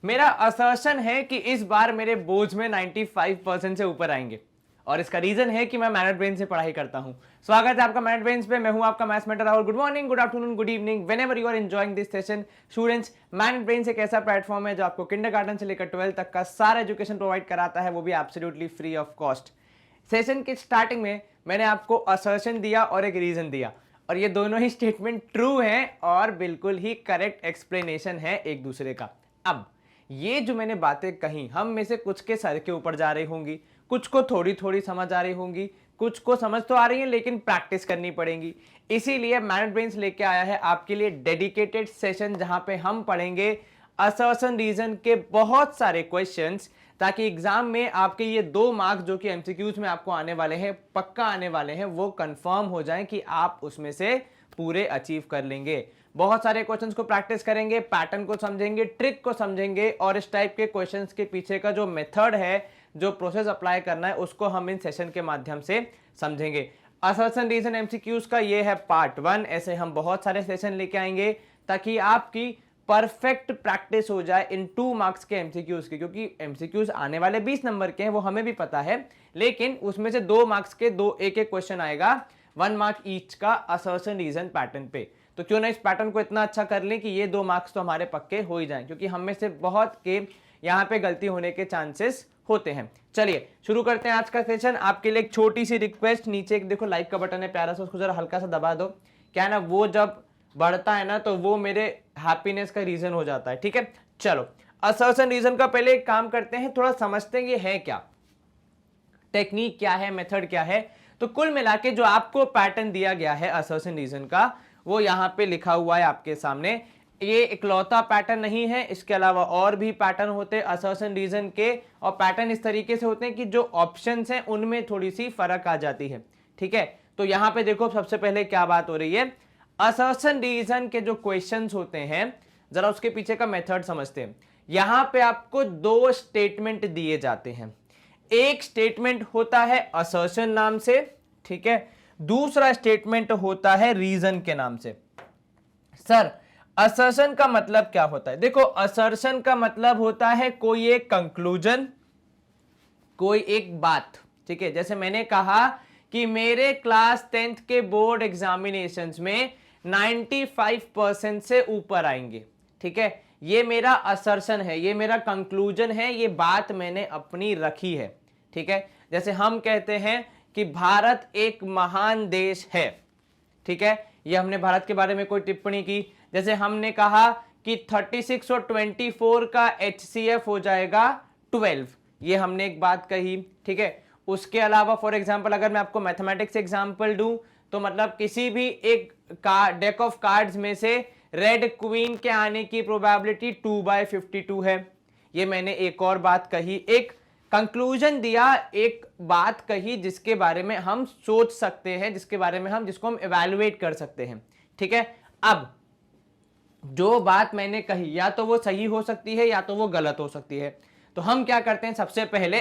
मेरा असर्शन है कि इस बार मेरे बोर्ड्स में 95% से ऊपर आएंगे और इसका रीजन है कि मैं मैनेट ब्रेन से पढ़ाई करता हूं। स्वागत है आपका मैनेट ब्रेन्स पे। मैं हूं आपका maths mentor Rahul. Good morning, good afternoon, good evening, whenever you are enjoying this session. Students, Magnet Brains एक ऐसा प्लेटफॉर्म है जो आपको किंडरगार्टन से लेकर 12th तक का सारा एजुकेशन प्रोवाइड कराता है, वो भी absolutely free of cost. Session के स्टार्टिंग में मैंने आपको असर्शन दिया और एक रीजन दिया, और ये दोनों ही स्टेटमेंट ट्रू हैं और बिल्कुल ही करेक्ट एक्सप्लेनेशन है एक दूसरे का। अब ये जो मैंने बातें कही, हम में से कुछ के सर के ऊपर जा रही होंगी, कुछ को थोड़ी थोड़ी समझ आ रही होंगी, कुछ को समझ तो आ रही है लेकिन प्रैक्टिस करनी पड़ेगी। इसीलिए मैनेट ब्रेन्स लेके आया है आपके लिए डेडिकेटेड सेशन, जहां पे हम पढ़ेंगे असर्शन रीजन के बहुत सारे क्वेश्चंस, ताकि एग्जाम में आपके ये 2 मार्क्स जो कि एमसीक्यूज में आपको आने वाले हैं, पक्का आने वाले हैं, वो कंफर्म हो जाएं कि आप उसमें से पूरे अचीव कर लेंगे। बहुत सारे क्वेश्चंस को प्रैक्टिस करेंगे, पैटर्न को समझेंगे, ट्रिक को समझेंगे, और इस टाइप के क्वेश्चंस के पीछे का जो मेथड है, जो प्रोसेस अप्लाई करना है, उसको हम इन सेशन के माध्यम से समझेंगे। असर्शन रीजन एमसीक्यूज का ये है पार्ट 1। ऐसे हम बहुत सारे सेशन लेके आएंगे ताकि आपकी परफेक्ट प्रैक्टिस हो जाए इन 2 मार्क्स के एमसीक्यूज की, क्योंकि एमसीक्यूज आने वाले 20 नंबर के हैं, वो हमें भी पता है, लेकिन उसमें से 2 मार्क्स के एक एक क्वेश्चन आएगा 1 मार्क ईच का असर्शन रीजन पैटर्न पे। तो क्यों ना इस पैटर्न को इतना अच्छा कर लें कि ये 2 मार्क्स तो हमारे पक्के हो ही जाएं, क्योंकि हम में से बहुत के यहाँ पे गलती होने के चांसेस होते हैं। चलिए शुरू करते हैं आज का सेशन। आपके लिए एक छोटी सी रिक्वेस्ट, नीचे एक देखो लाइक का बटन है प्यारा सा, उसको जरा हल्का सा दबा दो। क्या है ना, वो जब बढ़ता है ना तो वो मेरे हैप्पीनेस का रीजन हो जाता है। ठीक है, चलो असर्शन रीजन का पहले एक काम करते हैं, थोड़ा समझते हैं ये है क्या, टेक्निक क्या है, मेथड क्या है। तो कुल मिला के जो आपको पैटर्न दिया गया है असर्शन रीजन का, वो यहां पे लिखा हुआ है आपके सामने। ये इकलौता पैटर्न नहीं है, इसके अलावा और भी पैटर्न होते हैं असर्शन रीजन के, और पैटर्न इस तरीके से होते हैं कि जो ऑप्शंस हैं उनमें थोड़ी सी फर्क आ जाती है। ठीक है, तो यहां पे देखो सबसे पहले क्या बात हो रही है, असर्शन रीजन के जो क्वेश्चंस होते हैं, जरा उसके पीछे का मेथड समझते हैं। यहां पे आपको 2 स्टेटमेंट दिए जाते हैं। एक स्टेटमेंट होता है असर्शन नाम से, ठीक है, दूसरा स्टेटमेंट होता है रीजन के नाम से। सर असर्शन का मतलब क्या होता है? देखो, असर्शन का मतलब होता है कोई एक कंक्लूजन, कोई एक बात। ठीक है, जैसे मैंने कहा कि मेरे क्लास 10th के बोर्ड एग्जामिनेशंस में 95% से ऊपर आएंगे। ठीक है, ये मेरा असर्शन है, ये मेरा कंक्लूजन है, ये बात मैंने अपनी रखी है। ठीक है, जैसे हम कहते हैं कि भारत एक महान देश है। ठीक है, ये हमने भारत के बारे में कोई टिप्पणी की। जैसे हमने कहा कि 36 और 24 का HCF हो जाएगा 12, ये हमने एक बात कही। ठीक है, उसके अलावा फॉर एग्जांपल अगर मैं आपको मैथमेटिक्स एग्जांपल दूं, तो मतलब किसी भी एक डेक ऑफ कार्ड्स में से रेड क्वीन के आने की प्रोबेबिलिटी 2/52 है, ये मैंने एक और बात कही। एक कंक्लूजन दिया, एक बात कही जिसके बारे में हम सोच सकते हैं, जिसके बारे में जिसको हम इवैल्यूएट कर सकते हैं। ठीक है, अब जो बात मैंने कही या तो वो सही हो सकती है या तो वो गलत हो सकती है। तो हम क्या करते हैं, सबसे पहले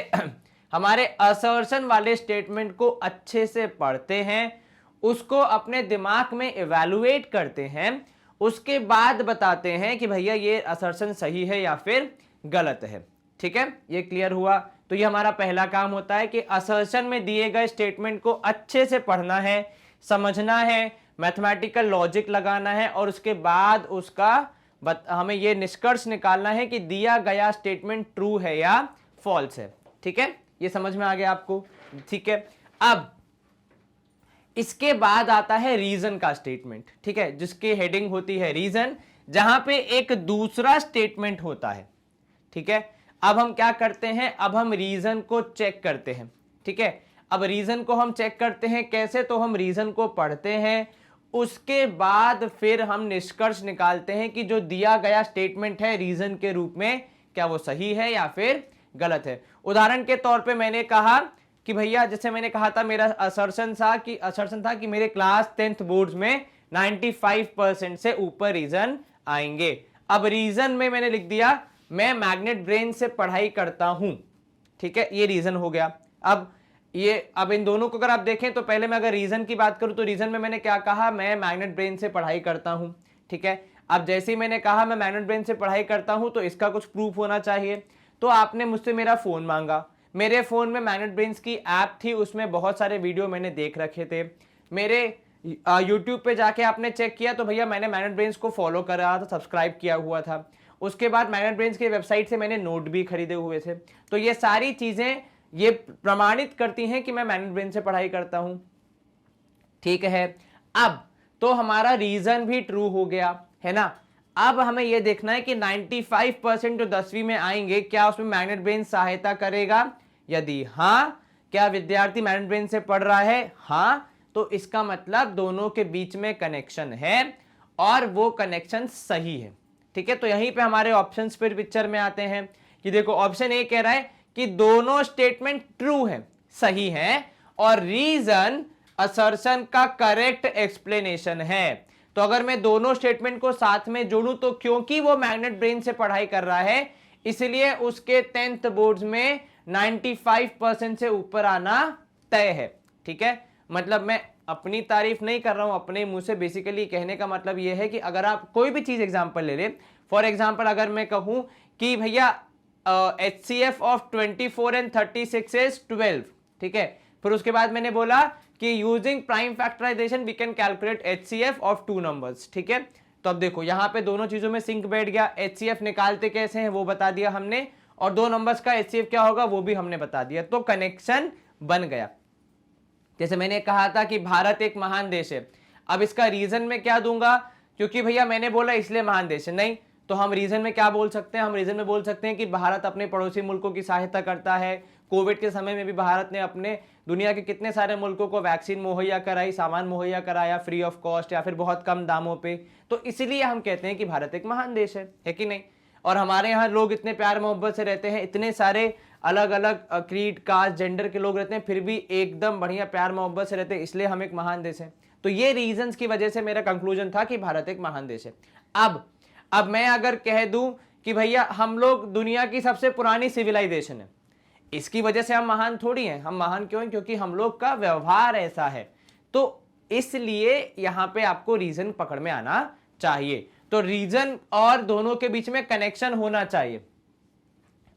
हमारे असर्शन वाले स्टेटमेंट को अच्छे से पढ़ते हैं, उसको अपने दिमाग में इवैल्यूएट करते हैं, उसके बाद बताते हैं कि भैया ये असर्शन सही है या फिर गलत है। ठीक है, ये क्लियर हुआ। तो ये हमारा पहला काम होता है कि असर्शन में दिए गए स्टेटमेंट को अच्छे से पढ़ना है, समझना है, मैथमेटिकल लॉजिक लगाना है, और उसके बाद उसका हमें ये निष्कर्ष निकालना है कि दिया गया स्टेटमेंट ट्रू है या फॉल्स है। ठीक है, ये समझ में आ गया आपको? ठीक है, अब इसके बाद आता है रीजन का स्टेटमेंट। ठीक है, जिसकी हेडिंग होती है रीजन, जहां पे एक दूसरा स्टेटमेंट होता है। ठीक है, अब हम क्या करते हैं, अब हम रीजन को चेक करते हैं। ठीक है, अब रीजन को हम चेक करते हैं कैसे, तो हम रीजन को पढ़ते हैं, उसके बाद फिर हम निष्कर्ष निकालते हैं कि जो दिया गया स्टेटमेंट है रीजन के रूप में, क्या वो सही है या फिर गलत है। उदाहरण के तौर पे मैंने कहा कि भैया, जैसे मैंने कहा था, मेरा असर्शन था कि मेरे क्लास 10th बोर्ड्स में 95% से ऊपर रीजन आएंगे। अब रीजन में मैंने लिख दिया मैं मैग्नेट ब्रेन से पढ़ाई करता हूं। ठीक है, ये रीजन हो गया। अब इन दोनों को अगर आप देखें तो पहले मैं अगर रीजन की बात करूं तो रीजन में मैंने क्या कहा, मैं मैग्नेट ब्रेन से पढ़ाई करता हूं। ठीक है, अब जैसे ही मैंने कहा मैं मैनेज ब्रेन से पढ़ाई करता हूं तो इसका कुछ प्रूफ होना चाहिए, तो आपने मुझसे मेरा फोन मांगा। मेरे फोन में मैनेज ब्रेन्स की ऐप थी, उसमें बहुत सारे वीडियो मैंने देख रखे थे। मेरे यूट्यूब पे जाके आपने चेक किया तो भैया मैंने मैनेज ब्रेन्स को फॉलो कर रहा था, सब्सक्राइब किया हुआ था। उसके बाद मैनेज ब्रेन्स की वेबसाइट से मैंने नोट भी खरीदे हुए थे। तो ये सारी चीजें ये प्रमाणित करती हैं कि मैं मैनेज ब्रेन से पढ़ाई करता हूं। ठीक है, अब तो हमारा रीजन भी ट्रू हो गया है ना। अब हमें यह देखना है कि 95% जो 10वीं में आएंगे क्या उसमें मैनेज ब्रेन सहायता करेगा। यदि हाँ, क्या विद्यार्थी मैनेज ब्रेन से पढ़ रहा है, हाँ, तो इसका मतलब दोनों के बीच में कनेक्शन है और वो कनेक्शन सही है। ठीक है, तो यहीं पे हमारे ऑप्शंस फिर पिक्चर में आते हैं कि देखो ऑप्शन ए कह रहा है कि दोनों स्टेटमेंट ट्रू है, सही है, और रीजन असर्शन का करेक्ट एक्सप्लेनेशन है। तो अगर मैं दोनों स्टेटमेंट को साथ में जोड़ूं तो क्योंकि वो मैग्नेट ब्रेन से पढ़ाई कर रहा है इसलिए उसके 10th बोर्ड्स में 95% से ऊपर आना तय है। ठीक है, मतलब मैं अपनी तारीफ नहीं कर रहा हूं अपने मुंह से, बेसिकली कहने का मतलब यह है कि अगर आप कोई भी चीज एग्जांपल ले ले, फॉर एग्जांपल अगर मैं कहूं कि भैया HCF ऑफ 24 एंड 36 इज 12, ठीक है, फिर उसके बाद मैंने बोला कि using prime factorisation we can calculate HCF of 2 numbers. ठीक है, तो अब देखो यहां पे दोनों चीजों में सिंक बैठ गया। HCF निकालते कैसे हैं वो बता दिया हमने, और 2 नंबर्स का HCF क्या होगा वो भी हमने बता दिया, तो कनेक्शन बन गया। जैसे मैंने कहा था कि भारत एक महान देश है, अब इसका रीजन में क्या दूंगा, क्योंकि भैया मैंने बोला इसलिए महान देश है, नहीं, तो हम रीजन में क्या बोल सकते हैं, हम रीजन में बोल सकते हैं कि भारत अपने पड़ोसी मुल्कों की सहायता करता है। कोविड के समय में भी भारत ने अपने दुनिया के कितने सारे मुल्कों को वैक्सीन मुहैया कराई, सामान मुहैया कराया फ्री ऑफ कॉस्ट या फिर बहुत कम दामों पे, तो इसीलिए हम कहते हैं कि भारत एक महान देश है कि नहीं। और हमारे यहाँ लोग इतने प्यार मोहब्बत से रहते हैं, इतने सारे अलग अलग क्रीड कास्ट जेंडर के लोग रहते हैं, फिर भी एकदम बढ़िया प्यार मोहब्बत से रहते हैं, इसलिए हम एक महान देश है। तो ये रीजंस की वजह से मेरा कंक्लूजन था कि भारत एक महान देश है। अब मैं अगर कह दूं कि भैया हम लोग दुनिया की सबसे पुरानी सिविलाइजेशन है, इसकी वजह से हम महान थोड़ी हैं। हम महान क्यों हैं, क्योंकि हम लोग का व्यवहार ऐसा है, तो इसलिए यहां पे आपको रीजन पकड़ में आना चाहिए। तो रीजन और दोनों के बीच में कनेक्शन होना चाहिए।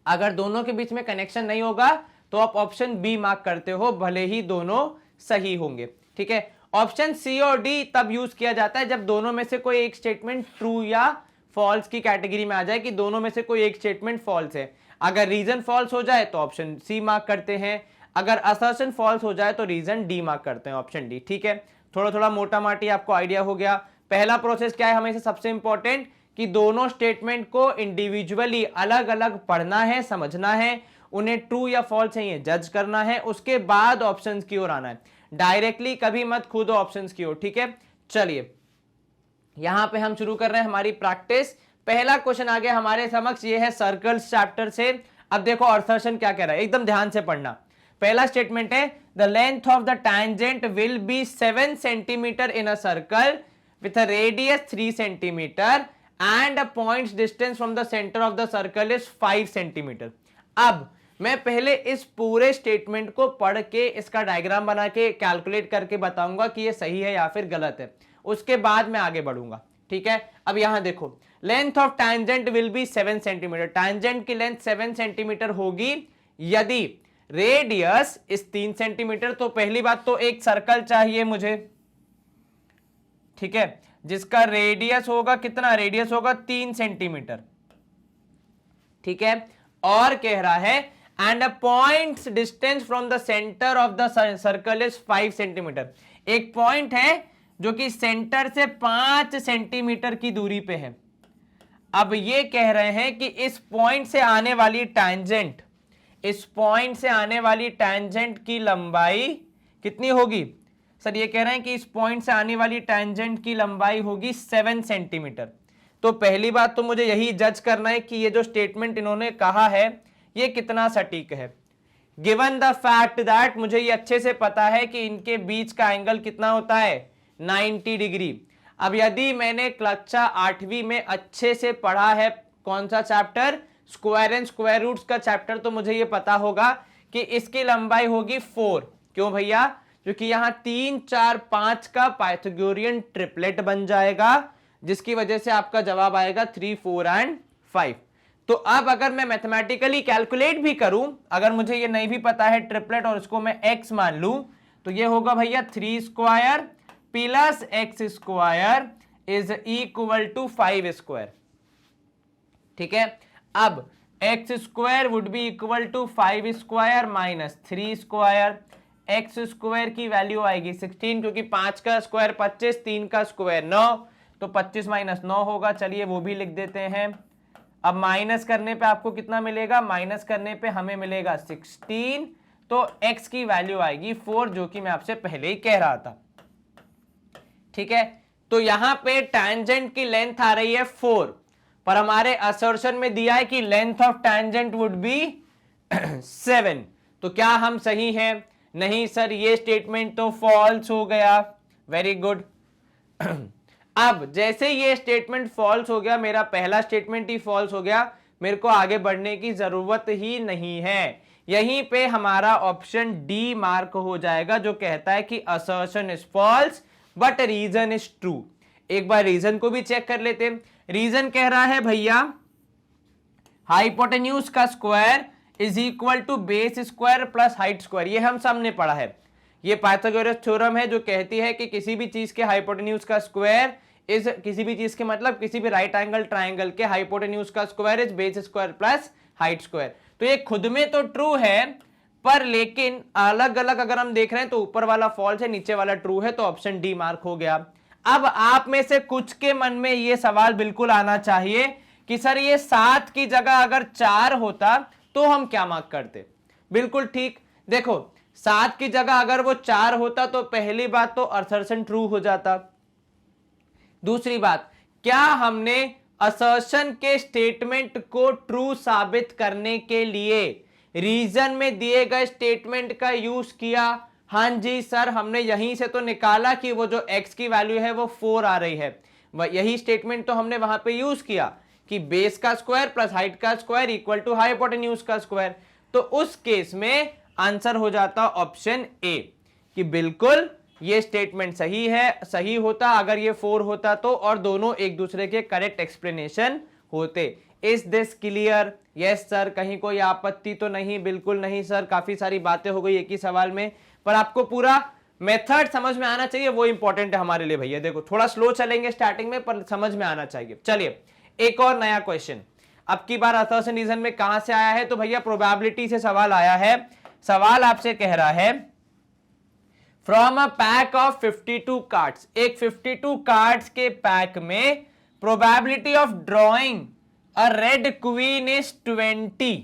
अगर दोनों के बीच में कनेक्शन नहीं होगा तो आप ऑप्शन बी मार्क करते हो, भले ही दोनों सही होंगे। ठीक है, ऑप्शन सी और डी तब यूज किया जाता है जब दोनों में से कोई एक स्टेटमेंट ट्रू या फॉल्स की कैटेगरी में आ जाए, कि दोनों में से कोई एक स्टेटमेंट फॉल्स है। अगर रीजन फॉल्स हो जाए तो ऑप्शन सी मार्क करते हैं, अगर असर्शन फॉल्स हो जाए तो रीजन डी मार्क करते हैं, ऑप्शन डी। ठीक है, थोड़ा थोड़ा मोटा माटी आपको आइडिया हो गया। पहला प्रोसेस क्या है, हमें सबसे इंपॉर्टेंट कि दोनों स्टेटमेंट को इंडिविजुअली अलग अलग पढ़ना है, समझना है, उन्हें ट्रू या फॉल्स है ये जज करना है, उसके बाद ऑप्शंस की ओर आना है। डायरेक्टली कभी मत कूदो ऑप्शंस की ओर। ठीक है, चलिए यहां पे हम शुरू कर रहे हैं हमारी प्रैक्टिस। पहला क्वेश्चन आ गया हमारे समक्ष, ये है सर्कल्स चैप्टर से। अब देखो असर्शन क्या कह रहा है, एकदम ध्यान से पढ़ना। पहला स्टेटमेंट है the length of the tangent will be 7 centimetre in a circle with a radius 3 centimetre and a points distance from the centre of the circle is 5 centimetre. अब मैं पहले इस पूरे स्टेटमेंट को पढ़ के इसका डायग्राम बना के कैलकुलेट करके बताऊंगा कि ये सही है या फिर गलत है, उसके बाद मैं आगे बढ़ूंगा। ठीक है, अब यहां देखो length of tangent will be 7 centimetre, tangent की लेंथ 7 सेंटीमीटर होगी यदि रेडियस इस 3 सेंटीमीटर। तो पहली बात तो एक सर्कल चाहिए मुझे, ठीक है, जिसका रेडियस होगा कितना, रेडियस होगा 3 सेंटीमीटर। ठीक है, और कह रहा है and a points distance from the centre of the circle is 5 centimetre. एक पॉइंट है जो कि सेंटर से 5 सेंटीमीटर की दूरी पे है। अब ये कह रहे हैं कि इस पॉइंट से आने वाली टैंजेंट, इस पॉइंट से आने वाली टैंजेंट की लंबाई कितनी होगी। सर ये कह रहे हैं कि इस पॉइंट से आने वाली टैंजेंट की लंबाई होगी 7 सेंटीमीटर। तो पहली बात तो मुझे यही जज करना है कि ये जो स्टेटमेंट इन्होंने कहा है ये कितना सटीक है, गिवन द फैक्ट दैट मुझे ये अच्छे से पता है कि इनके बीच का एंगल कितना होता है, 90 डिग्री। अब यदि मैंने कक्षा 8वीं में अच्छे से पढ़ा है कौन सा chapter, square and square roots का चैप्टर, तो मुझे ये पता होगा कि इसकी लंबाई होगी 4। क्यों भैया, क्योंकि यहां 3 4 5 का पाइथागोरियन ट्रिपलेट बन जाएगा जिसकी वजह से आपका जवाब आएगा 3, 4 एंड 5। तो अब अगर मैं मैथमेटिकली कैलकुलेट भी करूं, अगर मुझे ये नहीं भी पता है ट्रिपलेट और इसको मैं x मान लूं, तो ये होगा भैया 3 square plus x square is equal to 5 square. ठीक है, अब x square would be equal to 5 square minus 3 square. X square की वैल्यू आएगी 16, क्योंकि 5 का स्क्वायर 25, 3 का स्क्वायर 9, तो 25 माइनस 9 होगा। चलिए वो भी लिख देते हैं। अब माइनस करने पे आपको कितना मिलेगा, माइनस करने पे हमें मिलेगा 16, तो x की वैल्यू आएगी 4, जो कि मैं आपसे पहले ही कह रहा था। ठीक है, तो यहां पे टैंजेंट की लेंथ आ रही है 4, पर हमारे असर्शन में दिया है कि length of tangent would be 7। तो क्या हम सही हैं? नहीं सर, ये स्टेटमेंट तो फॉल्स हो गया। Very good. अब जैसे ये स्टेटमेंट फॉल्स हो गया, मेरा पहला स्टेटमेंट ही फॉल्स हो गया, मेरे को आगे बढ़ने की जरूरत ही नहीं है। यहीं पे हमारा ऑप्शन डी मार्क हो जाएगा, जो कहता है कि assertion is false but reason is true. एक बार रीजन को भी चेक कर लेते हैं। रीजन कह रहा है भैया हाइपोटेन्यूज का square is equal to base square plus height square. ये हम सबने पढ़ा है, ये पाइथागोरस थ्योरम है जो कहती है कि किसी भी चीज के हाइपोटेन्यूज का स्क्वायर इज, किसी भी चीज के मतलब किसी भी राइट एंगल ट्राइंगल के हाइपोटेन्यूज का square is base square plus height square. तो ये खुद में तो ट्रू है, पर लेकिन अलग अलग अगर हम देख रहे हैं तो ऊपर वाला फॉल्स है, नीचे वाला ट्रू है, तो ऑप्शन डी मार्क हो गया। अब आप में से कुछ के मन में ये सवाल बिल्कुल आना चाहिए कि सर ये 7 की जगह अगर 4 होता तो हम क्या मार्क करते? बिल्कुल ठीक। देखो 7 की जगह अगर वो 4 होता तो पहली बात तो असर्शन ट्रू हो जाता। दूसरी बात, क्या हमने असर्शन के स्टेटमेंट को ट्रू साबित करने के लिए रीजन में दिए गए स्टेटमेंट का यूज किया? हां जी सर, हमने यहीं से तो निकाला कि वो जो x की वैल्यू है वो 4 आ रही है। यही स्टेटमेंट तो हमने वहां पे यूज किया कि बेस का स्क्वायर प्लस हाइट का स्क्वायर इक्वल टू हाइपोटेन्यूज का स्क्वायर। तो उस केस में आंसर हो जाता ऑप्शन ए, कि बिल्कुल ये स्टेटमेंट सही है, सही होता अगर ये 4 होता तो, और दोनों एक दूसरे के करेक्ट एक्सप्लेनेशन होते। Is this clear? Yes sir, कहीं कोई आपत्ति तो नहीं? बिल्कुल नहीं सर, काफी सारी बातें हो गई एक ही सवाल में, पर आपको पूरा मेथड समझ में आना चाहिए, वो इंपॉर्टेंट है हमारे लिए भैया। देखो थोड़ा स्लो चलेंगे स्टार्टिंग में, पर समझ में आना चाहिए। चलिए एक और नया क्वेश्चन, अब की बार असर्शन रीजन में कहां से आया है? तो भैया प्रोबेबिलिटी से सवाल आया है। सवाल आपसे कह रहा है from a pack of 52 cards, एक 52 कार्ड्स के पैक में probability of drawing a red queen is 20।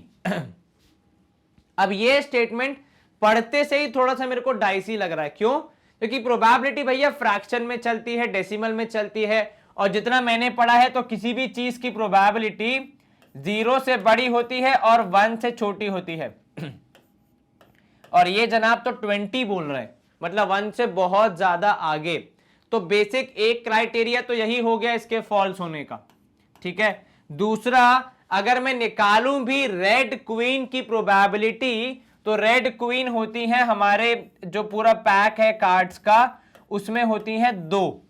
अब ये स्टेटमेंट पढ़ते से ही थोड़ा सा मेरे को डाइसी लग रहा है। क्यों? क्योंकि प्रोबेबिलिटी भैया फ्रैक्शन में चलती है, डेसिमल में चलती है, और जितना मैंने पढ़ा है तो किसी भी चीज की प्रोबेबिलिटी 0 से बड़ी होती है और 1 से छोटी होती है। और ये जनाब तो 20 बोल रहे हैं, मतलब 1 से बहुत ज्यादा आगे। तो बेसिक एक क्राइटेरिया तो यही हो गया इसके फॉल्स होने का। ठीक है, दूसरा, अगर मैं निकालूं भी रेड क्वीन की प्रोबेबिलिटी, तो रेड क्वीन होती है हमारे जो पूरा पैक है कार्ड्स का, उसमें होती है 2,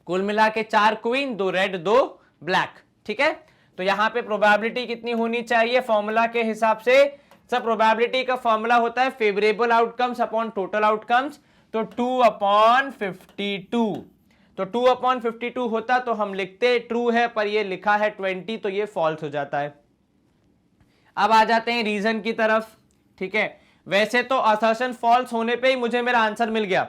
कुल मिला के 4 क्वीन, 2 रेड 2 ब्लैक। ठीक है, तो यहां पे प्रोबेबिलिटी कितनी होनी चाहिए फॉर्मूला के हिसाब से? सब प्रोबेबिलिटी का फॉर्मूला होता है favourable outcomes upon total outcomes, तो 2/52। तो 2/52 होता तो हम लिखते ट्रू है, पर ये लिखा है 20, तो ये फॉल्स हो जाता है। अब आ जाते हैं रीजन की तरफ। ठीक है, वैसे तो असर्शन फॉल्स होने पे ही मुझे मेरा आंसर मिल गया।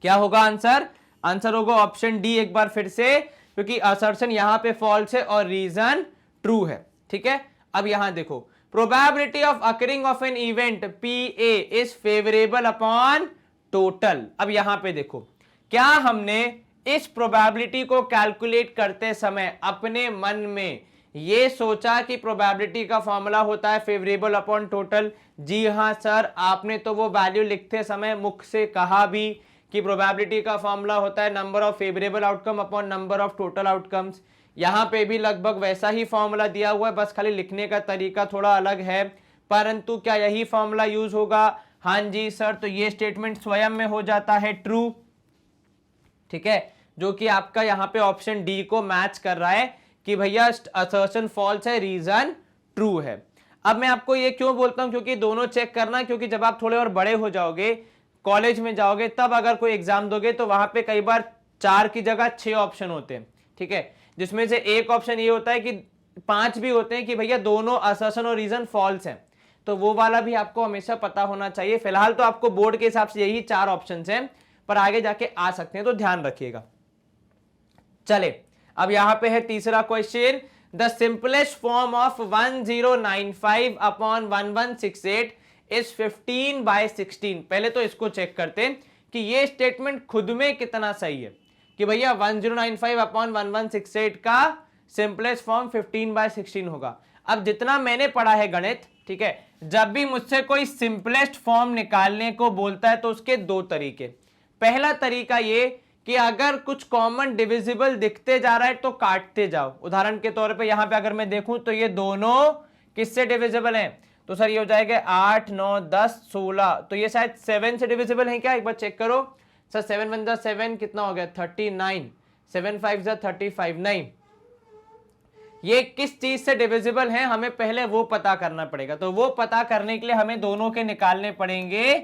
क्या होगा आंसर? आंसर होगा ऑप्शन डी एक बार फिर से, क्योंकि असर्शन यहां पे फॉल्स है और रीजन ट्रू है। ठीक है, अब यहां देखो, probability of occurring of an event PA is favourable upon total. अब यहां पे देखो, क्या हमने इस प्रोबेबिलिटी को कैलकुलेट करते समय अपने मन में ये सोचा कि प्रोबेबिलिटी का फॉर्मूला होता है फेवरेबल अपॉन टोटल? जी हां सर, आपने तो वो वैल्यू लिखते समय मुख से कहा भी कि प्रोबेबिलिटी का फॉर्मूला होता है number of favourable outcome upon number of total outcomes. यहां पे भी लगभग वैसा ही फॉर्मूला दिया हुआ है, बस खाली लिखने का तरीका थोड़ा अलग है। परंतु क्या यही फॉर्मूला यूज होगा? हां जी सर, तो ये स्टेटमेंट स्वयं में हो जाता है ट्रू। ठीक है, जो कि आपका यहाँ पे ऑप्शन डी को मैच कर रहा है कि भैया असर्शन फॉल्स है, रीजन ट्रू है। अब मैं आपको ये क्यों बोलता हूं, क्योंकि दोनों चेक करना, क्योंकि जब आप थोड़े और बड़े हो जाओगे, कॉलेज में जाओगे, तब अगर कोई एग्जाम दोगे तो वहां पे कई बार 4 की जगह 6 ऑप्शन होते हैं, ठीक है, जिसमें से एक ऑप्शन ये होता है कि 5 भी होते हैं कि भैया दोनों असर्शन और रीजन फॉल्स है, तो वो वाला भी आपको हमेशा पता होना चाहिए। फिलहाल तो आपको बोर्ड के हिसाब से यही 4 ऑप्शन हैं, पर आगे जाके आ सकते हैं, तो ध्यान रखिएगा। चले, अब यहां पे है तीसरा question, the simplest form of 1095 upon 1168 is 15/16। पहले तो इसको चेक करते हैं कि ये स्टेटमेंट खुद में कितना सही है कि भैया 1095 अपॉन 1168 का सिंपलेस्ट फॉर्म 15/16 होगा। अब जितना मैंने पढ़ा है गणित, ठीक है, जब भी मुझसे कोई सिंपलेस्ट फॉर्म निकालने को बोलता है तो उसके 2 तरीके। पहला तरीका ये कि अगर कुछ कॉमन डिविजिबल दिखते जा रहा है तो काटते जाओ। उदाहरण के तौर पे यहां पे अगर मैं देखूं तो ये दोनों किससे डिविजिबल हैं, तो सर ये हो जाएगा 8, 9, 10, 16, तो ये शायद 7 से डिविजिबल है क्या, एक बार चेक करो। सर 7 1 7 कितना हो गया 39, 7 5 35, नहीं, ये किस चीज से डिविजिबल है हमें पहले वो पता करना पड़ेगा। तो वो पता करने के लिए हमें दोनों के निकालने पड़ेंगे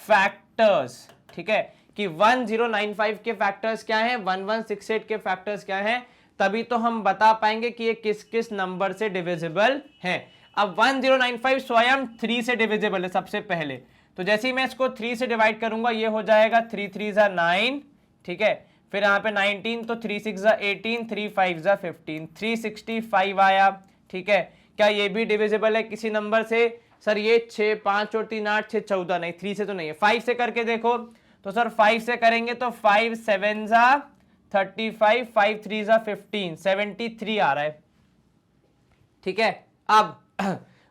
फैक्टर्स, ठीक है, कि 1095 के फैक्टर्स क्या हैं, 1168 के फैक्टर्स क्या हैं, तभी तो हम बता पाएंगे कि ये किस किस नंबर से डिविजिबल हैं। अब 1095 स्वयं 3 से डिविजिबल है सबसे पहले, तो जैसे ही मैं इसको 3 से डिवाइड करूंगा ये हो जाएगा 3 3 जा 9, ठीक है, फिर यहाँ पे 19, तो 3 6 जा 18, 3 5 जा 15, 365 आया, ठीक है। क्या ये भी डिविजिबल है किसी नंबर से, सर ये 6 5 और 3 8, 6 14, नहीं 3 से तो नहीं है, 5 से करके देखो, तो सर 5 से करेंगे तो 5 7 जा 35, 5 3 जा 15, 73 आ रहा है, ठीक है। अब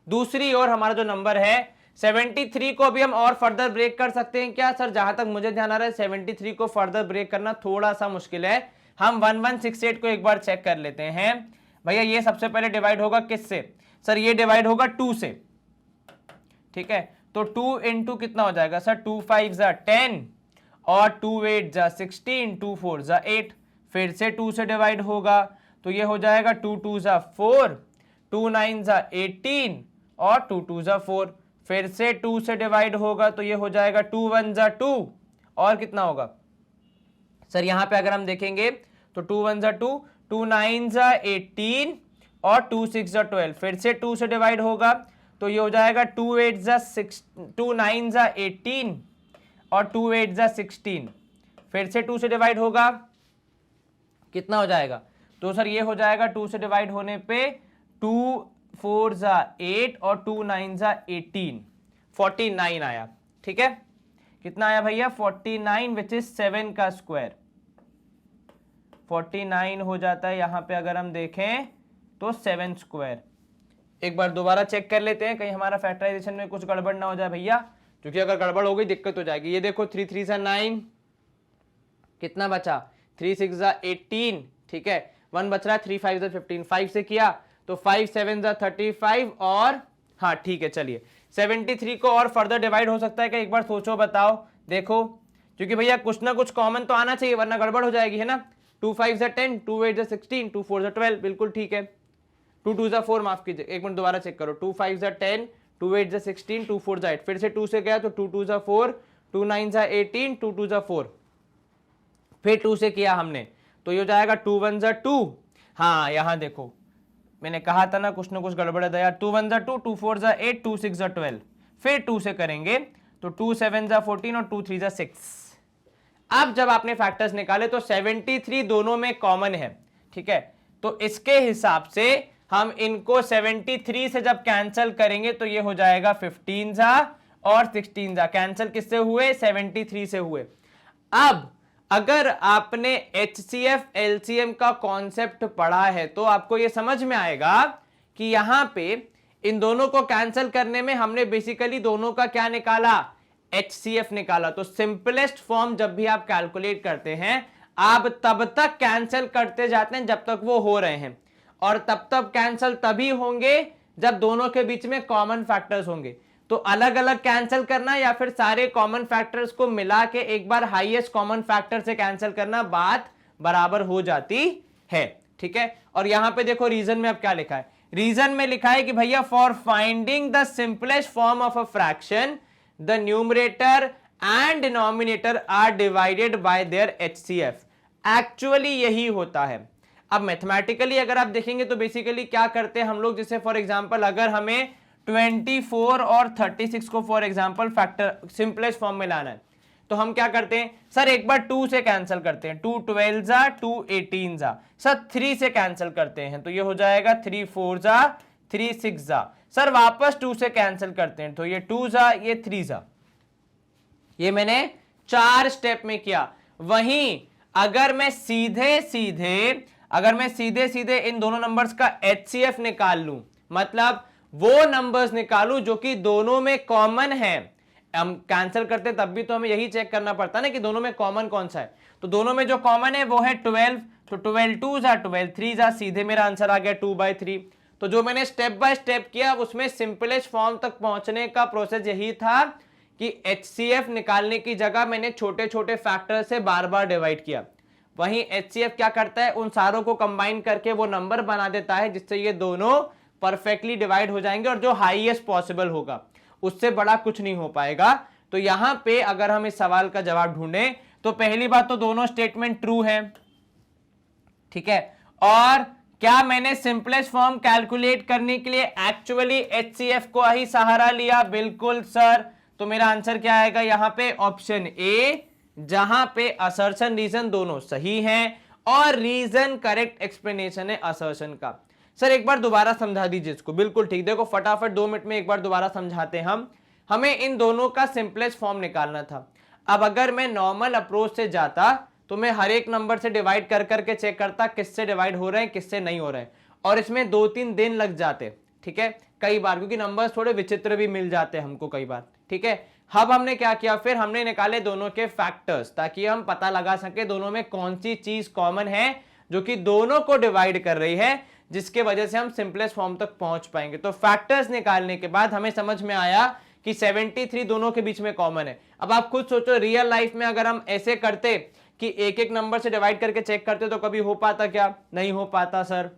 दूसरी ओर हमारा जो नंबर है 73 को भी हम और फर्दर ब्रेक कर सकते हैं क्या, सर जहां तक मुझे ध्यान आ रहा है 73 को फर्दर ब्रेक करना थोड़ा सा मुश्किल है। हम 1168 को एक बार चेक कर लेते हैं। भैया ये सबसे पहले डिवाइड होगा किससे, सर ये डिवाइड होगा 2 से, ठीक है, तो 2 इंटू कितना हो जाएगा सर 2 5 जा 10 और 2 8 जा 16, 2 4 जा 8, फिर से 2 से डिवाइड होगा तो ये हो जाएगा 2 2 जा 4, 2 9 जा 18 और 2 2 जा 4, फिर से 2 से डिवाइड होगा तो ये हो जाएगा 2 1 जा 2 और कितना होगा सर यहां पे अगर हम देखेंगे तो 2 1 जा 2, 2 9 जा 18 और 2 6 जा 12, फिर से 2 से डिवाइड होगा तो ये हो जाएगा 2 8 जा 6, 2 9 जा 18 और 2 8 जा 16, फिर से 2 से डिवाइड होगा कितना हो जाएगा, तो सर ये हो जाएगा 2 से डिवाइड होने पे 2 4 जा 8 और 2 9 जा 18, 49 आया, ठीक है, कितना आया भैया 49 विच इज 7 का स्क्वायर, 49 हो जाता है यहां पे अगर हम देखें तो 7 स्क्वायर। एक बार दोबारा चेक कर लेते हैं कहीं हमारा फैक्टराइजेशन में कुछ गड़बड़ ना हो जाए भैया, क्योंकि अगर गड़बड़ हो गई दिक्कत हो जाएगी। ये देखो 3 3 जा 9, कितना बचा 3 6 जा 18, ठीक है, 1 बच रहा है 3 5 जा 15, 5 से किया तो 5 7 जा 35 और हाँ ठीक है चलिए 73 को और फर्दर डिवाइड हो सकता है क्या, एक बार सोचो बताओ देखो, क्योंकि भैया कुछ ना कुछ कॉमन तो आना चाहिए वरना गड़बड़ हो जाएगी, है ना। 2 5 जा 10, 2 8 जा 16, 2 4 जा 12, बिल्कुल ठीक है, 2 2 जा 4, माफ कीजिए एक मिनट दोबारा चेक करो, 2 5 जा 10, 2 8 जा 16, 2 4 जा 8, फिर से 2 से गया तो 2 2 जा 4, 2 9 जा 18, 2 2 जा 4, फिर 2 से किया हमने तो ये हो जाएगा 2 1 जा 2, हाँ यहां देखो मैंने कहा था ना कुछ गड़बड़ है यार, 2 1 जा 2, 2 4 जा 8, 2 6 जा 12, फिर 2 से करेंगे तो 2 7 जा 14 और 2 3 जा 6। अब जब आपने फैक्टर्स निकाले तो 73 दोनों में कॉमन है, ठीक है, तो इसके हिसाब से हम इनको 73 से जब कैंसिल करेंगे तो ये हो जाएगा 15 जा और 16 जा, कैंसिल किससे हुए 73 से हुए। अब अगर आपने HCF LCM का कॉन्सेप्ट पढ़ा है तो आपको यह समझ में आएगा कि यहां पे इन दोनों को कैंसिल करने में हमने बेसिकली दोनों का क्या निकाला HCF निकाला। तो सिंपलेस्ट फॉर्म जब भी आप कैलकुलेट करते हैं आप तब तक कैंसिल करते जाते हैं जब तक वो हो रहे हैं, और तब तक कैंसिल तभी होंगे जब दोनों के बीच में कॉमन फैक्टर्स होंगे। तो अलग अलग कैंसिल करना या फिर सारे कॉमन फैक्टर्स को मिला के एक बार हाईएस्ट कॉमन फैक्टर से कैंसिल करना, बात बराबर हो जाती है। ठीक है, और यहां पे देखो रीजन में अब क्या लिखा है, रीजन में लिखा है कि भैया for finding the simplest form of a fraction the numerator and denominator are divided by their HCF। Actually यही होता है। अब मैथमेटिकली अगर आप देखेंगे तो बेसिकली क्या करते हैं हम लोग, जैसे फॉर एग्जांपल अगर हमें 24 और 36 को for example factor simplest form में लाना है तो हम क्या करते हैं सर, एक बार 2 से कैंसिल करते हैं, 2 12 जा, 2 18 जा, सर 3 से कैंसिल करते हैं तो ये हो जाएगा 3 4 जा, 3 6 जा, सर वापस 2 से कैंसिल करते हैं तो ये 2 जा, ये 3 जा। ये मैंने 4 स्टेप में किया। वहीं अगर मैं सीधे सीधे इन दोनों नंबर्स का HCF निकाल लूं, मतलब वो नंबर्स निकालूं जो कि दोनों में कॉमन है, हम कैंसिल करते तब भी तो हमें यही चेक करना पड़ता ना कि दोनों में कॉमन कौन सा है, तो दोनों में जो कॉमन है वो है 12, तो 12 2 जा, 12 3 जा, सीधे मेरा आंसर आ गया 2/3। तो जो मैंने स्टेप बाय स्टेप किया उसमें सिंपलेस्ट फॉर्म तक पहुंचने का प्रोसेस यही था कि HCF निकालने की जगह मैंने छोटे छोटे फैक्टर से बार बार डिवाइड किया। वहीं HCF क्या करता है, उन सारों को कंबाइन करके वो नंबर बना देता है जिससे ये दोनों परफेक्टली डिवाइड हो जाएंगे और जो हाईएस्ट पॉसिबल होगा उससे बड़ा कुछ नहीं हो पाएगा। तो यहां पे अगर हम इस सवाल का जवाब ढूंढें तो पहली बात तो दोनों स्टेटमेंट ट्रू है। ठीक है, और क्या मैंने सिंपलेस्ट फॉर्म कैलकुलेट करने के लिए एक्चुअली HCF को ही सहारा लिया? बिल्कुल सर। तो मेरा आंसर क्या आएगा यहां पे, ऑप्शन ए, जहां पे असर्शन रीजन दोनों सही हैं और रीजन करेक्ट एक्सप्लेनेशन है असर्शन का। सर एक बार दोबारा समझा दीजिए इसको। बिल्कुल ठीक, देखो फटाफट 2 मिनट में एक बार दोबारा समझाते हैं हम। हमें इन दोनों का सिंपलेस्ट फॉर्म निकालना था। अब अगर मैं नॉर्मल अप्रोच से जाता तो मैं हर एक नंबर से डिवाइड कर करके चेक करता किससे डिवाइड हो रहे हैं किससे नहीं हो रहे हैं, और इसमें 2-3 दिन लग जाते। ठीक है, कई बार, क्योंकि नंबर्स थोड़े विचित्र भी मिल जाते हैं हमको कई बार। ठीक है, अब हमने क्या किया, फिर हमने निकाले दोनों के फैक्टर्स ताकि हम पता लगा सके दोनों में कौन सी चीज कॉमन है जो कि दोनों को डिवाइड कर रही है, जिसके वजह से हम सिंपलेस्ट फॉर्म तक पहुंच पाएंगे। तो फैक्टर्स निकालने के बाद हमें समझ में आया कि 73 दोनों के बीच में कॉमन है। अब आप खुद सोचो, रियल लाइफ में अगर हम ऐसे करते कि एक एक नंबर से डिवाइड करके चेक करते तो कभी हो पाता क्या? नहीं हो पाता सर।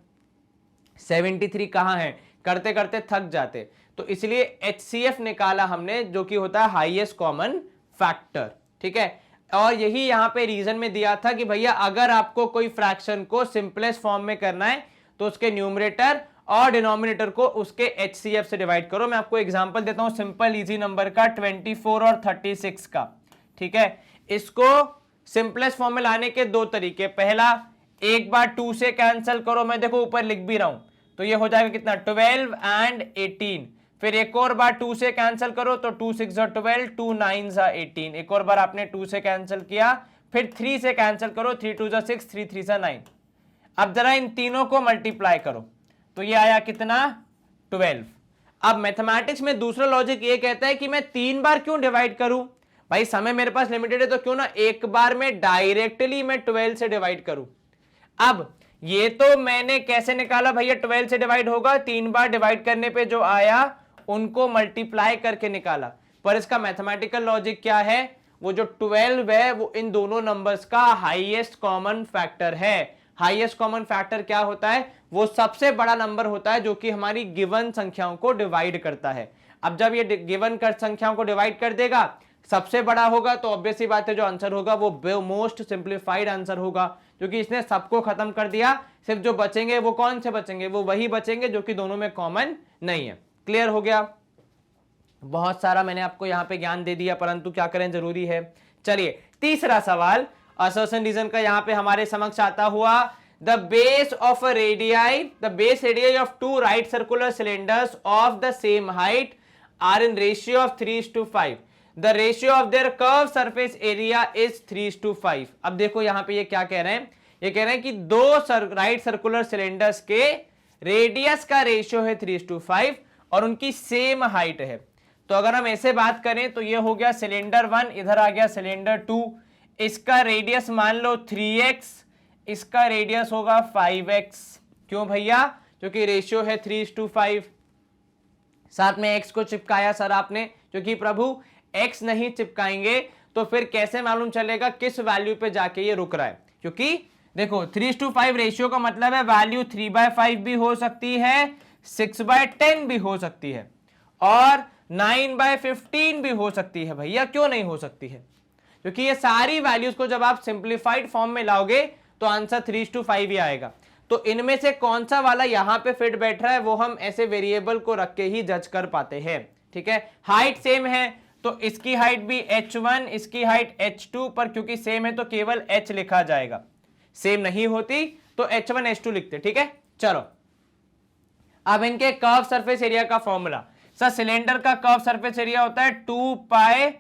73 कहां है, करते करते थक जाते। तो इसलिए HCF निकाला हमने जो कि होता है हाईएस्ट कॉमन फैक्टर। ठीक है, और यही यहां पे रीजन में दिया था कि भैया अगर आपको कोई फ्रैक्शन को सिंपलेस्ट फॉर्म में करना है तो उसके न्यूमरेटर और डिनोमिनेटर को उसके HCF से डिवाइड करो। मैं आपको एग्जांपल देता हूं सिंपल इजी नंबर का, 24 और 36 का। ठीक है, इसको सिंपलेस्ट फॉर्म में लाने के 2 तरीके। पहला, एक बार 2 से कैंसिल करो, मैं देखो ऊपर लिख भी रहा हूं, तो ये हो जाएगा कितना, 12 एंड 18। फिर एक और बार 2 से कैंसिल करो तो 2 6 जा 12, 2 9 जा 18। एक और बार आपने 2 से कैंसिल किया, फिर 3 से कैंसिल करो, 3 2 जा 6, 3 3 जा 9। अब जरा इन तीनों को मल्टीप्लाई करो तो ये आया कितना, 12। अब मैथमेटिक्स में दूसरा लॉजिक ये कहता है कि मैं 3 बार क्यों डिवाइड करूं, भाई समय मेरे पास लिमिटेड है तो क्यों ना एक बार में डायरेक्टली मैं 12 से डिवाइड करूं। अब ये तो मैंने कैसे निकाला भैया, 12 से डिवाइड होगा, 3 बार डिवाइड करने पे जो आया उनको मल्टीप्लाई करके निकाला। पर इसका मैथमेटिकल लॉजिक क्या है, वो जो 12 है वो इन दोनों नंबर्स का हाईएस्ट कॉमन फैक्टर है। हाईएस्ट कॉमन फैक्टर क्या होता है, वो सबसे बड़ा नंबर होता है जो कि हमारी गिवन संख्याओं को डिवाइड करता है। अब जब ये गिवन संख्याओं को डिवाइड कर देगा, सबसे बड़ा होगा तो ऑब्वियस ही बात है जो आंसर होगा वो मोस्ट सिंप्लीफाइड आंसर होगा, क्योंकि इसने सबको खत्म कर दिया। सिर्फ जो बचेंगे वो कौन से बचेंगे, वो वही बचेंगे जो कि दोनों में कॉमन नहीं है। क्लियर हो गया? बहुत सारा मैंने आपको यहां पे ज्ञान दे दिया, परंतु क्या करें, जरूरी है। चलिए तीसरा सवाल असर्शन रीजन का यहां पे हमारे समक्ष आता हुआ, the base of a radii, the base radii of 2 right circular cylinders of the same height are in ratio of 3:5। The ratio of their curve surface area is 3:5। अब देखो यहां पे ये क्या कह रहे हैं, ये कह रहे हैं कि 2 राइट सर्कुलर सिलेंडर्स के रेडियस का रेशियो है 3:5 और उनकी सेम हाइट है। तो अगर हम ऐसे बात करें तो ये हो गया सिलेंडर 1, इधर आ गया सिलेंडर 2, इसका रेडियस मान लो 3x, इसका रेडियस होगा 5x। क्यों भैया, क्योंकि रेशियो है 3:5। साथ में x को चिपकाया सर आपने, क्योंकि प्रभु x नहीं चिपकाएंगे तो फिर कैसे मालूम चलेगा किस वैल्यू पे जाके ये रुक रहा है, क्योंकि देखो 3:5 रेशियो का मतलब है वैल्यू 3/5 भी हो सकती है, 6/10 भी हो सकती है और 9/15 भी हो सकती है। भैया क्यों नहीं हो सकती है? क्योंकि ये सारी वैल्यूज को जब आप सिंप्लीफाइड फॉर्म में लाओगे तो आंसर 3:5 ही आएगा। तो इनमें से कौन सा वाला यहां पे फिट बैठ रहा है वो हम ऐसे वेरिएबल को रख के ही जज कर पाते हैं। ठीक है, हाइट सेम है तो इसकी हाइट भी h1, इसकी हाइट h2, पर क्योंकि सेम है तो केवल h लिखा जाएगा, सेम नहीं होती तो h1 h2 लिखते। ठीक है, चलो अब इनके कर्व सरफेस एरिया का फॉर्मूला। सर सिलेंडर का कर्व सरफेस एरिया होता है 2πRh,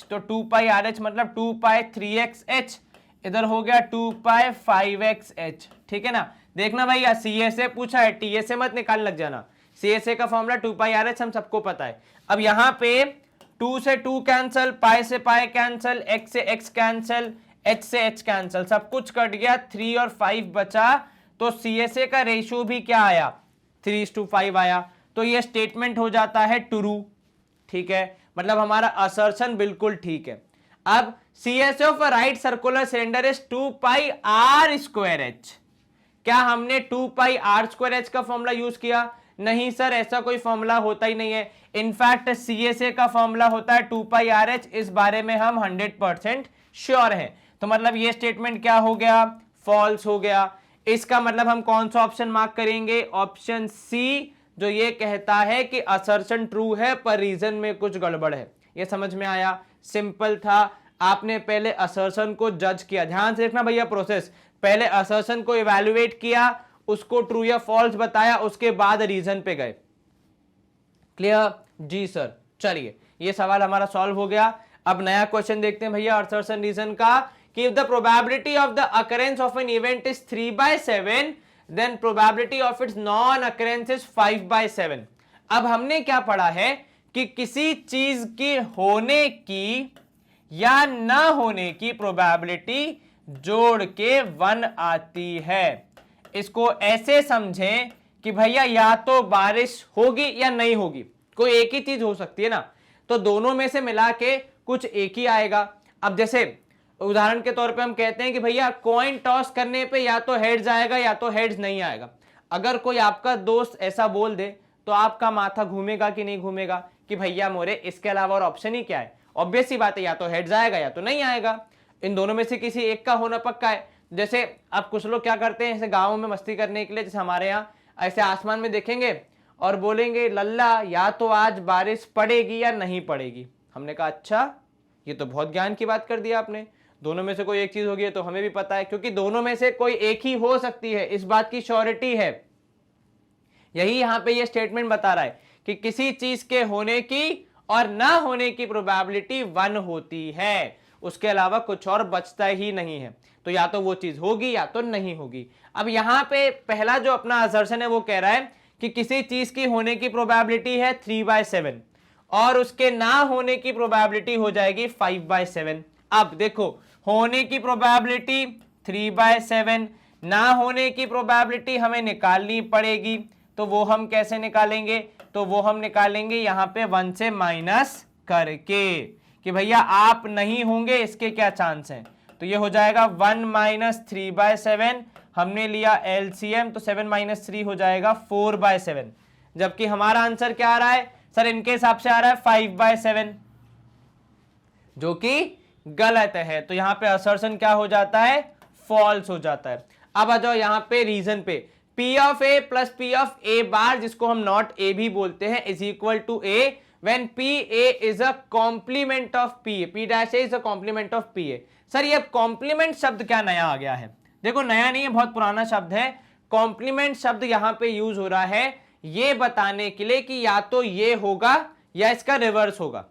तो 2πRh मतलब 2π3xh, इधर हो गया 2π5xh। ठीक है ना, देखना भैया CSA पूछा है, TSA मत निकाल लग जाना। CSA का फॉर्मूला 2πRh हम सबको पता है। अब यहां पे 2 से 2 कैंसल, पाई से पाई कैंसल, x से x कैंसल, h से h कैंसल, सब कुछ कट गया, 3 और 5 बचा। तो CSA का रेशियो भी क्या आया? 3:5 आया। तो ये स्टेटमेंट हो जाता है ट्रू। ठीक है, मतलब हमारा असर्शन बिल्कुल ठीक है। अब CSA of a right circular cylinder is 2πr²h। क्या हमने 2πr²h का फॉर्मूला यूज किया? नहीं सर, ऐसा कोई फॉर्मूला होता ही नहीं है। इनफैक्ट CSA का फॉर्मूला होता है 2πRh, इस बारे में हम 100% श्योर है। तो मतलब ये स्टेटमेंट क्या हो गया? फॉल्स हो गया। इसका मतलब हम कौन सा ऑप्शन मार्क करेंगे? ऑप्शन सी, जो ये कहता है कि असर्शन ट्रू है पर रीजन में कुछ गड़बड़ है। ये समझ में आया? सिंपल था। आपने पहले असर्शन को जज किया, ध्यान से देखना भैया प्रोसेस। पहले असर्शन को इवैल्यूएट किया, उसको ट्रू या फॉल्स बताया, उसके बाद रीजन पे गए। क्लियर? जी सर। चलिए ये सवाल हमारा सॉल्व हो गया। अब नया क्वेश्चन देखते हैं भैया असर्शन रीजन का, कि if the probability of the occurrence of an event is 3/7 then probability of its non occurrence is 5/7। अब हमने क्या पढ़ा है कि किसी चीज की होने की या ना होने की प्रोबेबिलिटी जोड़ के 1 आती है। इसको ऐसे समझें कि भैया या तो बारिश होगी या नहीं होगी, कोई एक ही चीज हो सकती है ना, तो दोनों में से मिला के कुछ एक ही आएगा। अब जैसे उदाहरण के तौर पे हम कहते हैं कि भैया कॉइन टॉस करने पे या तो हेड्स आएगा या तो हेड्स नहीं आएगा। अगर कोई आपका दोस्त ऐसा बोल दे तो आपका माथा घूमेगा कि नहीं घूमेगा कि भैया मोरे इसके अलावा और ऑप्शन ही क्या है? ऑब्वियस सी बात है, या तो हेड्स आएगा या तो नहीं आएगा। इन दोनों में से किसी एक का होना पक्का है। जैसे अब कुछ लोग क्या करते हैं, ऐसे गाँव में मस्ती करने के लिए, जैसे हमारे यहाँ ऐसे आसमान में देखेंगे और बोलेंगे लल्ला या तो आज बारिश पड़ेगी या नहीं पड़ेगी। हमने कहा अच्छा, ये तो बहुत ज्ञान की बात कर दिया आपने। दोनों में से कोई एक चीज होगी तो हमें भी पता है, क्योंकि दोनों में से कोई एक ही हो सकती है, इस बात की श्योरिटी है। यही यहां पे ये स्टेटमेंट बता रहा है कि किसी चीज के होने की और ना होने की प्रोबेबिलिटी 1 होती है, उसके अलावा कुछ और बचता ही नहीं है। तो या तो वो चीज होगी या तो नहीं होगी। अब यहां पे पहला जो अपना असर्शन है वो कह रहा है कि किसी चीज की होने की प्रोबेबिलिटी है 3/7 और उसके ना होने की प्रोबेबिलिटी हो जाएगी 5/7। अब देखो, होने की प्रोबेबिलिटी 3/7, ना होने की प्रोबेबिलिटी हमें निकालनी पड़ेगी। तो वो हम कैसे निकालेंगे? तो वो हम निकालेंगे यहां पे 1 से माइनस करके कि भैया आप नहीं होंगे, इसके क्या चांस हैं। तो ये हो जाएगा 1 - 3/7। हमने लिया LCM, तो 7 - 3 हो जाएगा 4/7। जबकि हमारा आंसर क्या आ रहा है सर? इनके हिसाब से आ रहा है 5/7, जो कि गलत है। तो यहां पे असर्शन क्या हो जाता है? फॉल्स हो जाता है। अब आ जाओ यहां पे रीजन पे। P of A plus P of A bar, जिसको हम नॉट A भी बोलते हैं, is equal to A when PA is a complement of PA, P' is a complement of PA। Sir ये कॉम्प्लीमेंट शब्द क्या नया आ गया है? देखो नया नहीं है, बहुत पुराना शब्द है। कॉम्प्लीमेंट शब्द यहां पे यूज हो रहा है ये बताने के लिए कि या तो ये होगा या इसका रिवर्स होगा।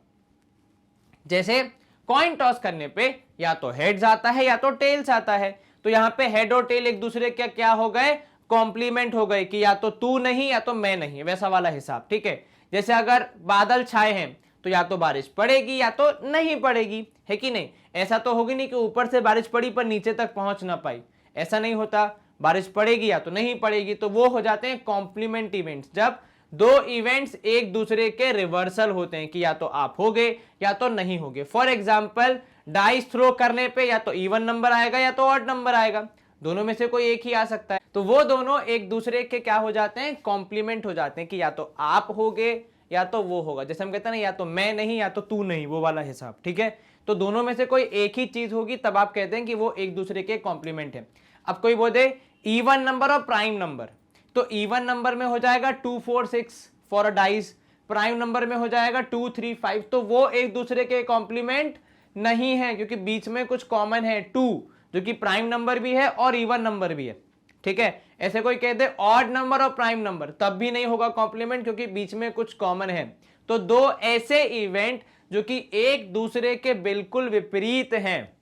जैसे कॉइन टॉस करने पे या तो हेड्स आता है या तो टेल्स आता है, तो यहां पे हेड और टेल एक दूसरे के क्या हो गए? कॉम्प्लीमेंट हो गए कि या तो तू नहीं या तो मैं नहीं, वैसा वाला हिसाब। ठीक है, जैसे अगर बादल छाए हैं तो या तो बारिश पड़ेगी या तो नहीं पड़ेगी, है कि नहीं? ऐसा तो होगी नहीं कि ऊपर से बारिश पड़ी पर नीचे तक पहुंच ना पाई, ऐसा नहीं होता। बारिश पड़ेगी या तो नहीं पड़ेगी, तो वो हो जाते हैं कॉम्प्लीमेंट इवेंट्स, जब दो इवेंट्स एक दूसरे के रिवर्सल होते हैं कि या तो आप होगे या तो नहीं होगे। फॉर एग्जाम्पल डाइस थ्रो करने पे या तो इवन नंबर आएगा या तो ऑड नंबर आएगा, दोनों में से कोई एक ही आ सकता है। तो वो दोनों एक दूसरे के क्या हो जाते हैं, कॉम्प्लीमेंट हो जाते हैं कि या तो आप होगे या तो वो होगा। जैसे हम कहते हैं ना, या तो मैं नहीं या तो तू नहीं, वो वाला हिसाब, ठीक है। तो दोनों में से कोई एक ही चीज होगी तब आप कहते हैं कि वो एक दूसरे के कॉम्प्लीमेंट है। अब कोई बोले इवन नंबर और प्राइम नंबर, तो इवन नंबर में हो जाएगा 2 4 6 for a dice, prime number में हो जाएगा 2 3 5, तो वो एक दूसरे के कॉम्प्लीमेंट नहीं है क्योंकि बीच में कुछ कॉमन है 2, जो कि प्राइम नंबर भी है और इवन नंबर भी है, ठीक है। ऐसे कोई कह दे ऑड नंबर और प्राइम नंबर, तब भी नहीं होगा कॉम्प्लीमेंट क्योंकि बीच में कुछ कॉमन है। तो दो ऐसे इवेंट जो कि एक दूसरे के बिल्कुल विपरीत हैं,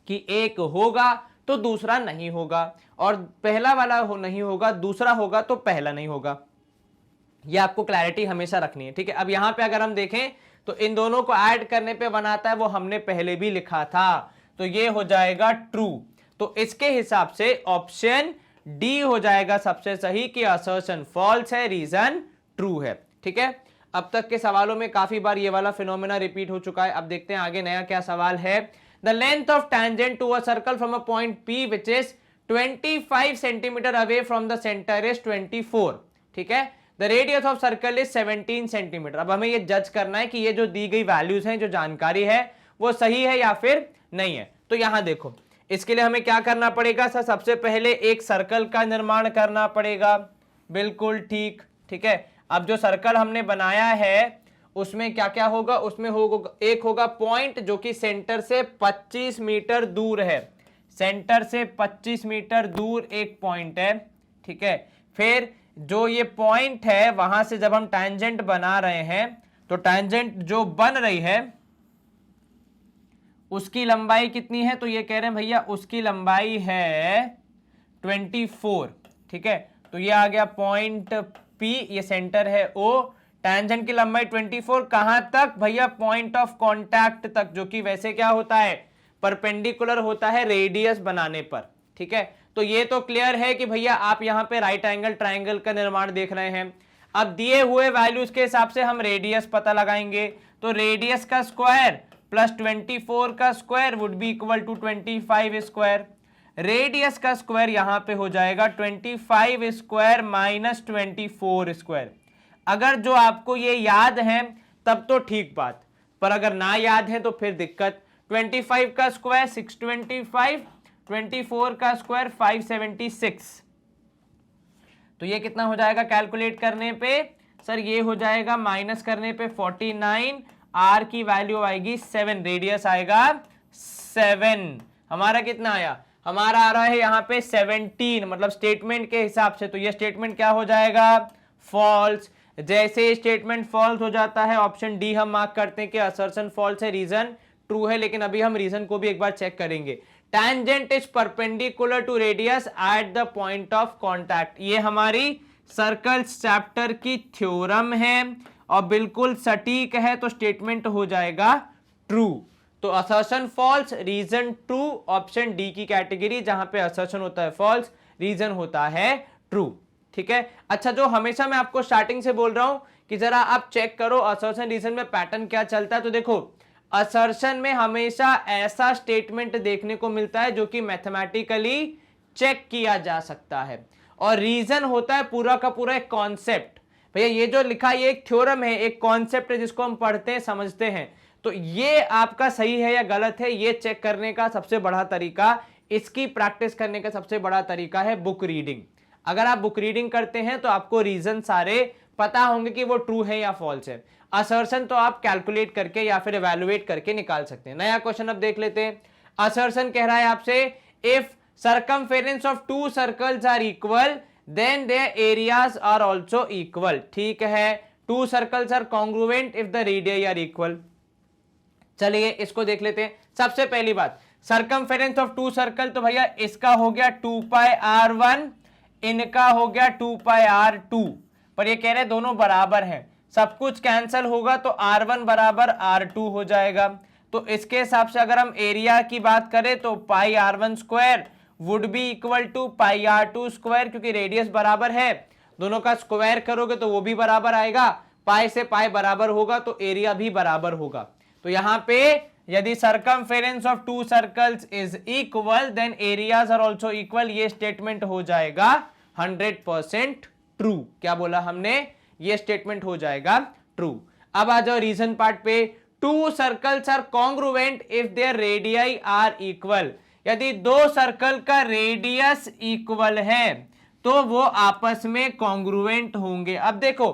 कि एक होगा तो दूसरा नहीं होगा, और पहला वाला नहीं होगा दूसरा होगा तो पहला नहीं होगा। यह आपको क्लैरिटी हमेशा रखनी है, ठीक है। अब यहां पे अगर हम देखें तो इन दोनों को ऐड करने पे बनाता है, वो हमने पहले भी लिखा था, तो ये हो जाएगा ट्रू। तो इसके हिसाब से ऑप्शन डी हो जाएगा सबसे सही कि असर्शन फॉल्स है, रीजन ट्रू है, ठीक है। अब तक के सवालों में काफी बार ये वाला फिनोमेना रिपीट हो चुका है। अब देखते हैं आगे नया क्या सवाल है। The length of tangent to a circle from a point P which is 25 centimetre away from the centre is 24, ठीक है। The radius of circle is 17 centimetre. अब हमें ये जज करना है कि ये जो दी गई वैल्यूज हैं, जो जानकारी है, वो सही है या फिर नहीं है। तो यहां देखो, इसके लिए हमें क्या करना पड़ेगा सर, सबसे पहले एक सर्कल का निर्माण करना पड़ेगा, बिल्कुल ठीक, ठीक है। अब जो सर्कल हमने बनाया है उसमें क्या क्या होगा, उसमें होगा एक होगा पॉइंट जो कि सेंटर से 25 मीटर दूर है, सेंटर से 25 मीटर दूर एक पॉइंट है, ठीक है। फिर जो ये पॉइंट है वहां से जब हम टैंजेंट बना रहे हैं तो टैंजेंट जो बन रही है उसकी लंबाई कितनी है, तो ये कह रहे हैं भैया उसकी लंबाई है 24, ठीक है। तो ये आ गया पॉइंट P, ये सेंटर है O, टैंजेंट की लंबाई 24, कहां तक भैया, पॉइंट ऑफ कांटेक्ट तक, जो कि वैसे क्या होता है, परपेंडिकुलर होता है रेडियस बनाने पर, ठीक है। तो ये तो क्लियर है कि भैया आप यहां पे राइट एंगल ट्राइंगल का निर्माण देख रहे हैं। अब दिए हुए वैल्यूज के हिसाब से हम रेडियस पता लगाएंगे, तो रेडियस का स्क्वायर प्लस 24 का square would be equal to 25 square. Radius का स्क्वायर यहां पे हो जाएगा 25 स्क्वायर माइनस 24 स्क्वायर। अगर जो आपको ये याद है तब तो ठीक बात, पर अगर ना याद है तो फिर दिक्कत। 25 का स्क्वायर 625, 24 का स्क्वायर 576, तो ये कितना हो जाएगा कैलकुलेट करने पे सर, ये हो जाएगा माइनस करने पे 49, आर की वैल्यू आएगी 7, रेडियस आएगा 7, हमारा कितना आया, हमारा आ रहा है यहाँ पे 17, मतलब स्टेटमेंट के हिसाब से। तो ये स्टेटमेंट क्या हो जाएगा, फॉल्स। जैसे स्टेटमेंट फॉल्स हो जाता है ऑप्शन डी हम मार्क करते हैं कि असर्शन फॉल्स है, रीजन ट्रू है। लेकिन अभी हम रीजन को भी एक बार चेक करेंगे। Tangent is perpendicular to radius at the point of contact, ये हमारी सर्कल्स चैप्टर की थ्योरम है और बिल्कुल सटीक है, तो स्टेटमेंट हो जाएगा ट्रू। तो assertion false, reason true, option D की कैटेगरी, जहां पे असर्शन होता है फॉल्स, रीजन होता है ट्रू, ठीक है। अच्छा, जो हमेशा मैं आपको स्टार्टिंग से बोल रहा हूं कि जरा आप चेक करो असर्शन रीजन में पैटर्न क्या चलता है, तो देखो असर्शन में हमेशा ऐसा स्टेटमेंट देखने को मिलता है जो कि मैथमेटिकली चेक किया जा सकता है, और रीजन होता है पूरा का पूरा एक कॉन्सेप्ट। भैया ये जो लिखा है ये एक थ्योरम है, एक कॉन्सेप्ट है जिसको हम पढ़ते हैं, समझते हैं। तो ये आपका सही है या गलत है, ये चेक करने का सबसे बड़ा तरीका, इसकी प्रैक्टिस करने का सबसे बड़ा तरीका है बुक रीडिंग। अगर आप बुक रीडिंग करते हैं तो आपको रीजन सारे पता होंगे कि वो ट्रू है या फॉल्स है। असर्शन तो आप कैलकुलेट करके या फिर इवैल्यूएट करके निकाल सकते हैं। नया क्वेश्चन अब देख लेते हैं। असर्शन कह रहा है आपसे, if circumference of two circles are equal then their areas are also equal, ठीक है। Two circles are congruent if the radius are equal. चलिए इसको देख लेते हैं। सबसे पहली बात, सर्कमफेरेंस ऑफ टू सर्कल, तो भैया इसका हो गया 2 पाई r1, इनका हो गया 2 पाई r2, पर ये कह रहे दोनों बराबर हैं, सब कुछ कैंसिल होगा तो r1 बराबर r2 हो जाएगा। तो इसके हिसाब से अगर हम एरिया की बात करें तो pi r1 square would be equal to pi r2 square, क्योंकि रेडियस बराबर है, दोनों का स्क्वायर करोगे तो वो भी बराबर आएगा, पाई से पाई बराबर होगा तो एरिया भी बराबर होगा। तो यहां पे यदि circumference of two circles is equal then areas are also equal, ये स्टेटमेंट हो जाएगा 100% ट्रू। क्या बोला हमने? ये स्टेटमेंट हो जाएगा ट्रू। अब आ जाओ रीजन पार्ट पे। Two circles are congruent if their radii are equal, यदि दो सर्कल का रेडियस इक्वल है तो वो आपस में कॉन्ग्रुएंट होंगे। अब देखो,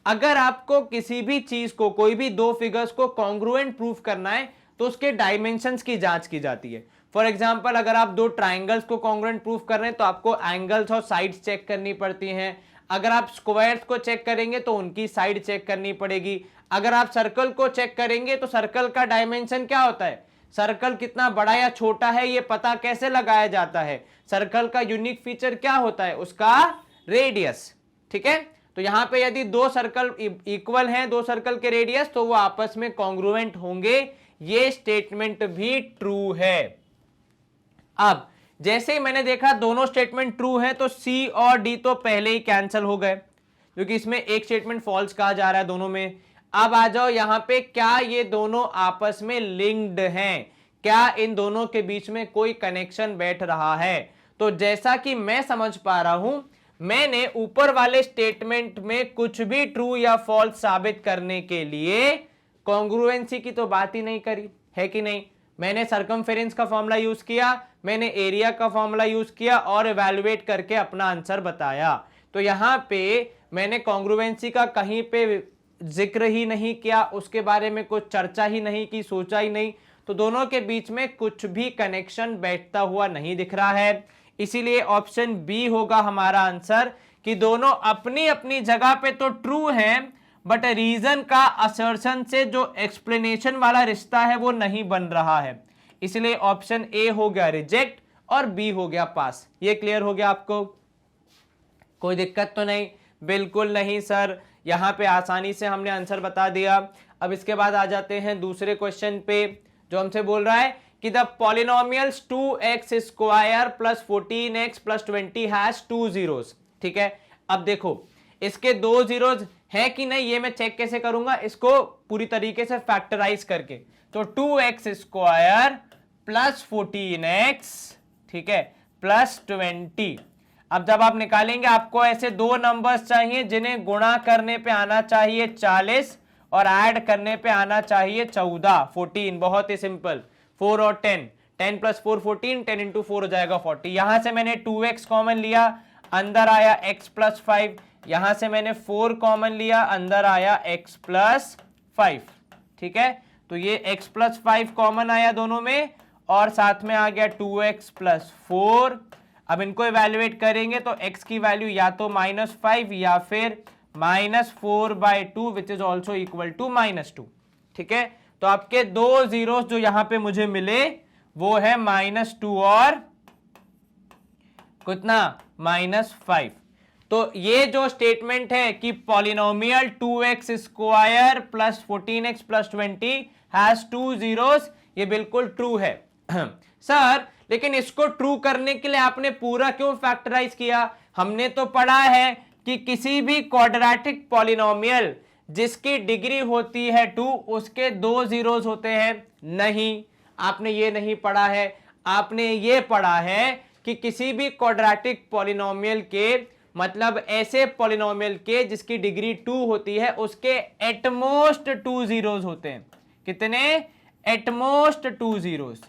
अगर आपको किसी भी चीज को, कोई भी दो फिगर्स को कॉन्ग्रुएंट प्रूफ करना है तो उसके डायमेंशंस की जांच की जाती है। फॉर एग्जांपल, अगर आप दो ट्राइंगल्स को कॉन्ग्रुएंट प्रूफ कर रहे हैं तो आपको एंगल्स और साइड्स चेक करनी पड़ती हैं। अगर आप स्क्वायर्स को चेक करेंगे तो उनकी साइड चेक करनी पड़ेगी। अगर आप सर्कल को चेक करेंगे तो सर्कल का डायमेंशन क्या होता है, सर्कल कितना बड़ा या छोटा है ये पता कैसे लगाया जाता है, सर्कल का यूनिक फीचर क्या होता है, उसका रेडियस। ठीक है, तो यहां पे यदि दो सर्कल इक्वल हैं, दो सर्कल के रेडियस, तो वो आपस में कॉन्ग्रुएंट होंगे। ये स्टेटमेंट भी ट्रू है। अब जैसे ही मैंने देखा दोनों स्टेटमेंट ट्रू है तो सी और डी तो पहले ही कैंसिल हो गए, क्योंकि इसमें एक स्टेटमेंट फॉल्स कहा जा रहा है दोनों में। अब आ जाओ यहां पे, क्या ये दोनों आपस में लिंक्ड हैं, क्या इन दोनों के बीच में कोई कनेक्शन बैठ रहा है? तो जैसा कि मैं समझ पा रहा हूं, मैंने ऊपर वाले स्टेटमेंट में कुछ भी ट्रू या फॉल्स साबित करने के लिए कॉन्ग्रुएंसी की तो बात ही नहीं करी है कि नहीं। मैंने सर्कमफेरेंस का फॉर्मूला यूज किया, मैंने एरिया का फॉर्मूला यूज किया और इवैल्यूएट करके अपना आंसर बताया। तो यहां पे मैंने कॉन्ग्रुएंसी का कहीं पे जिक्र ही नहीं किया, उसके बारे में कुछ चर्चा ही नहीं की, सोचा ही नहीं। तो दोनों के बीच में कुछ भी कनेक्शन बैठता हुआ नहीं दिख रहा है। इसीलिए ऑप्शन बी होगा हमारा आंसर, कि दोनों अपनी अपनी जगह पे तो ट्रू हैं, बट रीजन का असर्शन से जो एक्सप्लेनेशन वाला रिश्ता है वो नहीं बन रहा है। इसलिए ऑप्शन ए हो गया रिजेक्ट और बी हो गया पास। ये क्लियर हो गया आपको? कोई दिक्कत तो नहीं? बिल्कुल नहीं सर, यहां पे आसानी से हमने आंसर बता दिया। अब इसके बाद आ जाते हैं दूसरे क्वेश्चन पे, जो हमसे बोल रहा है कि the polynomials 2x square plus 14x plus 20 has 2 zeros. ठीक है, अब देखो इसके 2 जीरोस है कि नहीं ये मैं चेक कैसे करूंगा, इसको पूरी तरीके से फैक्टराइज करके। तो 2x स्क्वायर प्लस 14x, ठीक है, प्लस 20। अब जब आप निकालेंगे आपको ऐसे दो नंबर्स चाहिए जिन्हें गुणा करने पे आना चाहिए 40 और ऐड करने पे आना चाहिए 14, 14। बहुत ही सिंपल, 4 और 10, 10 प्लस 4 14, 10 इंटू 4 हो जाएगा 40। यहां से मैंने 2x कॉमन लिया, अंदर आया x प्लस 5। यहां से मैंने 4 कॉमन लिया, अंदर आया x प्लस 5। ठीक है, तो ये x प्लस 5 कॉमन आया दोनों में, और साथ में आ गया 2x प्लस 4। अब इनको इवैल्यूएट करेंगे तो x की वैल्यू या तो -5 या फिर -4/2 which is also equal to -2। ठीक है, तो आपके दो जीरोस जो यहां पे मुझे मिले वो है -2 और कितना, -5। तो ये जो स्टेटमेंट है कि polynomial 2x square plus 14x plus 20 has 2 zeros, ये बिल्कुल ट्रू है। सर लेकिन इसको ट्रू करने के लिए आपने पूरा क्यों फैक्टराइज किया? हमने तो पढ़ा है कि किसी भी क्वाड्रेटिक पॉलिनोमियल जिसकी डिग्री होती है 2 उसके 2 जीरोस होते हैं। नहीं, आपने ये नहीं पढ़ा है। आपने ये पढ़ा है कि किसी भी क्वाड्रेटिक पॉलिनोमियल के, मतलब ऐसे पॉलिनोमियल के जिसकी डिग्री 2 होती है, उसके एटमोस्ट 2 जीरोस होते हैं। कितने? At most 2 zeros.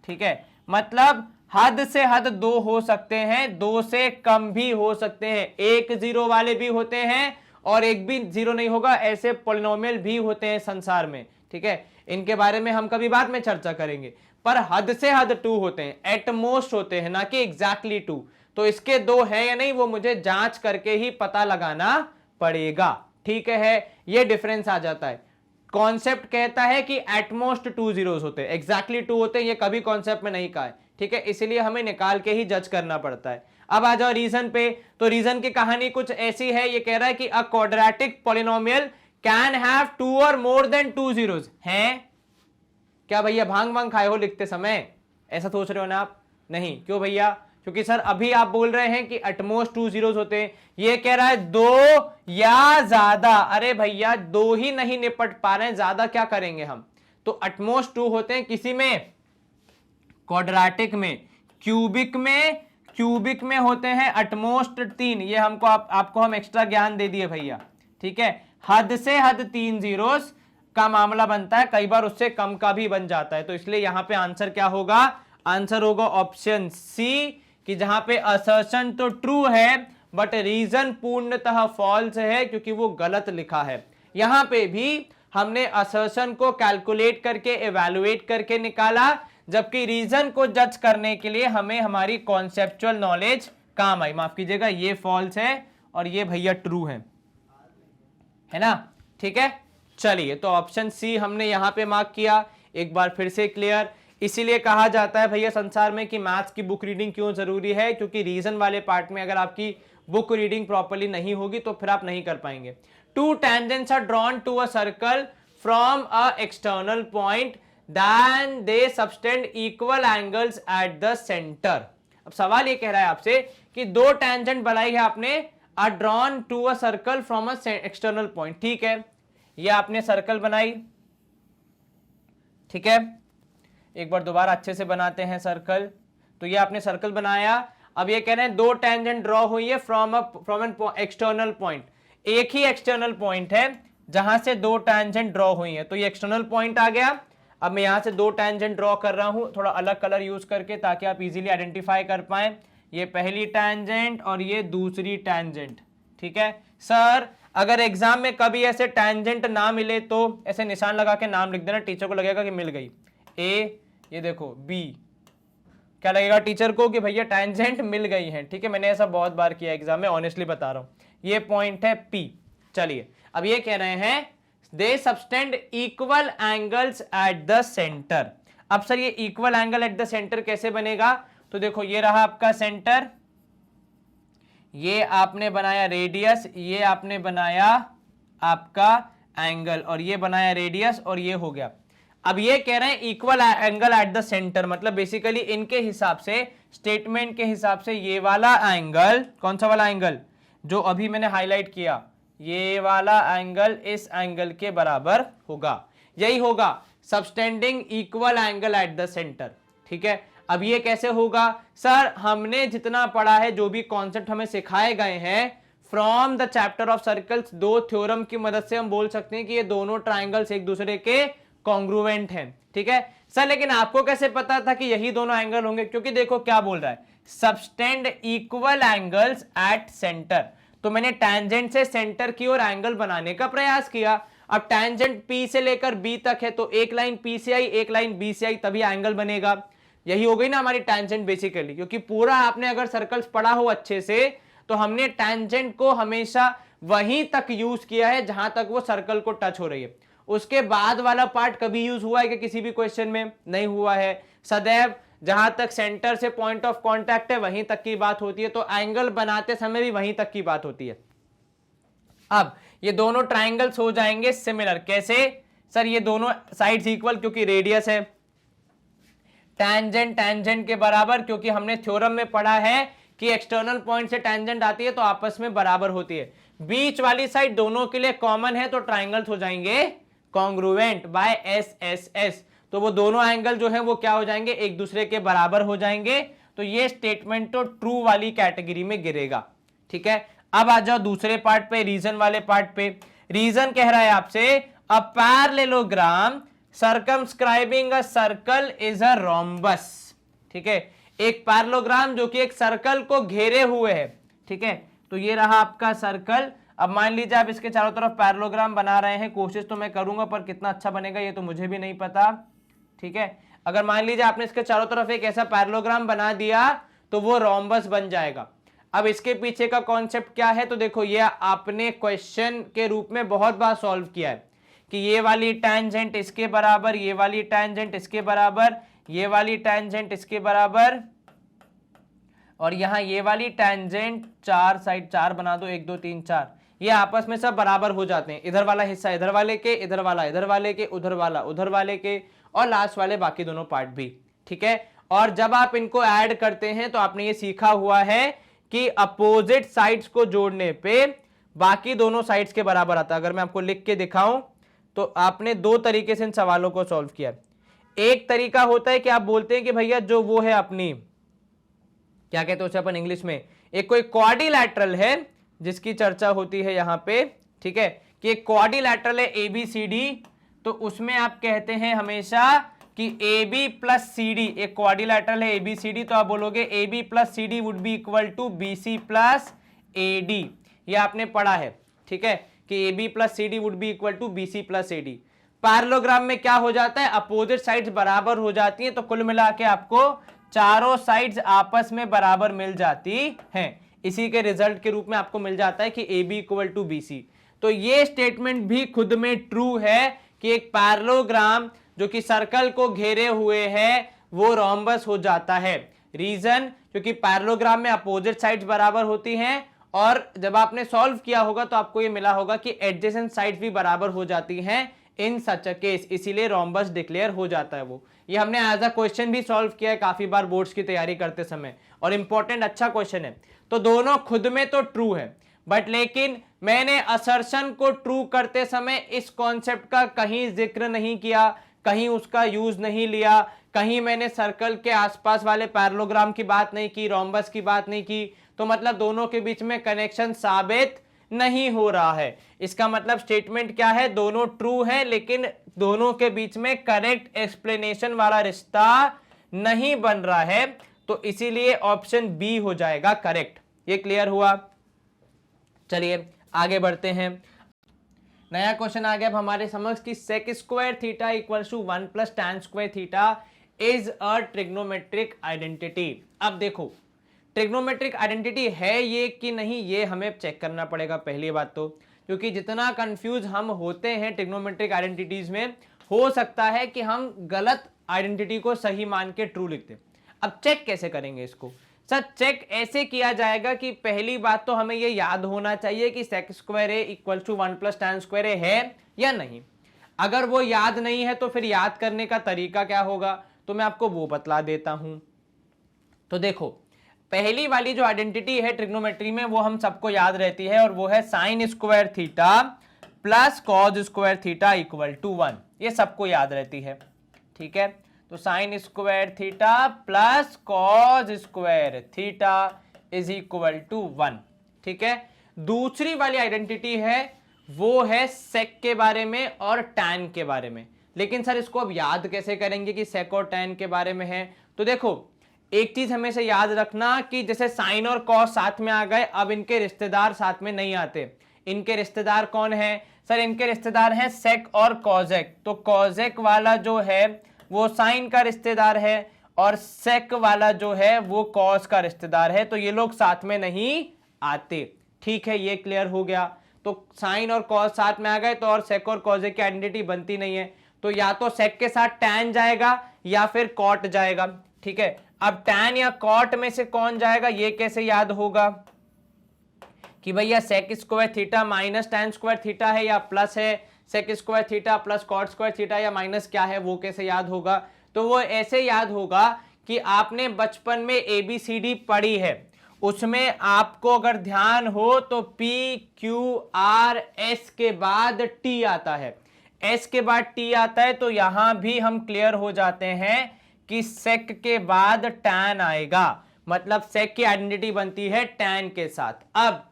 ठीक है, मतलब हद से हद 2 हो सकते हैं, 2 से कम भी हो सकते हैं, 1 जीरो वाले भी होते हैं और एक भी जीरो नहीं होगा, ऐसे पॉलिनोमियल भी होते हैं संसार में। ठीक है, इनके बारे में हम कभी बाद में चर्चा करेंगे, पर हद से हद 2 होते हैं, एट मोस्ट होते हैं, ना कि एग्जैक्टली 2। तो इसके 2 है या नहीं वो मुझे जांच करके ही पता लगाना पड़ेगा। ठीक है, ये डिफरेंस आ जाता है। कॉन्सेप्ट कहता है कि एटमोस्ट 2 जीरोस होते हैं, एग्जैक्टली 2 होते हैं, ये कभी कॉन्सेप्ट में नहीं कहा है। ठीक है, इसलिए हमें निकाल के ही जज करना पड़ता है। अब आ जाओ रीजन पे। तो रीजन की कहानी कुछ ऐसी है, ये कह रहा है कि a quadratic polynomial can have 2 और मोर देन 2 जीरोस। हैं क्या भैया, भांग वांग खाए हो लिखते समय? ऐसा सोच रहे हो ना आप? नहीं, क्यों भैया? क्योंकि सर अभी आप बोल रहे हैं कि एटमोस्ट 2 जीरोस होते हैं, ये कह रहा है 2 या ज्यादा। अरे भैया 2 ही नहीं निपट पा रहे हैं, ज्यादा क्या करेंगे हम? तो एटमोस्ट 2 होते हैं किसी में, क्वाड्रेटिक में। क्यूबिक में होते हैं एटमोस्ट 3। ये हमको आपको हम एक्स्ट्रा ज्ञान दे दिए भैया, ठीक है। हद से हद 3 जीरोस का मामला बनता है, कई बार उससे कम का भी बन जाता है, तो इसलिए यहां पे आंसर क्या होगा, आंसर होगा ऑप्शन सी, कि जहां पे असर्शन तो ट्रू है बट रीजन पूर्णतः फॉल्स है, क्योंकि वो गलत लिखा है। यहां पे भी हमने असर्शन को कैलकुलेट करके एवेलुएट करके निकाला, जबकि रीजन को जज करने के लिए हमें हमारी कॉन्सेप्चुअल नॉलेज काम आई। माफ कीजिएगा, ये फॉल्स है और ये भैया ट्रू है ना, ठीक है। चलिए, तो ऑप्शन सी हमने यहां पे मार्क किया। एक बार फिर से क्लियर, इसीलिए कहा जाता है भैया संसार में कि मैथ्स की बुक रीडिंग क्यों जरूरी है, क्योंकि रीजन वाले पार्ट में अगर आपकी बुक रीडिंग प्रॉपर्ली नहीं होगी तो फिर आप नहीं कर पाएंगे। Two tangents are drawn to a circle from a external point then they subtend equal angles at the centre. अब सवाल ये कह रहा है आपसे कि दो टेंजेंट बनाई है आपने, are drawn to a circle from a external point, ठीक है। ये आपने सर्कल बनाई, ठीक है। एक बार दोबारा अच्छे से बनाते हैं सर्कल। तो ये आपने सर्कल बनाया। अब ये कह रहे हैं दो टेंजेंट ड्रॉ हुई है फ्रॉम एन एक्सटर्नल पॉइंट। एक ही एक्सटर्नल पॉइंट है जहां से दो टेंजेंट ड्रॉ हुई है, तो ये एक्सटर्नल पॉइंट आ गया। अब मैं यहां से दो टेंजेंट ड्रॉ कर रहा हूं थोड़ा अलग कलर यूज करके, ताकि आप इजीली आइडेंटिफाई कर पाए। ये पहली टेंजेंट और ये दूसरी टेंजेंट, ठीक है। सर अगर एग्जाम में कभी ऐसे टेंजेंट ना मिले तो ऐसे निशान लगा के नाम लिख देना, टीचर को लगेगा कि मिल गई। ए, ये देखो बी, क्या लगेगा टीचर को कि भैया टेंजेंट मिल गई है, ठीक है। मैंने ऐसा बहुत बार किया एग्जाम में, ऑनेस्टली बता रहा हूं। ये पॉइंट है पी। चलिए, अब ये कह रहे हैं they subtend equal angles at the centre. अब सर ये equal angle at the centre कैसे बनेगा, तो देखो ये रहा आपका सेंटर, ये आपने बनाया रेडियस, ये आपने बनाया आपका एंगल, और ये बनाया रेडियस, और ये हो गया। अब ये कह रहे हैं equal angle at the centre, मतलब बेसिकली इनके हिसाब से, स्टेटमेंट के हिसाब से ये वाला एंगल, कौन सा वाला एंगल जो अभी मैंने हाईलाइट किया, ये वाला एंगल इस एंगल के बराबर होगा, यही होगा subtending equal angle at the centre, ठीक है। अब ये कैसे होगा, सर हमने जितना पढ़ा है, जो भी कॉन्सेप्ट हमें सिखाए गए हैं from the chapter of circles, दो थ्योरम की मदद से हम बोल सकते हैं कि ये दोनों ट्राइंगल्स एक दूसरे के कॉन्ग्रुएंट हैं, ठीक है। सर लेकिन आपको कैसे पता था कि यही दोनों एंगल होंगे, क्योंकि देखो क्या बोल रहा है, subtend equal angles at centre. तो मैंने टैंजेंट से सेंटर की ओर एंगल बनाने का प्रयास किया। अब टैंजेंट P से लेकर B तक है, तो एक लाइन P से आई, एक लाइन B से आई, तभी एंगल बनेगा। यही हो गई ना हमारी टैंजेंट बेसिकली, क्योंकि पूरा आपने अगर सर्कल्स पढ़ा हो अच्छे से, तो हमने टैंजेंट को हमेशा वहीं तक यूज किया है जहां तक वो सर्कल को टच हो रही है। उसके बाद वाला पार्ट कभी यूज हुआ है कि किसी भी क्वेश्चन में नहीं हुआ है। सदैव जहां तक सेंटर से पॉइंट ऑफ कांटेक्ट है वहीं तक की बात होती है, तो एंगल बनाते समय भी वहीं तक की बात होती है। अब ये दोनों ट्राइंगल्स हो जाएंगे सिमिलर, कैसे सर, ये दोनों साइड्स इक्वल क्योंकि रेडियस है, टैंजेंट टैंजेंट के बराबर, क्योंकि हमने थ्योरम में पढ़ा है कि एक्सटर्नल पॉइंट से टैंजेंट आती है तो आपस में बराबर होती है। बीच वाली साइड दोनों के लिए कॉमन है, तो ट्राइंगल्स हो जाएंगे congruent by S S S, तो वो दोनों एंगल जो है वो क्या हो जाएंगे, एक दूसरे के बराबर हो जाएंगे। तो ये स्टेटमेंट तो ट्रू वाली कैटेगरी में गिरेगा, ठीक है। अब आ जाओ दूसरे पार्ट पे, रीजन वाले पार्ट पे। रीजन कह रहा है आपसे a parallelogram circumscribing a circle is a rhombus, ठीक है। एक पैरेललोग्राम जो कि एक सर्कल को घेरे हुए है, ठीक है। तो ये रहा आपका सर्कल। अब मान लीजिए आप इसके चारों तरफ पैरेललोग्राम बना रहे हैं, कोशिश तो मैं करूंगा पर कितना अच्छा बनेगा ये तो मुझे भी नहीं पता, ठीक है। अगर मान लीजिए आपने इसके चारों तरफ एक ऐसा पैरेललोग्राम बना दिया तो वो रोम्बस बन जाएगा। अब इसके पीछे का कॉन्सेप्ट क्या है, तो देखो ये आपने क्वेश्चन के रूप में बहुत बार सॉल्व किया है कि ये वाली टैंजेंट इसके बराबर, ये वाली टैंजेंट इसके बराबर, ये वाली टैंजेंट इसके बराबर, और यहां ये वाली टैंजेंट चार साइड, चार बना दो, 1 2 3 4, ये आपस में सब बराबर हो जाते हैं। इधर वाला हिस्सा इधर वाले के, इधर वाला इधर वाले के, उधर वाला उधर वाले के, और लास्ट वाले बाकी दोनों पार्ट भी, ठीक है। और जब आप इनको ऐड करते हैं तो आपने ये सीखा हुआ है कि अपोजिट साइड्स को जोड़ने पे बाकी दोनों साइड्स के बराबर आता है। अगर मैं आपको लिख के दिखाऊं तो आपने दो तरीके से इन सवालों को सॉल्व किया। एक तरीका होता है कि आप बोलते हैं कि भैया जो वो है अपनी, क्या कहते हैं उसे अपन इंग्लिश में, एक कोई क्वाड्रिलैटरल है जिसकी चर्चा होती है यहां पे, ठीक है, कि एक क्वाड्रिलैटरल है ABCD, तो उसमें आप कहते हैं हमेशा कि AB प्लस CD, एक क्वाड्रिलैटरल है ABCD, तो आप बोलोगे AB plus CD would be equal to BC plus AD। ये आपने पढ़ा है, ठीक है, कि AB plus CD would be equal to BC plus AD। Parallelogram में क्या हो जाता है, अपोजिट साइड्स बराबर हो जाती हैं, तो कुल मिला के आपको चारों साइड्स आपस में बराबर मिल जाती हैं। इसी के रिजल्ट के रूप में आपको मिल जाता है कि AB इक्वल टू BC। तो ये स्टेटमेंट भी खुद में ट्रू है कि एक पैरेललोग्राम जो कि सर्कल को घेरे हुए है वो रोम्बस हो जाता है। रीजन, क्योंकि पैरेललोग्राम में अपोजिट साइड्स बराबर होती हैं, और जब आपने सॉल्व किया होगा तो आपको ये मिला होगा कि एडजेसेंट साइड्स भी बराबर हो जाती हैं इन सच अ केस, इसीलिए रोम्बस डिक्लेयर हो जाता है वो। ये हमने एज अ क्वेश्चन भी सॉल्व किया है काफी बार बोर्ड्स की तैयारी करते समय, और इंपॉर्टेंट अच्छा क्वेश्चन है। तो दोनों खुद में तो ट्रू है, बट लेकिन मैंने असर्शन को ट्रू करते समय इस कॉन्सेप्ट का कहीं जिक्र नहीं किया, कहीं उसका यूज नहीं लिया, कहीं मैंने सर्कल के आसपास वाले पैरेललोग्राम की बात नहीं की, रोम्बस की बात नहीं की, तो मतलब दोनों के बीच में कनेक्शन साबित नहीं हो रहा है। इसका मतलब स्टेटमेंट क्या है, दोनों ट्रू है लेकिन दोनों के बीच में करेक्ट एक्सप्लेनेशन वाला रिश्ता नहीं बन रहा है, तो इसीलिए ऑप्शन बी हो जाएगा करेक्ट। ये क्लियर हुआ? चलिए आगे बढ़ते हैं। नया क्वेश्चन आ गया अब हमारे समझ की sec square theta equals to 1 plus tan square theta is a trigonometric identity. अब देखो ट्रिग्नोमेट्रिक आइडेंटिटी है ये कि नहीं, ये हमें चेक करना पड़ेगा पहली बात तो, क्योंकि जितना कंफ्यूज हम होते हैं ट्रिग्नोमेट्रिक आइडेंटिटीज में, हो सकता है कि हम गलत आइडेंटिटी को सही मान के ट्रू लिखते। अब चेक कैसे करेंगे इसको? सर चेक ऐसे किया जाएगा कि पहली बात तो हमें ये याद होना चाहिए कि sec square A equal to 1 plus tan square A है या नहीं। अगर वो याद नहीं है तो फिर याद करने का तरीका क्या होगा, तो मैं आपको वो बतला देता हूं। तो देखो पहली वाली जो आइडेंटिटी है ट्रिग्नोमेट्री में वो हम सबको याद रहती है, और वो है sine square theta plus cos square theta equal to 1। ये सबको याद रहती है, ठीक है। तो sine square theta plus cos square theta is equal to 1, ठीक है। दूसरी वाली आइडेंटिटी है वो है सेक के बारे में और टैन के बारे में। लेकिन सर इसको अब याद कैसे करेंगे कि सेक और टैन के बारे में है? तो देखो एक चीज हमेशा याद रखना कि जैसे साइन और कॉस साथ में आ गए, अब इनके रिश्तेदार साथ में नहीं आते। इनके रिश्तेदार कौन है? सर इनके रिश्तेदार हैं सेक और कॉजेक। तो कॉजेक वाला जो है वो साइन का रिश्तेदार है, और सेक वाला जो है वो कॉस का रिश्तेदार है, तो ये लोग साथ में नहीं आते, ठीक है। ये क्लियर हो गया। तो साइन और कॉस साथ में आ गए तो और सेक और कॉजेक की आइडेंटिटी बनती नहीं है, तो या तो सेक के साथ टैन जाएगा या फिर कॉट जाएगा, ठीक है। अब टैन या कॉट में से कौन जाएगा ये कैसे याद होगा कि भैया sec square theta minus tan square theta है या प्लस है sec square theta plus cot square theta या माइनस क्या है, वो कैसे याद होगा? तो वो ऐसे याद होगा कि आपने बचपन में ABCD पढ़ी है, उसमें आपको अगर ध्यान हो तो P Q R S के बाद T आता है, S के बाद T आता है, तो यहां भी हम क्लियर हो जाते हैं कि सेक के बाद टैन आएगा, मतलब सेक की आइडेंटिटी बनती है टैन के साथ। अब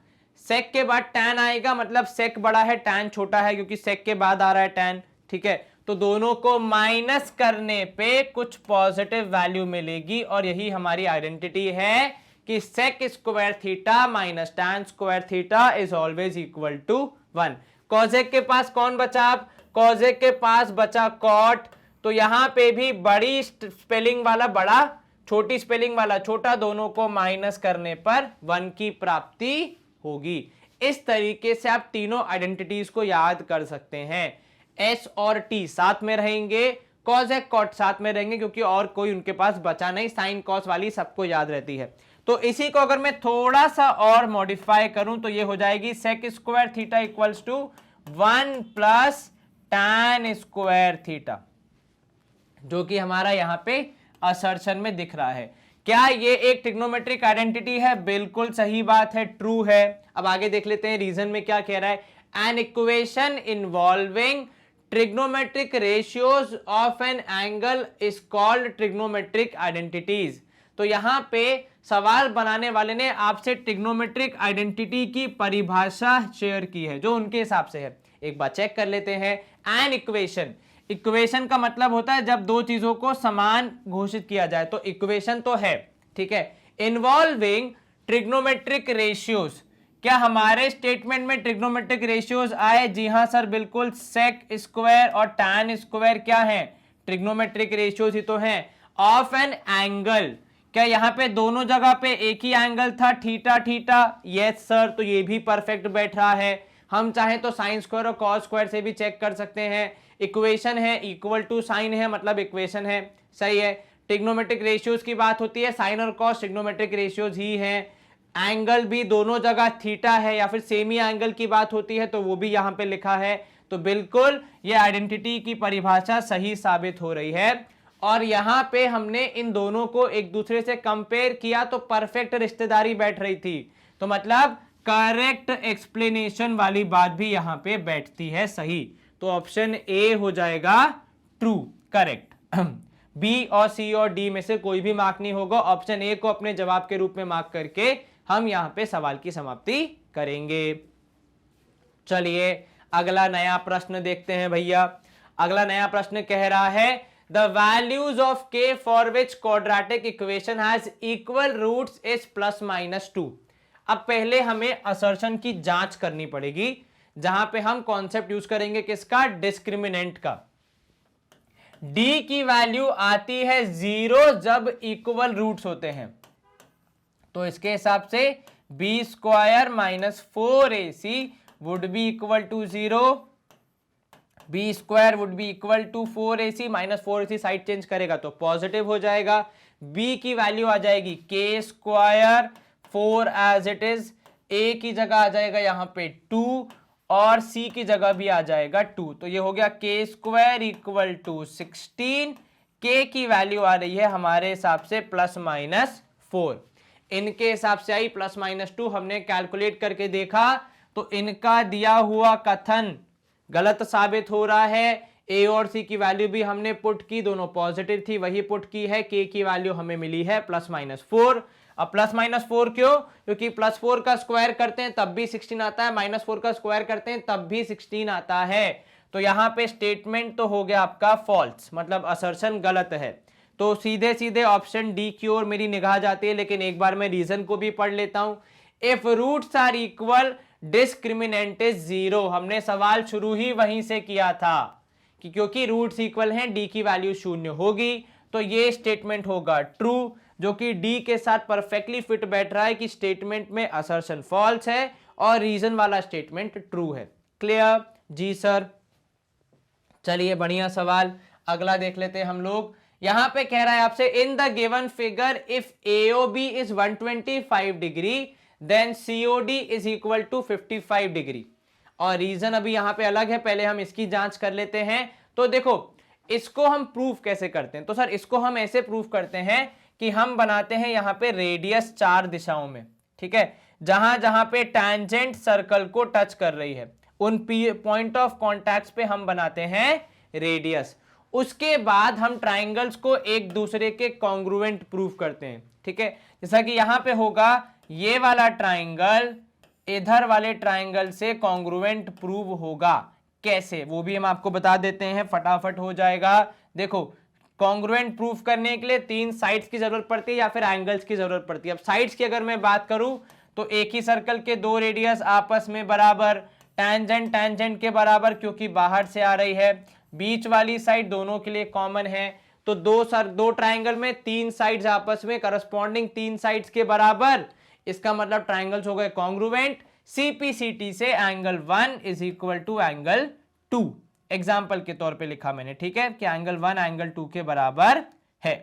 सेक के बाद टैन आएगा मतलब सेक बड़ा है टैन छोटा है, क्योंकि सेक के बाद आ रहा है टैन, ठीक है। तो दोनों को माइनस करने पे कुछ पॉजिटिव वैल्यू मिलेगी, और यही हमारी आइडेंटिटी है कि sec square theta minus tan square theta is always equal to 1। Cosec के पास कौन बचा? अब कॉजेक के पास बचा कॉट, तो यहां पे भी बड़ी स्पेलिंग वाला बड़ा, छोटी स्पेलिंग वाला छोटा, दोनों को माइनस करने पर 1 की प्राप्ति होगी। इस तरीके से आप तीनों आइडेंटिटीज को याद कर सकते हैं। एस और टी साथ में रहेंगे, कॉजेक कॉट साथ में रहेंगे, क्योंकि और कोई उनके पास बचा नहीं, साइन कॉस वाली सबको याद रहती है। तो इसी को अगर मैं थोड़ा सा और मॉडिफाई करूं तो ये हो जाएगी sec square theta equals to 1 plus tan square theta, जो कि हमारा यहां पे असर्शन में दिख रहा है। क्या ये एक ट्रिग्नोमेट्रिक आइडेंटिटी है? बिल्कुल सही बात है, ट्रू है। अब आगे देख लेते हैं रीजन में क्या कह रहा है। An equation involving trigonometric ratios of an angle is called trigonometric identities. तो यहां पे सवाल बनाने वाले ने आपसे ट्रिग्नोमेट्रिक आइडेंटिटी की परिभाषा शेयर की है जो उनके हिसाब से है। एक बार चेक कर लेते हैं। एन इक्वेशन, इक्वेशन का मतलब होता है जब दो चीजों को समान घोषित किया जाए, तो इक्वेशन तो है, ठीक है। इन्वॉल्विंग ट्रिग्नोमेट्रिक रेशियोज, क्या हमारे स्टेटमेंट में ट्रिग्नोमेट्रिक रेशियोज आए? जी हां सर, बिल्कुल। सेक स्क्वायर और टैन स्क्वायर क्या है? ट्रिग्नोमेट्रिक रेशियोज ही तो हैं। ऑफ एन एंगल, क्या यहां पे दोनों जगह पे एक ही एंगल था, थीटा थीटा? यस सर, तो ये भी परफेक्ट बैठ रहा है। हम चाहें तो साइन स्क्वायर और कॉस स्क्वायर से भी चेक कर सकते हैं। इक्वेशन है, इक्वल टू साइन है, मतलब इक्वेशन है, सही है। ट्रिग्नोमेट्रिक रेशियोज की बात होती है, साइन और कॉस ट्रिग्नोमेट्रिक रेशियोज ही हैं। एंगल भी दोनों जगह थीटा है या फिर सेमी एंगल की बात होती है तो वो भी यहां पे लिखा है। तो बिल्कुल ये आइडेंटिटी की परिभाषा सही साबित हो रही है। और यहां पे हमने इन दोनों को एक दूसरे से कंपेयर किया तो परफेक्ट रिश्तेदारी बैठ रही थी, तो मतलब करेक्ट एक्सप्लेनेशन वाली बात भी यहां पे बैठती है, सही। तो ऑप्शन ए हो जाएगा ट्रू, करेक्ट। बी और सी और डी में से कोई भी मार्क नहीं होगा। ऑप्शन ए को अपने जवाब के रूप में मार्क करके हम यहां पे सवाल की समाप्ति करेंगे। चलिए अगला नया प्रश्न देखते हैं भैया। अगला नया प्रश्न कह रहा है the values of k for which quadratic equation has equal roots is plus minus 2। अब पहले हमें असर्शन की जांच करनी पड़ेगी, जहां पे हम कॉन्सेप्ट यूज करेंगे किसका? डिस्क्रिमिनेंट का। d की वैल्यू आती है 0 जब इक्वल रूट्स होते हैं, तो इसके हिसाब से b square minus 4ac would be equal to 0, b square would be equal to 4ac, minus 4ac side change करेगा तो पॉजिटिव हो जाएगा। b की वैल्यू आ जाएगी k square 4 as it is, a की जगह आ जाएगा यहां पे 2 और c की जगह भी आ जाएगा 2, तो ये हो गया k square equal to 16। k की वैल्यू आ रही है हमारे हिसाब से प्लस माइनस 4, इनके हिसाब से आई प्लस माइनस 2। हमने कैलकुलेट करके देखा तो इनका दिया हुआ कथन गलत साबित हो रहा है। a और c की वैल्यू भी हमने पुट की, दोनों पॉजिटिव थी, वही पुट की है। k की वैल्यू हमें मिली है प्लस माइनस 4। अब प्लस माइनस 4 क्यों? क्योंकि प्लस 4 का स्क्वायर करते हैं तब भी 16 आता है, माइनस 4 का स्क्वायर करते हैं तब भी 16 आता है। तो यहां पे स्टेटमेंट तो हो गया आपका फॉल्स, मतलब असर्शन गलत है। तो सीधे सीधे ऑप्शन डी की ओर मेरी निगाह जाती है, लेकिन एक बार मैं रीजन को भी पढ़ लेता हूं। If roots are equal discriminant is 0। हमने सवाल शुरू ही वहीं से किया था कि क्योंकि रूट्स इक्वल हैं डी की वैल्यू 0 होगी, तो ये स्टेटमेंट होगा ट्रू, जो कि डी के साथ परफेक्टली फिट बैठ रहा है कि स्टेटमेंट में असर्शन फॉल्स है और रीजन वाला स्टेटमेंट ट्रू है। क्लियर? जी सर। चलिए बढ़िया सवाल अगला देख लेते हैं हम लोग। यहां पे कह रहा है आपसे in the given figure if AOB is 125 degree then COD is equal to 55 degree. और रीजन अभी यहां पे अलग है, पहले हम इसकी जांच कर लेते हैं। तो देखो इसको हम प्रूफ कैसे करते हैं? तो सर इसको हम ऐसे प्रूफ करते हैं कि हम बनाते हैं यहां पे रेडियस 4 दिशाओं में, ठीक है। जहां जहां पे टैंजेंट सर्कल को टच कर रही है उन पॉइंट ऑफ कॉन्टैक्ट पे हम बनाते हैं रेडियस। उसके बाद हम ट्राइंगल्स को एक दूसरे के कॉन्ग्रुएंट प्रूफ करते हैं, ठीक है। जैसा कि यहां पे होगा ये वाला ट्राइंगल इधर वाले ट्राइंगल से कॉन्ग्रुएंट प्रूव होगा। कैसे वो भी हम आपको बता देते हैं, फटाफट हो जाएगा। देखो कॉन्ग्रुएंट प्रूफ करने के लिए 3 साइड्स की जरूरत पड़ती है या फिर एंगल्स की जरूरत पड़ती है। अब साइड्स की अगर मैं बात करूं तो एक ही सर्कल के 2 रेडियस आपस में बराबर, टैंजेंट टैंजेंट के बराबर क्योंकि बाहर से आ रही है, बीच वाली साइड दोनों के लिए कॉमन है। तो दो ट्राइंगल में 3 साइड्स आपस में करस्पॉन्डिंग 3 साइड्स के बराबर, इसका मतलब ट्राइंगल्स हो गए कॉन्ग्रुएंट। सीपीसीटी से angle 1 is equal to angle 2 example के तौर पे लिखा मैंने, ठीक है, कि एंगल 1 एंगल 2 के बराबर है,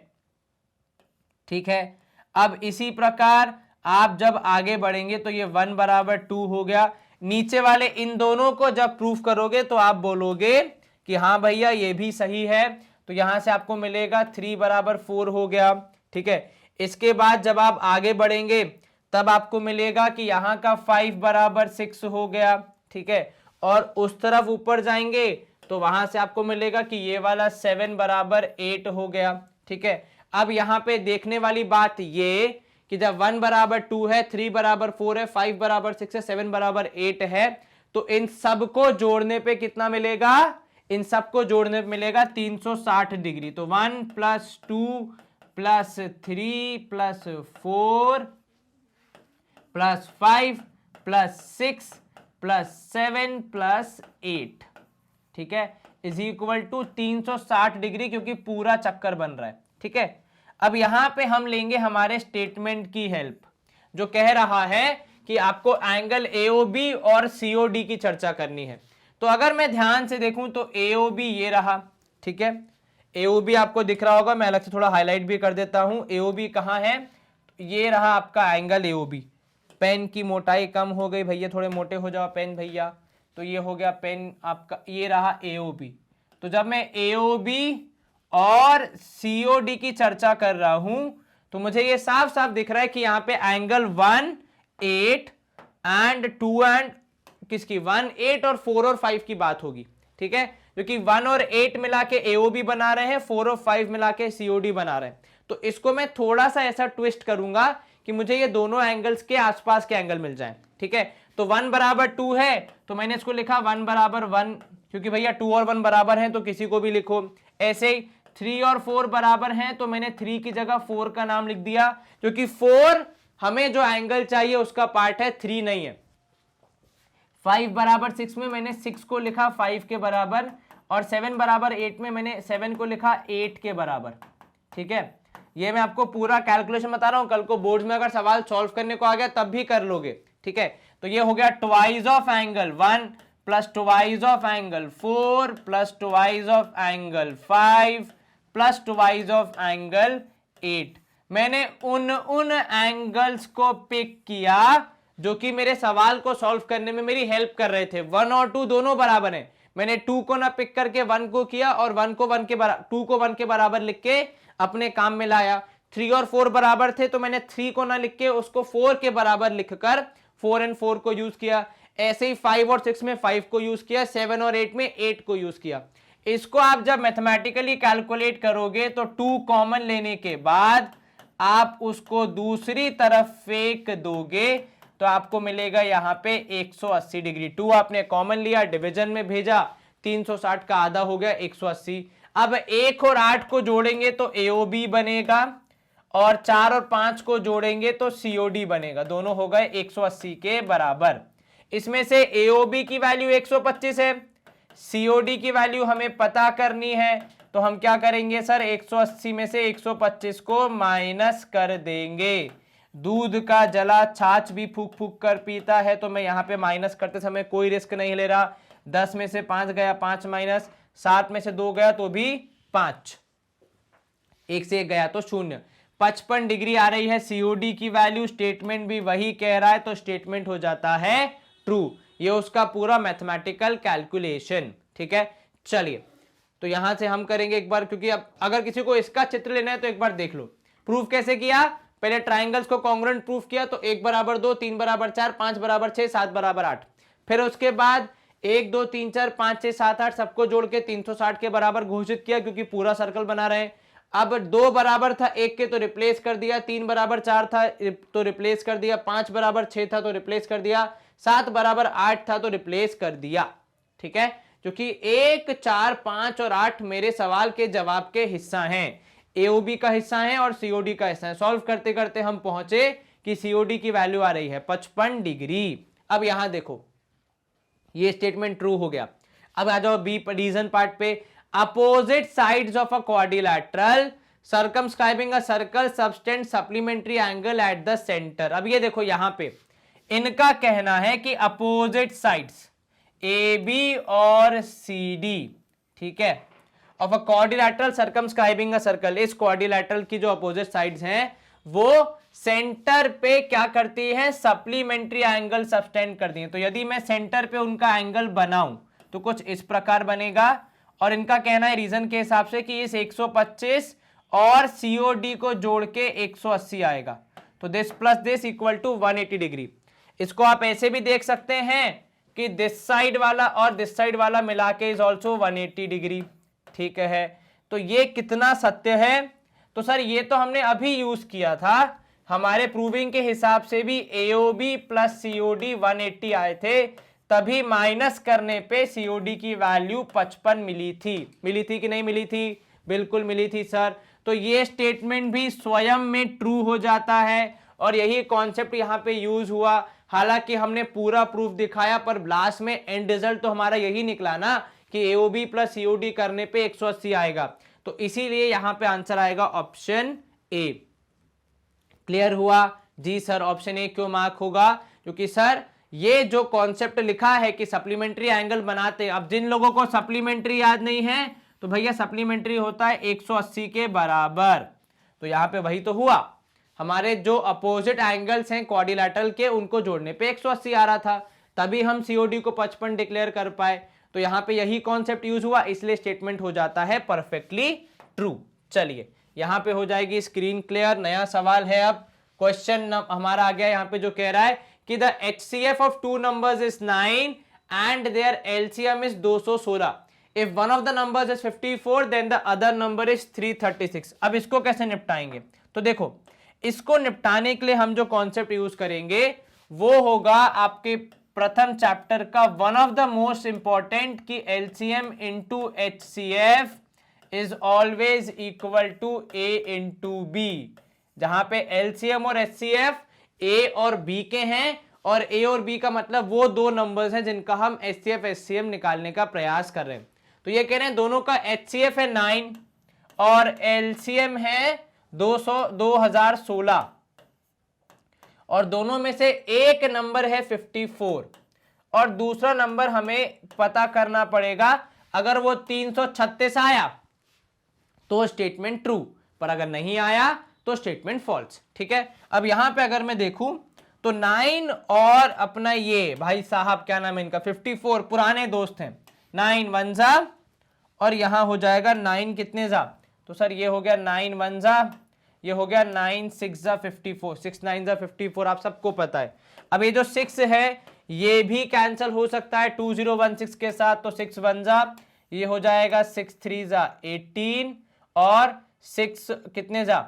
ठीक है। अब इसी प्रकार आप जब आगे बढ़ेंगे तो ये 1 बराबर 2 हो गया। नीचे वाले इन दोनों को जब प्रूफ करोगे तो आप बोलोगे कि हाँ भैया ये भी सही है, तो यहां से आपको मिलेगा 3 बराबर 4 हो गया, ठीक है। इसके बाद जब आप आगे बढ़ेंगे तब आपको मिलेगा कि यहां का 5 बराबर 6 हो गया, ठीक है। और उस तरफ ऊपर जाएंगे तो वहां से आपको मिलेगा कि ये वाला 7 बराबर 8 हो गया। ठीक है, अब यहां पे देखने वाली बात ये कि जब 1 बराबर 2 है, 3 बराबर 4 है, 5 बराबर 6 है, 7 बराबर 8 है, तो इन सबको जोड़ने पे कितना मिलेगा? इन सबको जोड़ने पे मिलेगा 360 डिग्री। तो 1 plus 2 plus 3 plus 4 plus 5 plus 6 plus 7 plus 8, ठीक है, इज इक्वल टू 360 डिग्री, क्योंकि पूरा चक्कर बन रहा है। ठीक है, अब यहां पे हम लेंगे हमारे स्टेटमेंट की हेल्प, जो कह रहा है कि आपको एंगल एओबी और सीओडी की चर्चा करनी है। तो अगर मैं ध्यान से देखूं तो एओबी ये रहा। ठीक है, एओबी आपको दिख रहा होगा, मैं अलग से थोड़ा हाईलाइट भी कर देता हूं। एओबी कहां है? ये रहा आपका एंगल एओबी। पेन की मोटाई कम हो गई भैया, थोड़े मोटे हो जाओ पेन भैया। तो ये हो गया पेन आपका, ये रहा एओबी। तो जब मैं एओबी और सीओडी की चर्चा कर रहा हूं तो मुझे ये साफ साफ दिख रहा है कि यहां पे एंगल 1 8 एंड 2 एंड किसकी 1 8 और 4 और 5 की बात होगी। ठीक है, क्योंकि 1 और 8 मिला के एओबी बना रहे हैं, 4 और 5 मिला के सीओडी बना रहे हैं। तो इसको मैं थोड़ा सा ऐसा ट्विस्ट करूंगा कि मुझे ये दोनों एंगल्स के आसपास के एंगल मिल जाएं। ठीक है, तो 1 बराबर 2 है तो मैंने इसको लिखा 1 बराबर 1, क्योंकि भैया 2 और 1 बराबर हैं तो किसी को भी लिखो। ऐसे ही 3 और 4 बराबर हैं तो मैंने 3 की जगह 4 का नाम लिख दिया, क्योंकि 4 हमें जो एंगल चाहिए उसका पार्ट है, 3 नहीं है। 5 बराबर 6 में मैंने 6 को लिखा 5 के बराबर, और 7 बराबर 8 में मैंने 7 को लिखा 8 के बराबर। ठीक है, ये मैं आपको पूरा कैलकुलेशन बता रहा हूं, कल को बोर्ड में अगर सवाल सॉल्व करने को आ गया तब भी कर लोगे। ठीक है, तो ये हो गया twice of angle 1 plus twice of angle 4 plus twice of angle 5 plus twice of angle 8। मैंने उन एंगल्स को पिक किया जो कि मेरे सवाल को सॉल्व करने में मेरी हेल्प कर रहे थे। 1 और 2 दोनों बराबर हैं, मैंने 2 को ना पिक करके 1 को किया, और 2 को 1 के बराबर लिख के अपने काम में लाया। 3 और 4 बराबर थे तो मैंने 3 को ना लिख के उसको 4 के बराबर लिखकर 4 और 4 को यूज किया। ऐसे ही 5 और 6 में 5 को यूज किया, 7 और 8 में 8 को यूज किया। इसको आप जब मैथमेटिकली कैलकुलेट करोगे तो 2 कॉमन लेने के बाद आप उसको दूसरी तरफ फेंक दोगे तो आपको मिलेगा यहां पे 180 डिग्री। 2 आपने कॉमन लिया, डिवीजन में भेजा, 360 का आधा हो गया 180। अब 1 और 8 को जोड़ेंगे तो एओबी बनेगा, और 4 और 5 को जोड़ेंगे तो सीओडी बनेगा। दोनों हो गए 180 के बराबर। इसमें से एओबी की वैल्यू 125 है, सीओडी की वैल्यू हमें पता करनी है, तो हम क्या करेंगे सर, 180 में से 125 को माइनस कर देंगे। दूध का जला छाछ भी फूक फूक कर पीता है, तो मैं यहां पे माइनस करते समय कोई रिस्क नहीं ले रहा। 10 में से 5 गया 5 माइनस, 7 में से 2 गया तो भी 5, 1 से 1 गया तो 0। 55 डिग्री आ रही है सीओडी की वैल्यू, स्टेटमेंट भी वही कह रहा है तो स्टेटमेंट हो जाता है ट्रू। ये उसका पूरा मैथमेटिकल कैलकुलेशन। ठीक है, चलिए तो यहां से हम करेंगे एक बार, क्योंकि अब अगर किसी को इसका चित्र लेना है तो एक बार देख लो। प्रूफ कैसे किया? पहले ट्राइंगल्स को कॉन्ग्रुएंट प्रूफ किया, तो 1 बराबर 2, 3 बराबर 4, 5 बराबर 6, 7 बराबर 8। फिर उसके बाद 1 2 3 4 5 6 7 8 सबको जोड़ के 360 के बराबर घोषित किया, क्योंकि पूरा सर्कल बना रहे हैं। अब 2 बराबर था 1 के तो रिप्लेस कर दिया, 3 बराबर 4 था तो रिप्लेस कर दिया, 5 बराबर 6 था तो रिप्लेस कर दिया, 7 बराबर 8 था तो रिप्लेस कर दिया। ठीक है, क्योंकि 1 4 5 और 8 मेरे सवाल के जवाब के हिस्सा हैं, एओबी का हिस्सा है और सीओडी का हिस्सा है। सॉल्व करते करते हम पहुंचे कि सीओडी की वैल्यू आ रही है 55 डिग्री। अब यहां देखो, ये स्टेटमेंट ट्रू हो गया। अब आ जाओ बी रीजन पार्ट पे। Opposite sides of a quadrilateral circumscribing a circle subtend supplementary angle at the centre. अब ये देखो, यहां पे इनका कहना है कि अपोजिट साइड्स ए बी और सी डी, ठीक है, of a quadrilateral circumscribing a circle, इस क्वाड्रिलैटरल की जो अपोजिट साइड्स हैं वो सेंटर पे क्या करती है, सप्लीमेंट्री एंगल सबटेंड करती है। तो यदि मैं सेंटर पे उनका एंगल बनाऊं तो कुछ इस प्रकार बनेगा, और इनका कहना है रीजन के हिसाब से कि इस 125 और सीओडी को जोड़ के 180 आएगा, तो this plus this equal to 180 degree. इसको आप ऐसे भी देख सकते हैं कि दिस साइड वाला और दिस साइड वाला मिला के इज ऑल्सो 180 डिग्री, ठीक है। तो ये कितना सत्य है? तो सर ये तो हमने अभी यूज किया था, हमारे प्रूविंग के हिसाब से भी AOB प्लस COD 180 आए थे, तभी माइनस करने पे COD की वैल्यू 55 मिली थी कि नहीं मिली थी? बिल्कुल मिली थी सर। तो ये स्टेटमेंट भी स्वयं में ट्रू हो जाता है और यही कॉन्सेप्ट यहाँ पे यूज हुआ। हालांकि हमने पूरा प्रूफ दिखाया पर लास्ट में एंड रिजल्ट तो हमारा यही निकला ना कि AOB प्लस COD करने पे 180 आएगा, तो इसीलिए यहां पे आंसर आएगा ऑप्शन ए। क्लियर हुआ? जी सर, ऑप्शन ए क्यों मार्क होगा? क्योंकि सर ये जो कॉन्सेप्ट लिखा है कि सप्लीमेंट्री एंगल बनाते, अब जिन लोगों को सप्लीमेंट्री याद नहीं है तो भैया सप्लीमेंट्री होता है 180 के बराबर, तो यहां पे वही तो हुआ, हमारे जो अपोजिट एंगल्स हैं क्वाड्रिलैटरल के उनको जोड़ने पे 180 आ रहा था, तभी हम COD को 55 डिक्लेयर कर पाए। तो यहां पे यही कॉन्सेप्ट यूज हुआ, इसलिए स्टेटमेंट हो जाता है परफेक्टली ट्रू। चलिए यहां पे हो जाएगी स्क्रीन क्लियर। नया सवाल है, अब क्वेश्चन हमारा आ गया यहां पे जो कह रहा है कि the HCF of two numbers is 9 and their LCM is 216। If one of the numbers is 54 then the other number is 336। अब इसको कैसे निपटाएंगे? तो देखो, इसको निपटाने के लिए हम जो कॉन्सेप्ट यूज करेंगे वो होगा आपके प्रथम चैप्टर का one of the most important कि LCM into HCF is always equal to A into B, जहां पे LCM और HCF A और B के हैं और A और B का मतलब वो दो नंबर्स हैं जिनका हम HCF HCM निकालने का प्रयास कर रहे हैं। तो ये कह रहे हैं दोनों का HCF है 9 और LCM है 2016 और दोनों में से एक नंबर है 54 और दूसरा नंबर हमें पता करना पड़ेगा। अगर वो 336 आया तो स्टेटमेंट ट्रू, पर अगर नहीं आया तो स्टेटमेंट फॉल्स, ठीक है। अब यहां पे अगर मैं देखूं तो 9 और अपना ये भाई साहब क्या नाम है इनका 54 पुराने दोस्त हैं, 9 1 जा और यहां हो जाएगा 9 कितने जा, तो सर ये हो गया 9 1 जा, ये हो गया 9 6 जा 54, 6 9 जा 54, आप सबको पता है। अब ये जो 6 है ये भी कैंसिल हो सकता है 2016 के साथ, तो 6 1 जा, ये हो जाएगा 6 3 जा 18 और 6 कितने जा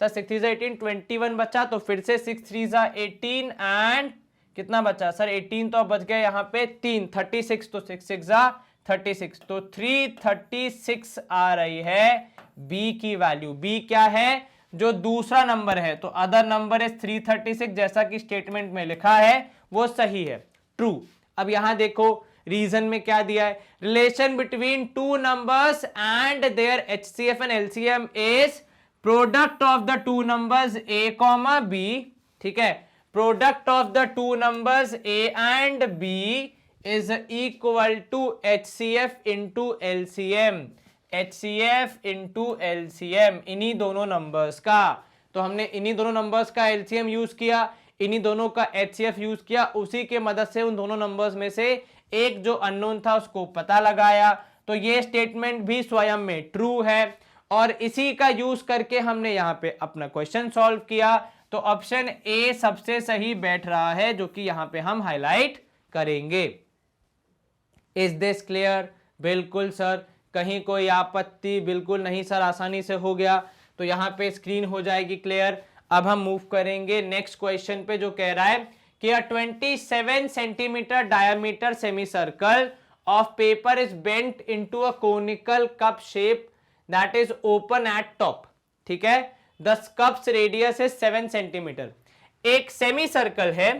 सर 6 3 जा 18 21 बचा, तो फिर से 6 3 जा 18 एंड कितना बचा सर 18, तो अब बच गया यहाँ पे 3 36, तो 6 6 जा 36, तो 336 आ रही है बी की वैल्यू। बी क्या है? जो दूसरा नंबर है, तो अदर नंबर है 336 जैसा कि स्टेटमेंट में लिखा है वो सही है, ट्रू। अब यहां देखो रीजन में क्या दिया है, relation between two numbers and their HCF and LCM is product of the two numbers A, B, ठीक है, product of the two numbers A and B is equal to HCF into LCM, HCF into LCM, इन्हीं दोनों numbers का। तो हमने इन्हीं दोनों numbers का LCM यूज किया, इन्हीं दोनों का HCF यूज किया, उसी के मदद से उन दोनों नंबर्स में से एक जो अननोन था उसको पता लगाया। तो ये स्टेटमेंट भी स्वयं में ट्रू है और इसी का यूज करके हमने यहाँ पे अपना क्वेश्चन सॉल्व किया। तो ऑप्शन ए सबसे सही बैठ रहा है, जो कि यहाँ पे हम हाईलाइट करेंगे। Is this clear? बिल्कुल सर, कहीं कोई आपत्ति? बिल्कुल नहीं सर, आसानी से हो गया। तो यहाँ पे स्क्रीन हो जाएगी क्लियर। अब हम मूव करेंगे नेक्स्ट क्वेश्चन पे जो कह रहा है कि 27 centimetre diameter semi circle of paper is bent into a conical cup shape that is open at top, ठीक है। The cups radius is 7 centimetre. एक सेमी सर्कल है,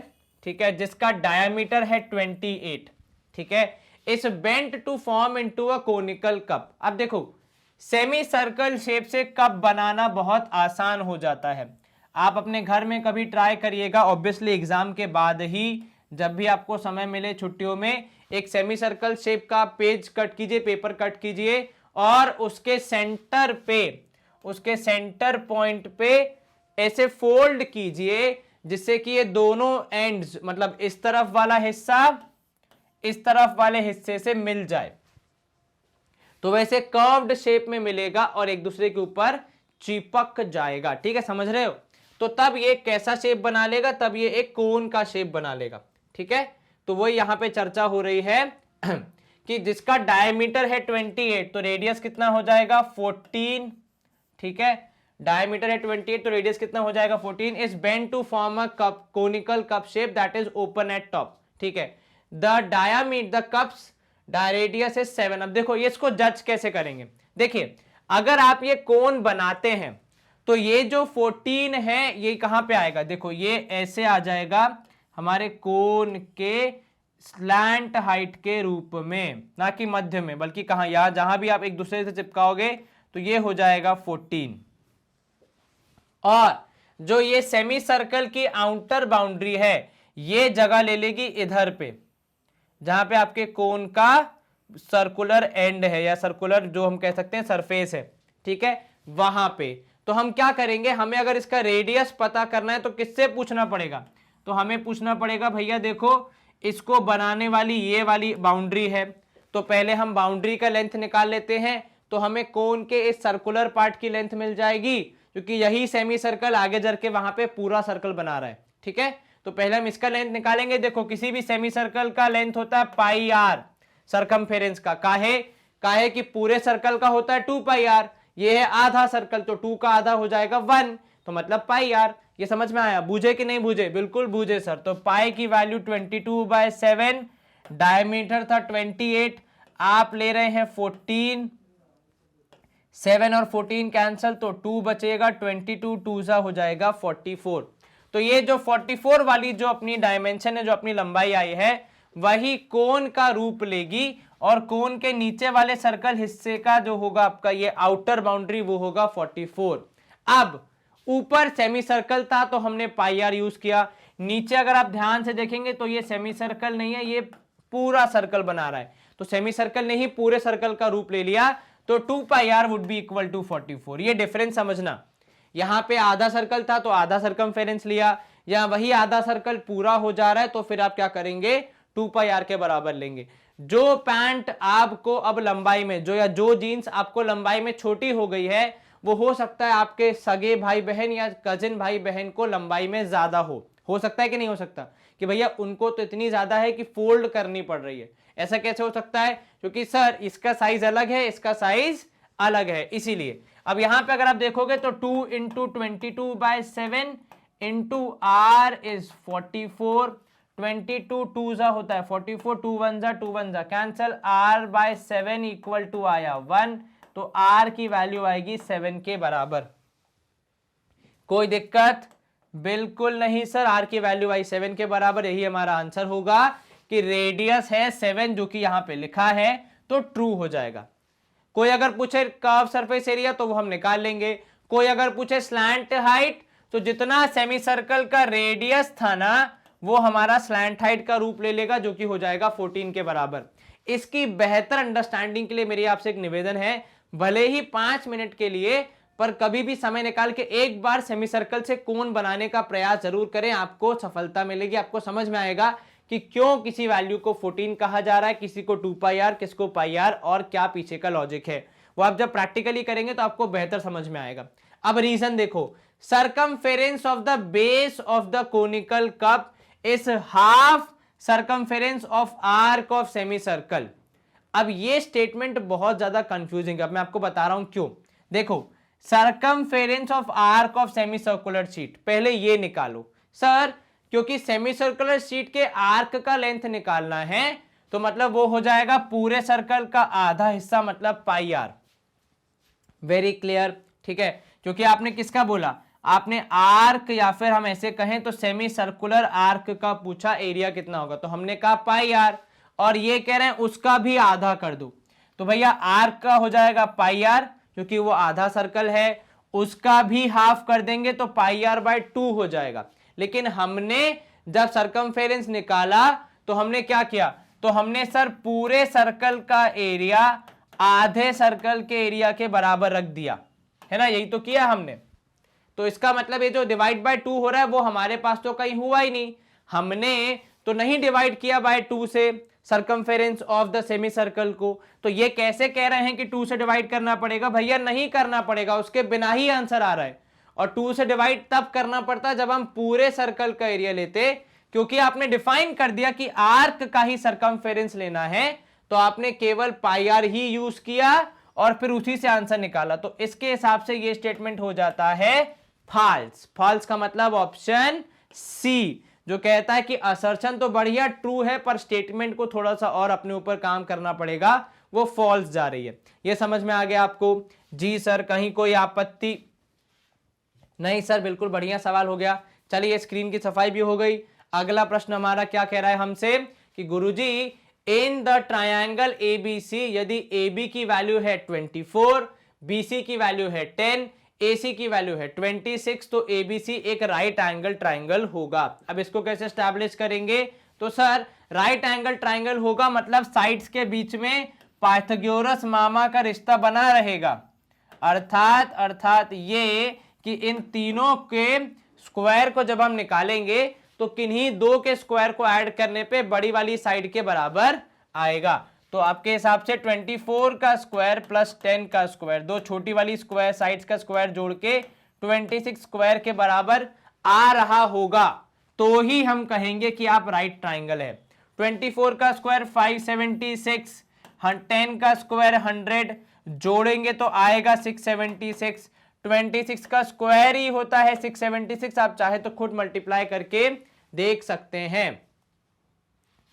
ठीक है, जिसका डायमीटर है 28, ठीक है, इस bent to form into a conical cup. अब देखो सेमी सर्कल शेप से कप बनाना बहुत आसान हो जाता है, आप अपने घर में कभी ट्राई करिएगा। ऑब्वियसली एग्जाम के बाद ही जब भी आपको समय मिले छुट्टियों में, एक सेमी सर्कल शेप का पेज कट कीजिए, पेपर कट कीजिए और उसके सेंटर पे, उसके सेंटर पॉइंट पे ऐसे फोल्ड कीजिए जिससे कि ये दोनों एंड्स, मतलब इस तरफ वाला हिस्सा इस तरफ वाले हिस्से से मिल जाए, तो वैसे कर्व्ड शेप में मिलेगा और एक दूसरे के ऊपर चिपक जाएगा, ठीक है, समझ रहे हो। तो तब ये कैसा शेप बना लेगा? तब ये एक कोन का शेप बना लेगा, ठीक है। तो वो यहाँ पे चर्चा हो रही है कि जिसका डायमीटर है 28, तो रेडियस कितना हो जाएगा 14, ठीक है, डायमीटर है 28 तो रेडियस कितना हो जाएगा 14, is bend to form a cup conical cup shape that is open at top, ठीक है, the diameter the cups radius is 7। अब देखो ये इसको जज कैसे करेंगे, देखिए अगर आप ये कोन बनाते हैं तो ये जो 14 है ये कहां पे आएगा, देखो ये ऐसे आ जाएगा हमारे कोन के स्लैंट हाइट के रूप में, ना कि मध्य में, बल्कि कहां, यहां जहां भी आप एक दूसरे से चिपकाओगे तो ये हो जाएगा 14। और जो ये सेमी सर्कल की आउटर बाउंड्री है ये जगह ले लेगी इधर पे, जहां पे आपके कोन का सर्कुलर एंड है या सर्कुलर जो हम कह सकते हैं सरफेस है, ठीक है, वहां पे। तो हम क्या करेंगे, हमें अगर इसका रेडियस पता करना है तो किससे पूछना पड़ेगा, तो हमें पूछना पड़ेगा भैया देखो इसको बनाने वाली ये वाली बाउंड्री है, तो पहले हम बाउंड्री का लेंथ निकाल लेते हैं, तो हमें कोन के इस सर्कुलर पार्ट की लेंथ मिल जाएगी, क्योंकि यही सेमी सर्कल आगे जर के वहां पे पूरा सर्कल बना रहा है, ठीक है। तो पहले हम इसका लेंथ निकालेंगे, देखो किसी भी सेमी सर्कल का लेंथ होता है पाई आर सरकमफेरेंस का, काहे कि पूरे सर्कल का होता है 2 पाई आर, ये है आधा सर्कल तो 2 का आधा हो जाएगा 1, तो मतलब पाई आर। ये समझ में आया, बूझे कि नहीं बूझे, बिल्कुल बूझे सर। तो पाई की वैल्यू 22/7, डायमीटर था 28, आप ले रहे हैं 14, 7 और 14 कैंसल तो 2 बचेगा, 22 2 हो जाएगा 44। तो ये जो 44 वाली जो अपनी डायमेंशन है, जो अपनी लंबाई आई है, वही कोन का रूप लेगी और कोन के नीचे वाले सर्कल हिस्से का जो होगा आपका ये आउटर बाउंड्री वो होगा 44। अब ऊपर सेमी सर्कल था तो हमने पाई आर यूज किया, नीचे अगर आप ध्यान से देखेंगे तो ये सेमी सर्कल नहीं है, ये पूरा सर्कल बना रहा है, तो सेमी सर्कल ने ही पूरे सर्कल का रूप ले लिया, तो 2 pi r would be equal to 44। ये डिफरेंस समझना, यहां पे आधा सर्कल था तो आधा सर्कमफेरेंस लिया, यहां वही आधा सर्कल पूरा हो जा रहा है तो फिर आप क्या करेंगे 2 पाई आर के बराबर लेंगे। जो पैंट आपको अब लंबाई में जो जीन्स आपको लंबाई में छोटी हो गई है, वो हो सकता है आपके सगे भाई बहन या कजिन भाई बहन को लंबाई में ज्यादा हो सकता है कि नहीं हो सकता, कि भैया उनको तो इतनी ज्यादा है कि फोल्ड करनी पड़ रही है। ऐसा कैसे हो सकता है, क्योंकि सर इसका साइज अलग है, इसका साइज अलग है, इसीलिए। अब यहां पे अगर आप देखोगे तो 2 × 22/7 इंटू आर इज 44, 22 2 होता है 44, 2 1 जा कैंसल, r/7 इक्वल टू आया 1, तो r की वैल्यू आएगी 7 के बराबर। कोई दिक्कत? बिल्कुल नहीं सर, r की वैल्यू आई 7 के बराबर, यही हमारा आंसर होगा कि रेडियस है 7 जो कि यहां पे लिखा है, तो ट्रू हो जाएगा। कोई अगर पूछे कर्व सरफेस एरिया तो वो हम निकाल लेंगे, कोई अगर पूछे स्लैंट हाइट तो जितना सेमी सर्कल का रेडियस था ना वो हमारा स्लैंट हाइट का रूप ले लेगा, जो कि हो जाएगा 14 के बराबर। इसकी बेहतर अंडरस्टैंडिंग के लिए मेरी आपसे एक निवेदन है, भले ही 5 मिनट के लिए, पर कभी भी समय निकाल के एक बार सेमी सर्कल से कोन बनाने का प्रयास जरूर करें, आपको सफलता मिलेगी, आपको समझ में आएगा कि क्यों किसी वैल्यू को 14 कहा जा रहा है, किसी को 2 पाई आर, किसको पाई आर, और क्या पीछे का लॉजिक है। वो आप जब प्रैक्टिकली करेंगे तो आपको बेहतर समझ में आएगा। अब रीजन देखो, circumference of the base of the conical cup is half circumference of arc of semi circle. अब ये स्टेटमेंट बहुत ज्यादा कंफ्यूजिंग है, अब मैं आपको बता रहा हूं क्यों। देखो, circumference of arc of semi circular sheet, पहले ये निकालो सर, क्योंकि सेमी सर्कुलर शीट के आर्क का लेंथ निकालना है तो मतलब वो हो जाएगा पूरे सर्कल का आधा हिस्सा, मतलब पाई आर। वेरी क्लियर, ठीक है। क्योंकि आपने किसका बोला, आपने आर्क या फिर हम ऐसे कहें तो सेमी सर्कुलर आर्क का पूछा, एरिया कितना होगा, तो हमने कहा पाई आर, और ये कह रहे हैं उसका भी आधा कर दो, तो भैया आर्क का हो जाएगा पाई आर, क्योंकि वो आधा सर्कल है, उसका भी हाफ कर देंगे तो पाई r/2 हो जाएगा। लेकिन हमने जब सर्कमफेरेंस निकाला तो हमने क्या किया, तो हमने सर पूरे सर्कल का एरिया आधे सर्कल के एरिया के बराबर रख दिया है ना, यही तो किया हमने। तो इसका मतलब ये जो डिवाइड बाय 2 हो रहा है वो हमारे पास तो कहीं हुआ ही नहीं, हमने तो नहीं डिवाइड किया बाय 2 से circumference of the semi circle को। तो ये कैसे कह रहे हैं कि 2 से डिवाइड करना पड़ेगा, भैया नहीं करना पड़ेगा, उसके बिना ही आंसर आ रहा है। और 2 से डिवाइड तब करना पड़ता जब हम पूरे सर्कल का एरिया लेते, क्योंकि आपने डिफाइन कर दिया कि आर्क का ही सरकमफेरेंस लेना है, तो आपने केवल पाई आर ही यूज किया और फिर उसी से आंसर निकाला। तो इसके हिसाब से ये स्टेटमेंट हो जाता है फॉल्स। फॉल्स का मतलब ऑप्शन सी, जो कहता है कि असर्शन तो बढ़िया ट्रू है पर स्टेटमेंट को थोड़ा सा और अपने ऊपर काम करना पड़ेगा, वो फॉल्स जा रही है। ये समझ में आ गया आपको? जी सर, कहीं कोई आपत्ति नहीं? सर बिल्कुल बढ़िया सवाल हो गया। चलिए स्क्रीन की सफाई भी हो गई। अगला प्रश्न हमारा क्या कह रहा है हमसे कि गुरुजी इन द ट्रायंगल एबीसी यदि AB की वैल्यू है 24, BC की वैल्यू है 10, AC की वैल्यू है 26, तो ABC एक राइट एंगल ट्रायंगल होगा। अब इसको कैसे स्टैब्लिश करेंगे? तो सर राइट एंगल ट्रायंगल होगा मतलब साइड्स के बीच में पाइथागोरस मामा का रिश्ता बना रहेगा। अर्थात ये कि इन तीनों के स्क्वायर को जब हम निकालेंगे तो किन्हीं दो के स्क्वायर को ऐड करने पे बड़ी वाली साइड के बराबर आएगा। तो आपके हिसाब से 24 का स्क्वायर प्लस 10 का स्क्वायर, दो छोटी वाली स्क्वायर साइड्स का स्क्वायर जोड़ के 26 स्क्वायर के बराबर आ रहा होगा, तो ही हम कहेंगे कि आप राइट ट्राइंगल है। 24 का स्क्वायर 576, 10 का स्क्वायर 100, जोड़ेंगे तो आएगा 676। 26 का स्क्वायर ही होता है 676, आप चाहे तो खुद मल्टीप्लाई करके देख सकते हैं।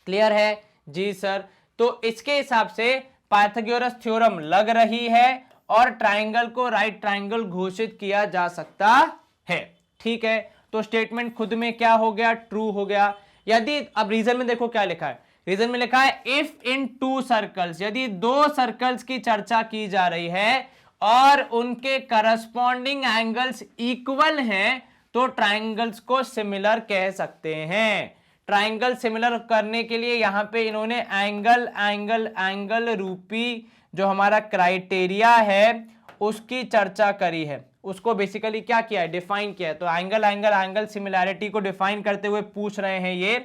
क्लियर है? जी सर। तो इसके हिसाब से पाइथागोरस थ्योरम लग रही है और ट्राइंगल को राइट ट्राइंगल घोषित किया जा सकता है। ठीक है, तो स्टेटमेंट खुद में क्या हो गया? ट्रू हो गया। यदि अब रीजन में देखो क्या लिखा है, रीजन में लिखा है इफ इन टू सर्कल्स, यदि दो सर्कल्स की चर्चा की जा रही है और उनके करस्पॉन्डिंग एंगल्स इक्वल हैं तो ट्राइंगल्स को सिमिलर कह सकते हैं। ट्राइंगल सिमिलर करने के लिए यहां पे इन्होंने एंगल एंगल एंगल रूपी जो हमारा क्राइटेरिया है उसकी चर्चा करी है, उसको बेसिकली क्या किया है? डिफाइन किया है। तो एंगल एंगल एंगल सिमिलैरिटी को डिफाइन करते हुए पूछ रहे हैं ये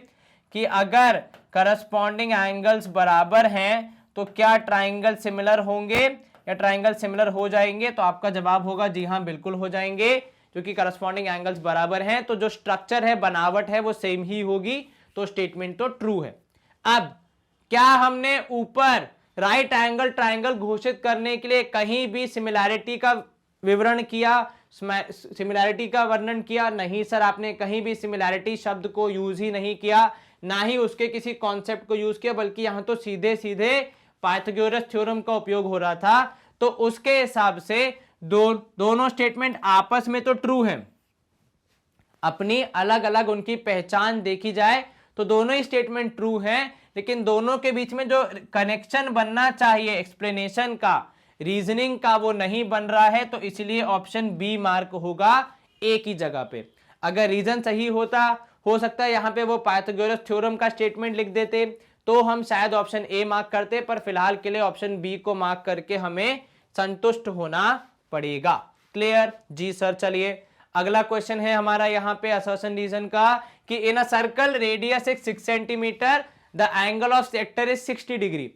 कि अगर करस्पॉन्डिंग एंगल्स बराबर हैं तो क्या ट्राइंगल सिमिलर होंगे या ट्राइंगल सिमिलर हो जाएंगे? तो आपका जवाब होगा जी हाँ, बिल्कुल हो जाएंगे, क्योंकि करस्पॉन्डिंग एंगल्स बराबर हैं तो जो स्ट्रक्चर है, बनावट है, वो सेम ही होगी, तो स्टेटमेंट तो ट्रू है। अब क्या हमने ऊपर राइट एंगल ट्राइंगल घोषित करने के लिए कहीं भी सिमिलैरिटी का विवरण किया, सिमिलैरिटी का वर्णन किया? नहीं सर, आपने कहीं भी सिमिलैरिटी शब्द को यूज ही नहीं किया, ना ही उसके किसी कॉन्सेप्ट को यूज किया, बल्कि यहां तो सीधे सीधे पाइथागोरस थ्योरम का उपयोग हो रहा था। तो उसके हिसाब से दोनों स्टेटमेंट आपस में तो ट्रू हैं, अपनी अलग अलग उनकी पहचान देखी जाए तो दोनों ही स्टेटमेंट ट्रू हैं, लेकिन दोनों के बीच में जो कनेक्शन बनना चाहिए एक्सप्लेनेशन का, रीजनिंग का, वो नहीं बन रहा है, तो इसलिए ऑप्शन बी मार्क होगा ए की जगह पे। अगर रीजन सही होता, हो सकता है यहां पे वो पाइथागोरस थ्योरम का स्टेटमेंट लिख देते तो हम शायद ऑप्शन ए मार्क करते, पर फिलहाल के लिए ऑप्शन बी को मार्क करके हमें संतुष्ट होना पड़ेगा। क्लियर? जी सर। चलिए अगला क्वेश्चन है हमारा यहाँ पे असर्शन रीजन का कि in a circle radius 6 centimetre the angle of sector is 60 degree.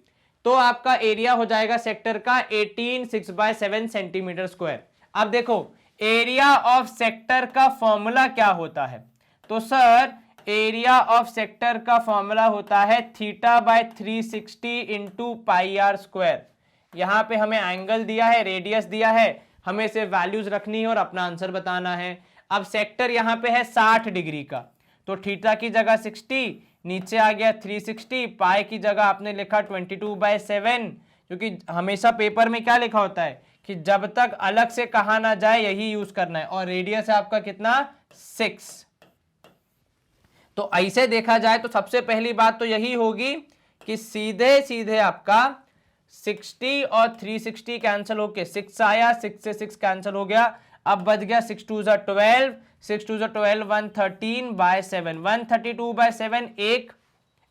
तो आपका एरिया हो जाएगा सेक्टर का 18 6/7 सेंटीमीटर स्क्वायर। अब देखो एरिया ऑफ सेक्टर का फॉर्मूला क्या होता है? तो सर एरिया ऑफ सेक्टर का फॉर्मूला होता है θ/360 इंटू पाई आर स्क्वायर। यहां पे हमें एंगल दिया है, रेडियस दिया है, हमें से वैल्यूज रखनी है और अपना आंसर बताना है। अब सेक्टर यहां पे है 60 डिग्री का, तो थीटा की जगह 60, नीचे आ गया 360, पाई की जगह आपने लिखा 22/7, क्योंकि हमेशा पेपर में क्या लिखा होता है कि जब तक अलग से कहा ना जाए यही यूज करना है, और रेडियस है आपका कितना? 6। तो ऐसे देखा जाए तो सबसे पहली बात तो यही होगी कि सीधे सीधे आपका 60 और 360 कैंसिल होके 6 आया, 6 से 6 कैंसिल हो गया, अब बच गया 6 2 12, 6 2 12 113/7, 132/7 एक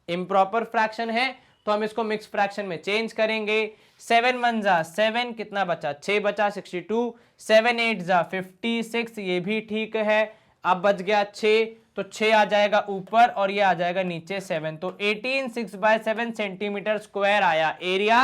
इम्प्रॉपर फ्रैक्शन है, तो हम इसको मिक्स फ्रैक्शन में चेंज करेंगे। 7 1 7, कितना बचा? 6 बचा, 62, 7 8 56, ये भी ठीक है। अब बच गया 6, तो 6 आ जाएगा ऊपर और ये आ जाएगा नीचे 7, तो 18 6/7 सेंटीमीटर स्क्वायर आया एरिया,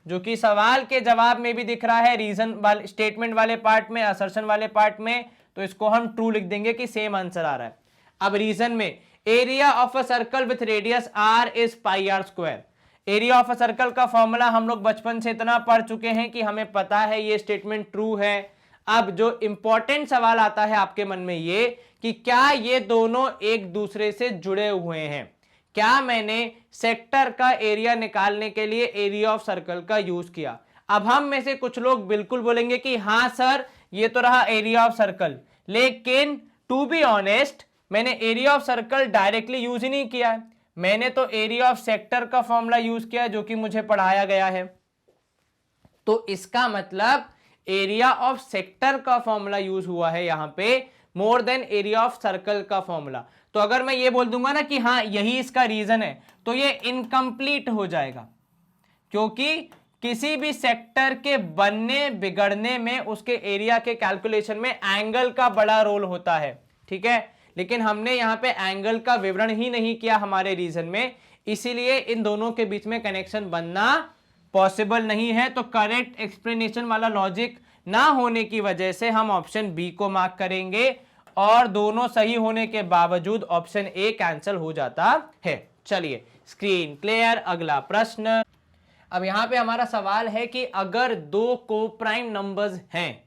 जो कि सवाल के जवाब में भी दिख रहा है, रीजन वाले स्टेटमेंट वाले पार्ट में, असर्शन वाले पार्ट में, तो इसको हम ट्रू लिख देंगे कि सेम आंसर आ रहा है। अब रीजन में area of a circle with radius r is pi r square. Area of a circle का फॉर्मूला हम लोग बचपन से इतना पढ़ चुके हैं कि हमें पता है ये स्टेटमेंट ट्रू है। अब जो इंपॉर्टेंट सवाल आता है आपके मन में ये कि क्या ये दोनों एक दूसरे से जुड़े हुए हैं। क्या मैंने सेक्टर का एरिया निकालने के लिए एरिया ऑफ सर्कल का यूज किया। अब हम में से कुछ लोग बिल्कुल बोलेंगे कि हाँ सर ये तो रहा एरिया ऑफ सर्कल, लेकिन टू बी ऑनेस्ट मैंने area of circle directly use ही नहीं किया है, मैंने तो एरिया ऑफ सेक्टर का फॉर्मूला यूज किया जो कि मुझे पढ़ाया गया है। तो इसका मतलब एरिया ऑफ सेक्टर का फॉर्मूला यूज हुआ है यहां पे more than area of circle का फॉर्मूला। तो अगर मैं ये बोल दूंगा ना कि हाँ यही इसका रीजन है तो ये इनकम्प्लीट हो जाएगा, क्योंकि किसी भी सेक्टर के बनने बिगड़ने में उसके एरिया के कैलकुलेशन में एंगल का बड़ा रोल होता है, ठीक है। लेकिन हमने यहाँ पे एंगल का विवरण ही नहीं किया हमारे रीजन में, इसीलिए इन दोनों के बीच में कनेक्शन बनना पॉसिबल नहीं है। तो करेक्ट एक्सप्लेनेशन वाला लॉजिक ना होने की वजह से हम ऑप्शन बी को मार्क करेंगे और दोनों सही होने के बावजूद ऑप्शन ए कैंसिल हो जाता है। चलिए स्क्रीन क्लियर, अगला प्रश्न। अब यहां पे हमारा सवाल है कि अगर दो कोप्राइम नंबर्स हैं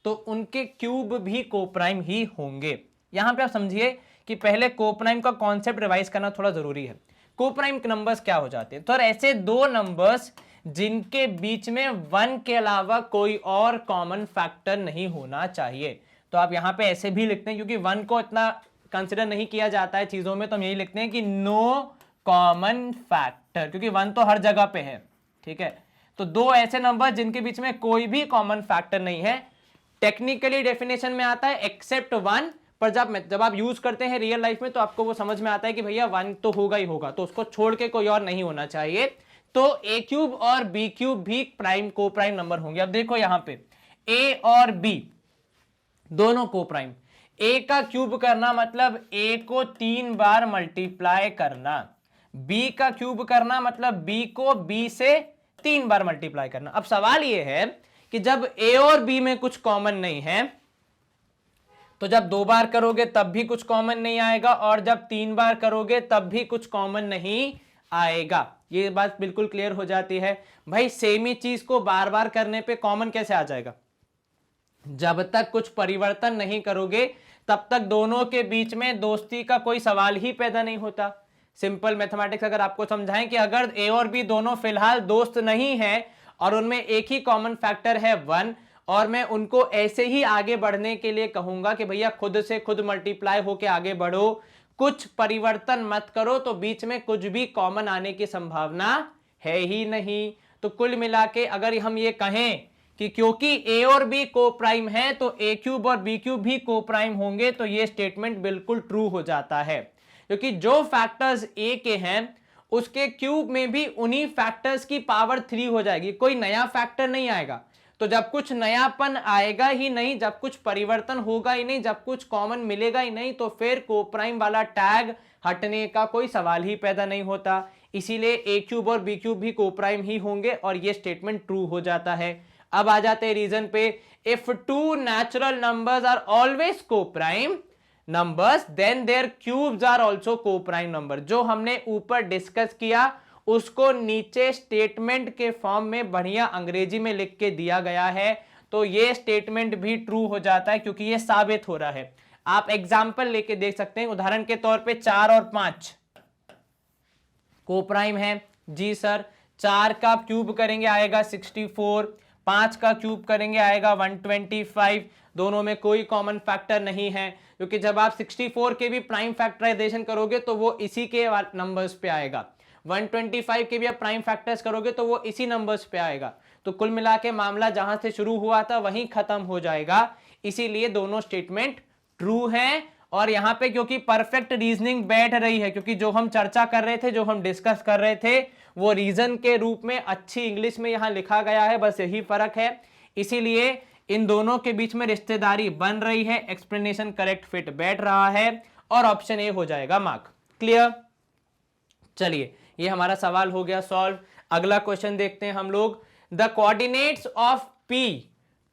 तो उनके क्यूब भी कोप्राइम ही होंगे। यहां पे आप समझिए कि पहले कोप्राइम का कॉन्सेप्ट रिवाइज करना थोड़ा जरूरी है। कोप्राइम नंबर्स क्या हो जाते हैं, तो ऐसे दो नंबर्स जिनके बीच में 1 के अलावा कोई और कॉमन फैक्टर नहीं होना चाहिए। तो आप यहां पे ऐसे भी लिखते हैं, क्योंकि 1 को इतना कंसिडर नहीं किया जाता है चीजों में, तो हम यही लिखते हैं कि नो कॉमन फैक्टर, क्योंकि 1 तो हर जगह पे है, ठीक है। तो दो ऐसे नंबर जिनके बीच में कोई भी कॉमन फैक्टर नहीं है, टेक्निकली डेफिनेशन में आता है एक्सेप्ट 1, पर जब आप यूज करते हैं रियल लाइफ में तो आपको वो समझ में आता है कि भैया 1 तो होगा ही होगा, तो उसको छोड़ के कोई और नहीं होना चाहिए। तो ए क्यूब और बी क्यूब भी प्राइम को प्राइम नंबर होंगे। अब देखो यहां पे ए और बी दोनों को प्राइम, ए का क्यूब करना मतलब ए को 3 बार मल्टीप्लाई करना, बी का क्यूब करना मतलब बी को बी से 3 बार मल्टीप्लाई करना। अब सवाल यह है कि जब ए और बी में कुछ कॉमन नहीं है तो जब 2 बार करोगे तब भी कुछ कॉमन नहीं आएगा, और जब 3 बार करोगे तब भी कुछ कॉमन नहीं आएगा। ये बात बिल्कुल क्लियर हो जाती है। भाई सेम ही चीज को बार बार करने पे कॉमन कैसे आ जाएगा, जब तक कुछ परिवर्तन नहीं करोगे तब तक दोनों के बीच में दोस्ती का कोई सवाल ही पैदा नहीं होता। सिंपल मैथमेटिक्स अगर आपको समझाएं कि अगर ए और बी दोनों फिलहाल दोस्त नहीं है और उनमें एक ही कॉमन फैक्टर है 1, और मैं उनको ऐसे ही आगे बढ़ने के लिए कहूंगा कि भैया खुद से खुद मल्टीप्लाई होके आगे बढ़ो, कुछ परिवर्तन मत करो, तो बीच में कुछ भी कॉमन आने की संभावना है ही नहीं। तो कुल मिला के अगर हम ये कहें कि क्योंकि ए और बी को प्राइम है तो ए क्यूब और बी क्यूब भी को प्राइम होंगे, तो ये स्टेटमेंट बिल्कुल ट्रू हो जाता है, क्योंकि जो फैक्टर्स ए के हैं उसके क्यूब में भी उन्हीं फैक्टर्स की पावर 3 हो जाएगी, कोई नया फैक्टर नहीं आएगा। तो जब कुछ नयापन आएगा ही नहीं, जब कुछ परिवर्तन होगा ही नहीं, जब कुछ कॉमन मिलेगा ही नहीं, तो फिर कोप्राइम वाला टैग हटने का कोई सवाल ही पैदा नहीं होता। इसीलिए ए क्यूब और बी क्यूब भी कोप्राइम ही होंगे और ये स्टेटमेंट ट्रू हो जाता है। अब आ जाते हैं रीजन पे। If two natural numbers are always coprime numbers then their cubes are also coprime number. जो हमने ऊपर डिस्कस किया उसको नीचे स्टेटमेंट के फॉर्म में बढ़िया अंग्रेजी में लिख के दिया गया है, तो ये स्टेटमेंट भी ट्रू हो जाता है क्योंकि ये साबित हो रहा है। आप एग्जाम्पल लेके देख सकते हैं, उदाहरण के तौर पे 4 और 5 कोप्राइम है जी सर। 4 का क्यूब करेंगे आएगा 64, 5 का क्यूब करेंगे आएगा 125, दोनों में कोई कॉमन फैक्टर नहीं है, क्योंकि जब आप 64 के भी प्राइम फैक्टराइजेशन करोगे तो वो इसी के नंबर्स पे आएगा, 125 के भी आप प्राइम फैक्टर्स करोगे तो वो इसी नंबर्स पे आएगा। तो कुल मिला के मामला जहां से शुरू हुआ था वहीं खत्म हो जाएगा। इसीलिए दोनों स्टेटमेंट ट्रू हैं। और यहां पे क्योंकि परफेक्ट रीजनिंग बैठ रही है, क्योंकि जो हम चर्चा कर रहे थे, जो हम डिस्कस कर रहे थे, वो रीजन के रूप में अच्छी इंग्लिश में यहां लिखा गया है, बस यही फर्क है। इसीलिए इन दोनों के बीच में रिश्तेदारी बन रही है, एक्सप्लेनेशन करेक्ट फिट बैठ रहा है और ऑप्शन ए हो जाएगा मार्क। क्लियर? चलिए ये हमारा सवाल हो गया सॉल्व। अगला क्वेश्चन देखते हैं हम लोग। The coordinates of P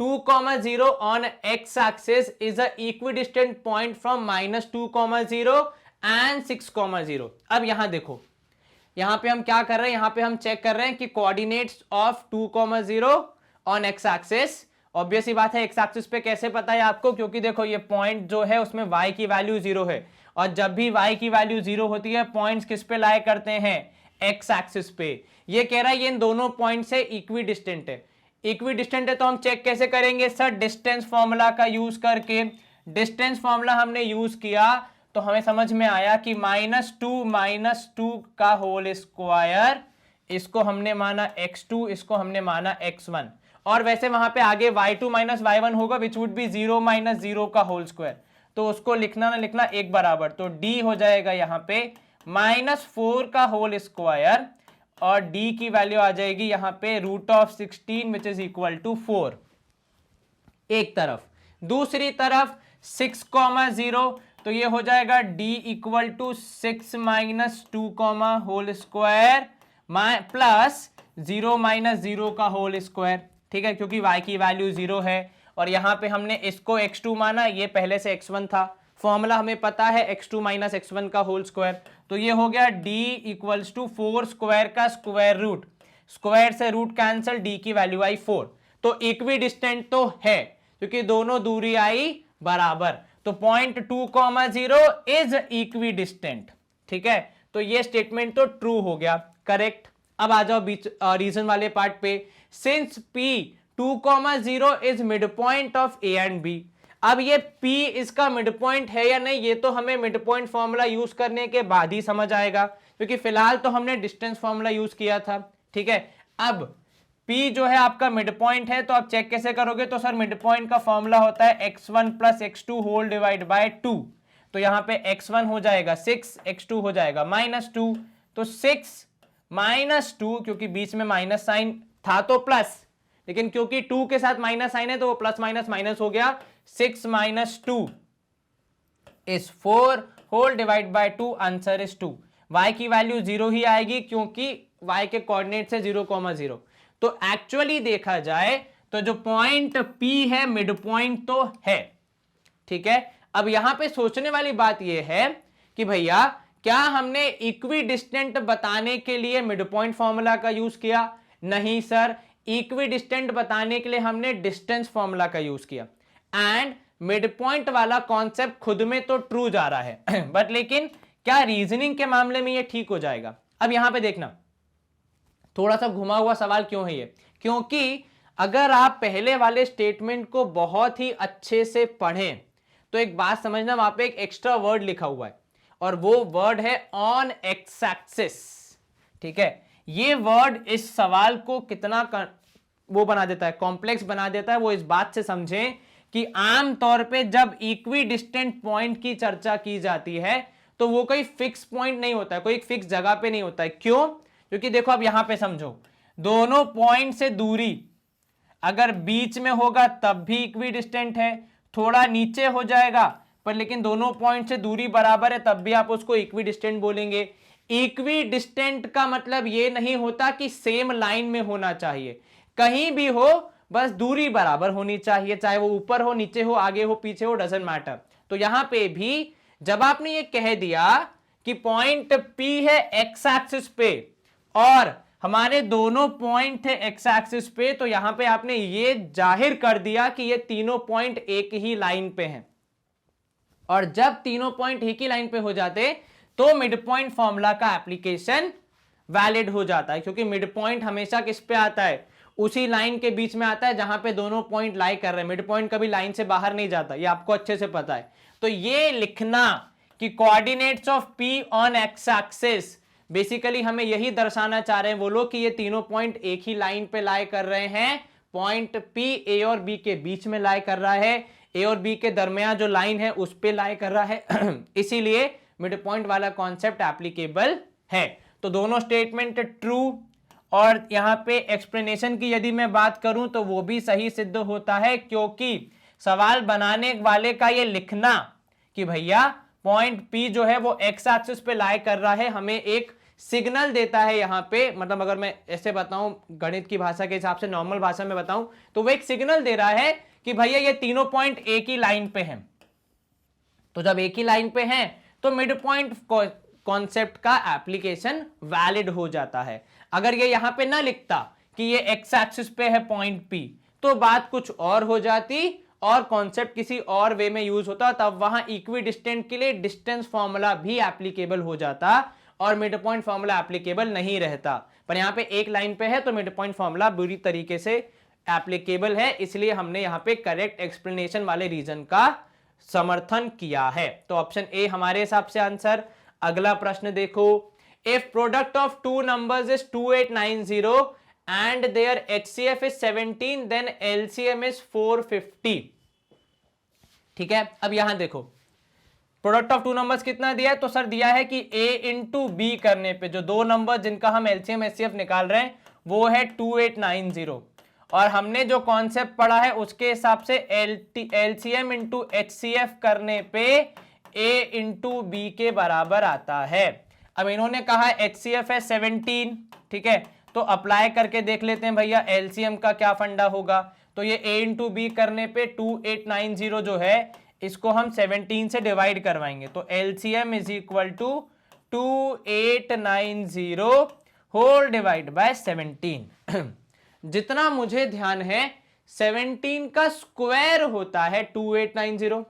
2,0 on x axis is a equidistant point from -2,0 and 6,0। अब यहां देखो, यहां पे हम क्या कर रहे हैं, यहां पे हम चेक कर रहे हैं कि coordinates of 2,0 on X axis. Obvious ही बात है, एक्स एक्सिस पे कैसे पता है आपको, क्योंकि देखो ये पॉइंट जो है उसमें y की वैल्यू 0 है, और जब भी y की वैल्यू 0 होती है पॉइंट्स किस पे लाई करते हैं, एक्स एक्सिस पे। ये कह रहा है ये इन दोनों पॉइंट से इक्वी डिस्टेंट है। इक्वी डिस्टेंट है तो हम चेक कैसे करेंगे सर, डिस्टेंस फॉर्मूला का यूज करके। डिस्टेंस फॉर्मूला हमने यूज किया तो हमें समझ में आया कि -2 का होल स्क्वायर, इसको हमने माना x2, इसको हमने माना x1, और वैसे वहां पे आगे y2 - y1 होगा विच वुड बी 0 - 0 का होल स्क्वायर, तो उसको लिखना ना लिखना एक बराबर, तो d हो जाएगा यहां पे -4 का होल स्क्वायर, और d की वैल्यू आ जाएगी यहां पे √16 विच इज इक्वल टू 4 एक तरफ। दूसरी तरफ 6,0 तो ये हो जाएगा d equal to 6 - 2 whole square plus 0 - 0 का होल स्क्वायर, ठीक है, क्योंकि y की वैल्यू 0 है, और यहां पे हमने इसको x2 माना, ये पहले से x1 था, फॉर्मूला हमें पता है x2 - x1 का होल स्क्वायर, तो ये हो गया d इक्वल्स टू 4 स्क्वायर का स्क्वायर रूट, स्क्वायर से रूट कैंसिल, d की वैल्यू आई 4। तो इक्वी डिस्टेंट तो है क्योंकि दोनों दूरी आई बराबर, तो पॉइंट 2,0 इज इक्वी डिस्टेंट, ठीक है, तो ये स्टेटमेंट तो ट्रू हो गया, करेक्ट। अब आ जाओ बीच रीजन वाले पार्ट पे, since p 2,0 is mid point of a and b। अब ये p इसका मिड पॉइंट है या नहीं, ये तो हमें मिड पॉइंट फॉर्मूला यूज करने के बाद ही समझ आएगा, क्योंकि फिलहाल तो हमने डिस्टेंस फॉर्मूला यूज किया था, ठीक है। अब P जो है आपका मिड पॉइंट है, तो आप चेक कैसे करोगे, तो सर मिड पॉइंट का फॉर्मूला होता है x1 + x2 whole divide by 2, तो यहां पे x1 हो जाएगा 6, x2 हो जाएगा -2, तो 6 - 2, क्योंकि बीच में माइनस साइन था तो प्लस, लेकिन क्योंकि 2 के साथ माइनस साइन है तो वो प्लस माइनस माइनस हो गया, 6 - 2 is 4 whole divide by 2, answer is 2। y की वैल्यू 0 ही आएगी क्योंकि y के कोऑर्डिनेट्स है 0,0। तो एक्चुअली देखा जाए तो जो पॉइंट P है मिड पॉइंट तो है, ठीक है। अब यहां पे सोचने वाली बात यह है कि भैया क्या हमने इक्वी डिस्टेंट बताने के लिए मिड पॉइंट फॉर्मूला का यूज किया, नहीं सर, इक्वी डिस्टेंट बताने के लिए हमने डिस्टेंस फॉर्मूला का यूज किया, एंड मिड पॉइंट वाला कॉन्सेप्ट खुद में तो ट्रू जा रहा है बट लेकिन क्या रीजनिंग के मामले में ये ठीक हो जाएगा। अब यहां पे देखना, थोड़ा सा घुमा हुआ सवाल क्यों है ये, क्योंकि अगर आप पहले वाले स्टेटमेंट को बहुत ही अच्छे से पढ़ें तो एक बात समझना, वहां पे एक एक्स्ट्रा वर्ड लिखा हुआ है और वो वर्ड है ऑन एक्स एक्सिस, ठीक है। ये वर्ड इस सवाल को कितना वो बना देता है, कॉम्प्लेक्स बना देता है, वो इस बात से समझें कि आमतौर पे जब इक्वी डिस्टेंट पॉइंट की चर्चा की जाती है तो वो कोई फिक्स पॉइंट नहीं होता है, कोई एक फिक्स जगह पे नहीं होता है। क्यों? क्योंकि देखो अब यहां पे समझो, दोनों पॉइंट से दूरी अगर बीच में होगा तब भी इक्वी डिस्टेंट है, थोड़ा नीचे हो जाएगा पर लेकिन दोनों पॉइंट से दूरी बराबर है तब भी आप उसको इक्वी डिस्टेंट बोलेंगे। इक्वी डिस्टेंट का मतलब ये नहीं होता कि सेम लाइन में होना चाहिए, कहीं भी हो बस दूरी बराबर होनी चाहिए, चाहे वो ऊपर हो, नीचे हो, आगे हो, पीछे हो, डजंट मैटर। तो यहां पे भी जब आपने ये कह दिया कि पॉइंट P है एक्स एक्सिस पे और हमारे दोनों पॉइंट थे एक्स एक्सिस पे, तो यहां पे आपने ये जाहिर कर दिया कि ये तीनों पॉइंट एक ही लाइन पे हैं, और जब तीनों पॉइंट एक ही लाइन पे हो जाते तो मिड पॉइंट फॉर्मूला का एप्लीकेशन वैलिड हो जाता है, क्योंकि मिड पॉइंट हमेशा किस पे आता है, उसी लाइन के बीच में आता है जहां पे दोनों पॉइंट लाई कर रहे हैं। मिड पॉइंट कभी लाइन से बाहर नहीं जाता, ये आपको अच्छे से पता है। तो ये लिखना कि coordinates of P on X axis, basically हमें यही दर्शाना चाह रहे हैं वो लोग कि ये तीनों पॉइंट एक ही लाइन पे लाई कर रहे हैं। पॉइंट P A और B के बीच में लाई कर रहा है, A और B के दरमियान जो लाइन है उस पे लाई कर रहा है इसीलिए मिड पॉइंट वाला कॉन्सेप्ट एप्लीकेबल है। तो दोनों स्टेटमेंट ट्रू, और यहां पे एक्सप्लेनेशन की यदि मैं बात करूं तो वो भी सही सिद्ध होता है, क्योंकि सवाल बनाने वाले का ये लिखना कि भैया पॉइंट P जो है वो एक्स एक्सिस पे लाई कर रहा है, हमें एक सिग्नल देता है यहां पे, मतलब अगर मैं ऐसे बताऊं गणित की भाषा के हिसाब से, नॉर्मल भाषा में बताऊं तो वो एक सिग्नल दे रहा है कि भैया ये तीनों पॉइंट एक ही लाइन पे हैं। तो जब एक ही लाइन पे हैं तो मिड पॉइंट कॉन्सेप्ट का एप्लीकेशन वैलिड हो जाता है। अगर ये यहां पे ना लिखता कि ये एक्स एक्सिस पे है पॉइंट पी, तो बात कुछ और हो जाती और कॉन्सेप्ट किसी और वे में यूज होता, तब वहां इक्वी डिस्टेंट के लिए डिस्टेंस फॉर्मूला भी एप्लीकेबल हो जाता और मिड पॉइंट फॉर्मूला एप्लीकेबल नहीं रहता। पर यहां पे एक लाइन पे है तो मिड पॉइंट फॉर्मूला बुरी तरीके से एप्लीकेबल है, इसलिए हमने यहां पे करेक्ट एक्सप्लेनेशन वाले रीजन का समर्थन किया है। तो ऑप्शन ए हमारे हिसाब से आंसर। अगला प्रश्न देखो, if product of two numbers is 2890 and their HCF is 17 then LCM is 450। ठीक है, अब यहां देखो प्रोडक्ट ऑफ टू नंबर्स कितना दिया है, तो सर दिया है कि A इंटू बी करने पे जो दो नंबर जिनका हम LCM HCF निकाल रहे हैं वो है 2890, और हमने जो कॉन्सेप्ट पढ़ा है उसके हिसाब से LCM इंटू HCF करने पे A इंटू बी के बराबर आता है। अब इन्होंने कहा HCF है 17, ठीक है, तो अप्लाई करके देख लेते हैं भैया LCM का क्या फंडा होगा। तो ये A इंटू बी करने पे 2890 जो है इसको हम 17 से डिवाइड करवाएंगे, तो LCM is equal to 2890 whole divide by 17। जितना मुझे ध्यान है 17 का स्क्वायर होता है 2890,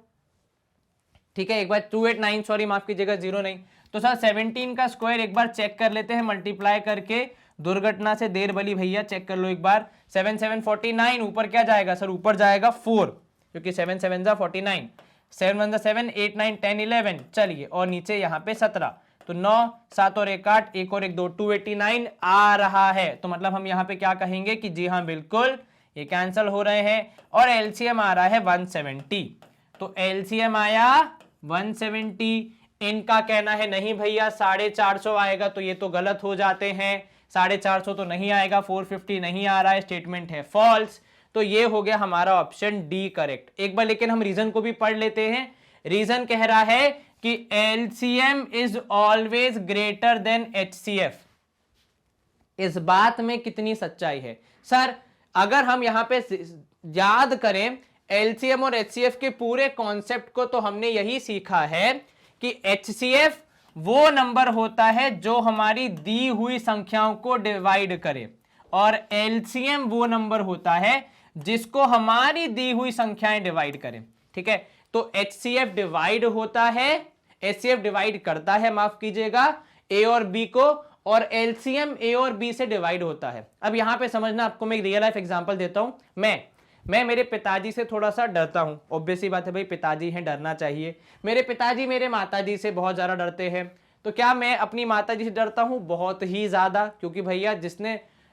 ठीक है, एक बार 289 सॉरी माफ कीजिएगा 0 नहीं, तो सर 17 का स्क्वायर एक बार चेक कर लेते हैं मल्टीप्लाई करके, दुर्घटना से देर भली भैया चेक कर लो एक बार। 7 7 49, ऊपर क्या जाएगा सर, ऊपर जाएगा 4, क्योंकि 7 7 जा 49, 7 1 7 8 9 10 11, चलिए, और नीचे यहाँ पे 17, तो 9 7 और 1 8, 1 और 1 2, 289 आ रहा है। तो मतलब हम यहाँ पे क्या कहेंगे कि जी हाँ बिल्कुल ये कैंसिल हो रहे हैं, और LCM आ रहा है 170, तो LCM आया 170। इनका कहना है नहीं भैया 450 आएगा, तो ये तो गलत हो जाते हैं, 450 तो नहीं आएगा, 450 नहीं आ रहा है, स्टेटमेंट है फॉल्स। तो ये हो गया हमारा ऑप्शन डी करेक्ट। एक बार लेकिन हम रीजन को भी पढ़ लेते हैं। रीजन कह रहा है कि LCM is always greater than HCF। इस बात में कितनी सच्चाई है सर? अगर हम यहां पे याद करें LCM और HCF के पूरे कॉन्सेप्ट को, तो हमने यही सीखा है कि HCF वो नंबर होता है जो हमारी दी हुई संख्याओं को डिवाइड करे, और LCM वो नंबर होता है जिसको हमारी दी हुई संख्याएं डिवाइड करें, ठीक है। तो HCF डिवाइड होता है, HCF डिवाइड करता है, माफ कीजिएगा, A और B को, और LCM A और B से डिवाइड होता है। अब यहां पे समझना, आपको मैं एक रियल लाइफ एग्जांपल देता हूं। मैं मेरे पिताजी से थोड़ा सा डरता हूं, ऑब्वियस सी बात है भाई, पिताजी हैं, डरना चाहिए। मेरे पिताजी मेरे माताजी से बहुत ज्यादा डरते हैं, तो क्या मैं अपनी माताजी से डरता हूं? बहुत ही ज्यादा, क्योंकि भैया